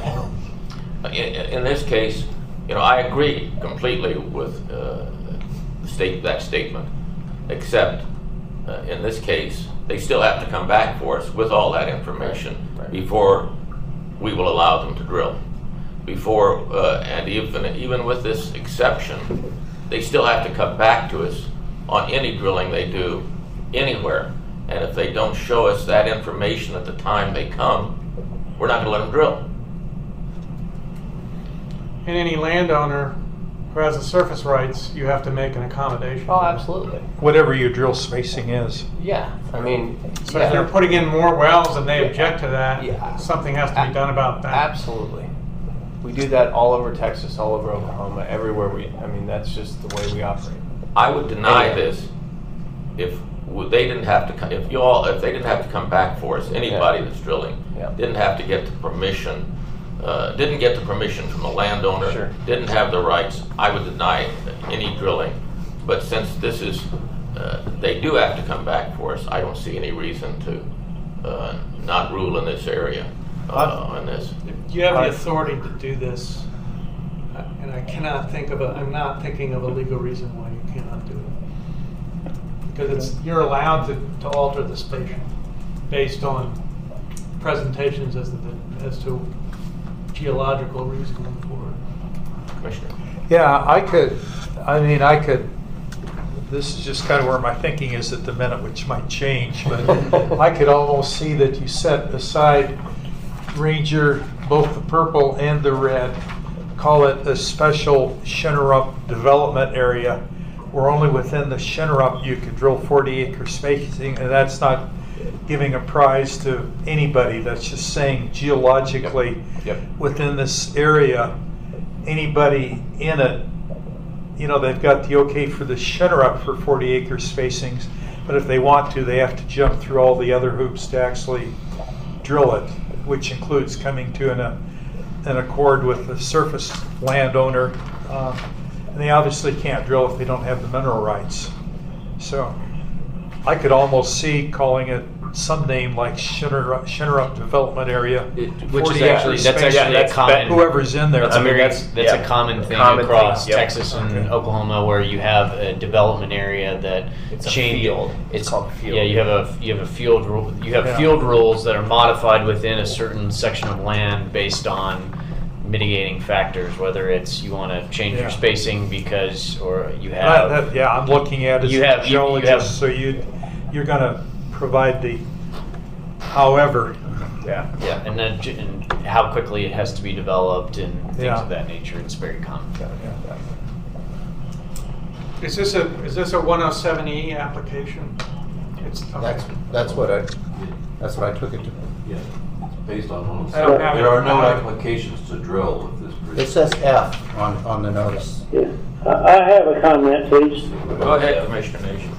Speaker 1: In this case, I agree completely with that statement, except in this case, they still have to come back for us with all that information before we will allow them to drill. And even with this exception, they still have to come back to us on any drilling they do anywhere. And if they don't show us that information at the time they come, we're not going to let them drill.
Speaker 12: And any landowner who has the surface rights, you have to make an accommodation.
Speaker 7: Oh, absolutely.
Speaker 4: Whatever your drill spacing is.
Speaker 7: Yeah, I mean...
Speaker 12: So if they're putting in more wells and they object to that, something has to be done about that.
Speaker 7: Absolutely. We do that all over Texas, all over Oklahoma, everywhere that's just the way we operate.
Speaker 1: I would deny this if they didn't have to if they didn't have to come back for us. Anybody that's drilling didn't have to get the permission. Didn't get the permission from the landowner, didn't have the rights, I would deny any drilling. But since this is, they do have to come back for us, I don't see any reason to not rule in this area on this.
Speaker 12: You have the authority to do this, and I'm not thinking of a legal reason why you cannot do it. Because you're allowed to alter the spatial based on presentations as to geological reasoning for it.
Speaker 1: Commissioner?
Speaker 4: Yeah, I could, this is just kind of where my thinking is at the minute, which might change, but I could almost see that you set aside Ranger, both the purple and the red, call it a special Shinnerup development area, where only within the Shinnerup you could drill 40-acre spacing, and that's not giving a prize to anybody. That's just saying geologically within this area, anybody in it, they've got the okay for the Shinnerup for 40-acre spacings, but if they want to, they have to jump through all the other hoops to actually drill it, which includes coming to an accord with the surface landowner. And they obviously can't drill if they don't have the mineral rights. So I could almost see calling it some name like Shinnerup Development Area,
Speaker 8: which is actually a common.
Speaker 4: Whoever's in there.
Speaker 8: That's a common thing across Texas and Oklahoma, where you have a development area that
Speaker 7: field. It's called field.
Speaker 8: Yeah, you have a field rule. You have field rules that are modified within a certain section of land based on mitigating factors, whether it's you want to change your spacing or you have.
Speaker 4: I'm looking at it as a geologist, so you're going to provide the however.
Speaker 8: And then and how quickly it has to be developed and things of that nature. It's very common.
Speaker 12: Is this a 107E application?
Speaker 2: That's what I took it to.
Speaker 5: Yeah, it's based on one.
Speaker 12: I don't have
Speaker 5: There are no applications to drill with this.
Speaker 2: It says F on the notice.
Speaker 3: Yeah. I have a comment, please.
Speaker 1: Go ahead, Commissioner Nation.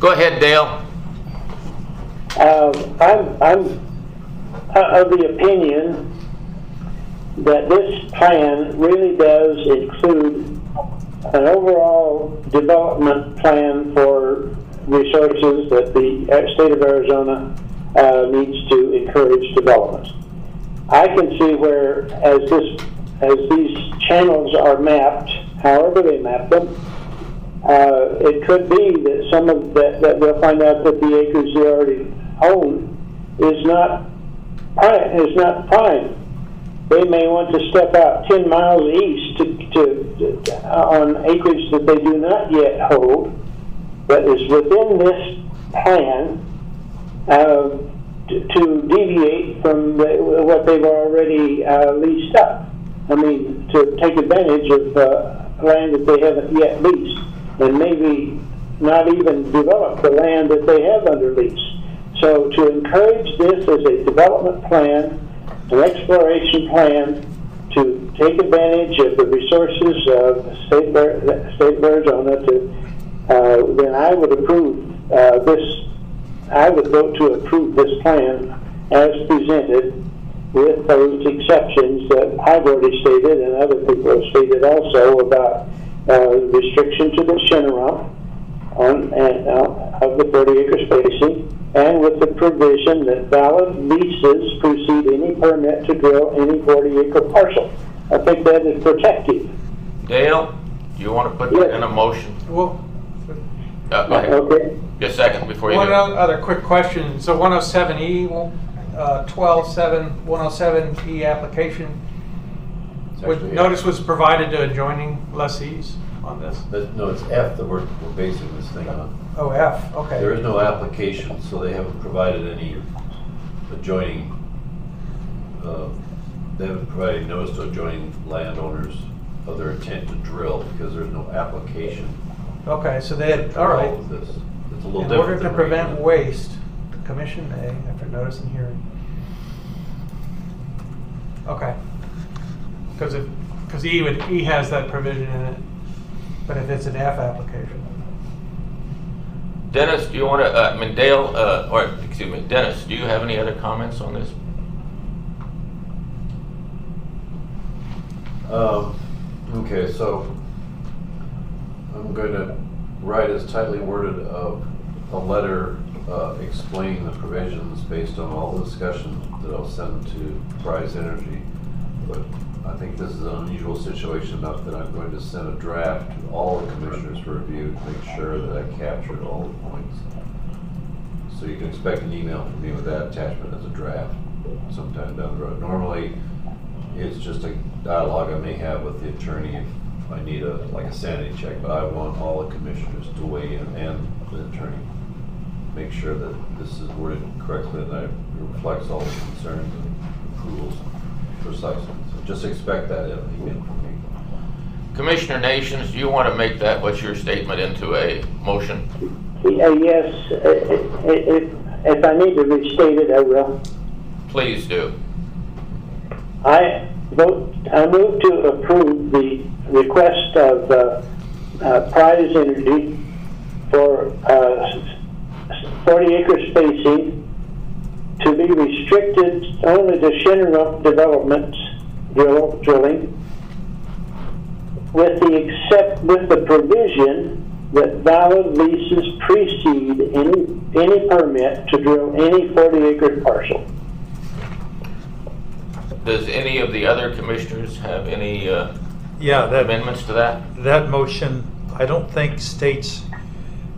Speaker 1: Go ahead, Dale.
Speaker 3: I'm of the opinion that this plan really does include an overall development plan for resources that the state of Arizona needs to encourage development. I can see where, as these channels are mapped, however they map them, it could be that some of that they'll find out that the acres they already own is not prime. They may want to step out 10 miles east on acreage that they do not yet hold, but is within this plan to deviate from what they've already leased up. I mean, to take advantage of land that they haven't yet leased, and maybe not even develop the land that they have under lease. So to encourage this as a development plan, an exploration plan, to take advantage of the resources of the state of Arizona, then I would approve this. I would vote to approve this plan as presented, with those exceptions that I've already stated and other people have stated also about restriction to the Shinneramp of the 40-acre spacing, and with the provision that valid leases precede any permit to drill any 40-acre parcel. I think that is protective.
Speaker 1: Dale, do you want to put that in a motion?
Speaker 12: Well,
Speaker 1: Go ahead.
Speaker 3: Okay.
Speaker 1: Just a second before you
Speaker 12: one
Speaker 1: do.
Speaker 12: other quick question. So 107E, 107E application. Notice was provided to adjoining lessees on this.
Speaker 5: No, it's F that we're basing this thing on.
Speaker 12: Oh, F, okay.
Speaker 5: There is no application, so they haven't provided any adjoining, they haven't provided notice to adjoining landowners of their intent to drill, because there's no application.
Speaker 12: Okay, so they had, all right.
Speaker 5: With this. It's a little
Speaker 12: In
Speaker 5: different
Speaker 12: order to
Speaker 5: than
Speaker 12: prevent
Speaker 5: regular.
Speaker 12: waste, the commission may, after notice and hearing. Okay. Because E has that provision in it, but if it's an F application.
Speaker 1: Dennis, do you want to, I mean, Dale, or excuse me, Dennis, do you have any other comments on this?
Speaker 5: Okay, so I'm going to write as tightly worded of a letter explaining the provisions based on all the discussion that I'll send to Prize Energy. But I think this is an unusual situation enough that I'm going to send a draft to all the commissioners for review to make sure that I captured all the points. So you can expect an email from me with that attachment as a draft sometime down the road. Normally, it's just a dialogue I may have with the attorney if I need like a sanity check, but I want all the commissioners to weigh in and the attorney. Make sure that this is worded correctly and that it reflects all the concerns and approvals precisely. So just expect that in an email from me.
Speaker 1: Commissioner Nations, do you want to make that, what's your statement, into a motion?
Speaker 3: Yes, if I need to restate it, I will.
Speaker 1: Please do.
Speaker 3: I move to approve the request of Prize Energy for 40-acre spacing to be restricted only to Shinneramp development drilling, with the provision that valid leases precede any permit to drill any 40-acre parcel.
Speaker 1: Does any of the other commissioners have any
Speaker 4: Yeah,
Speaker 1: amendments to that?
Speaker 4: that motion, I don't think states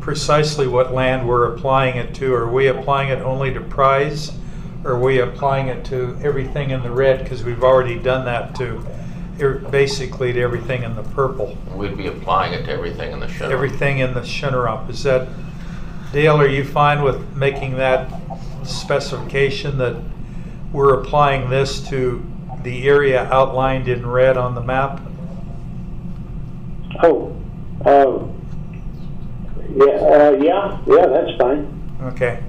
Speaker 4: precisely what land we're applying it to. Are we applying it only to Prize? Or are we applying it to everything in the red? Because we've already done that to basically to everything in the purple.
Speaker 1: We'd be applying it to everything in the Shinneramp.
Speaker 4: Everything in the Shinneramp. Is that, Dale, are you fine with making that specification that we're applying this to the area outlined in red on the map?
Speaker 3: Yeah, that's fine.
Speaker 4: Okay.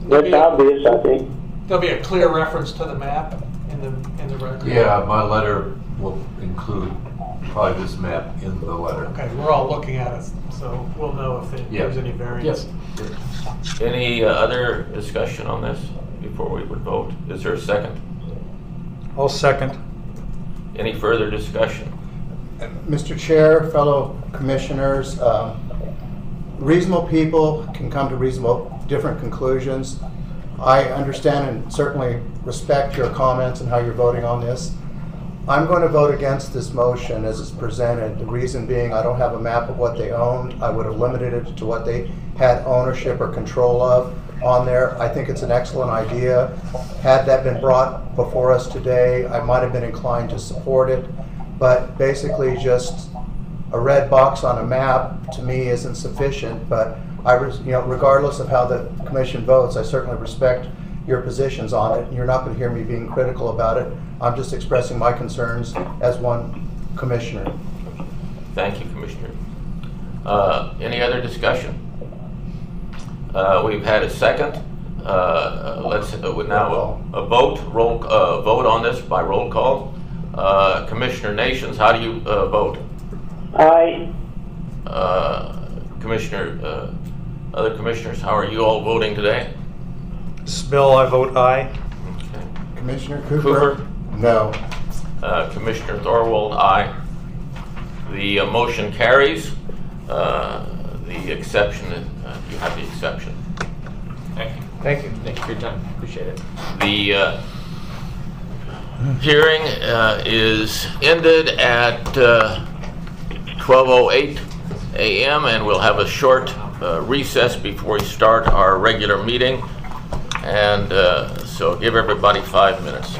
Speaker 3: That's obvious, I think.
Speaker 12: There'll be a clear reference to the map in the record.
Speaker 5: Yeah, my letter will include probably this map in the letter.
Speaker 12: Okay, we're all looking at it, so we'll know if there's any variance.
Speaker 5: Yes.
Speaker 1: Any other discussion on this before we would vote? Is there a second?
Speaker 4: I'll second.
Speaker 1: Any further discussion?
Speaker 2: Mr. Chair, fellow commissioners, reasonable people can come to reasonable different conclusions. I understand and certainly respect your comments and how you're voting on this. I'm going to vote against this motion as it's presented. The reason being, I don't have a map of what they owned. I would have limited it to what they had ownership or control of on there. I think it's an excellent idea. Had that been brought before us today, I might have been inclined to support it. But basically just a red box on a map to me isn't sufficient. But regardless of how the commission votes, I certainly respect your positions on it, and you're not going to hear me being critical about it. I'm just expressing my concerns as one commissioner.
Speaker 1: Thank you, Commissioner. Any other discussion? We've had a second. Let's now a vote on this by roll call. Commissioner Nations, how do you vote?
Speaker 3: Aye.
Speaker 1: Commissioner, other commissioners, how are you all voting today?
Speaker 11: Spill, I vote aye.
Speaker 1: Okay.
Speaker 2: Commissioner Cooper? No.
Speaker 1: Commissioner Thorwald, aye. The motion carries. The exception, you have the exception.
Speaker 8: Thank you.
Speaker 11: Thank you.
Speaker 8: Thank you for your time. Appreciate it.
Speaker 1: The hearing is ended at 12:08 a.m. and we'll have a short recess before we start our regular meeting. And so give everybody 5 minutes.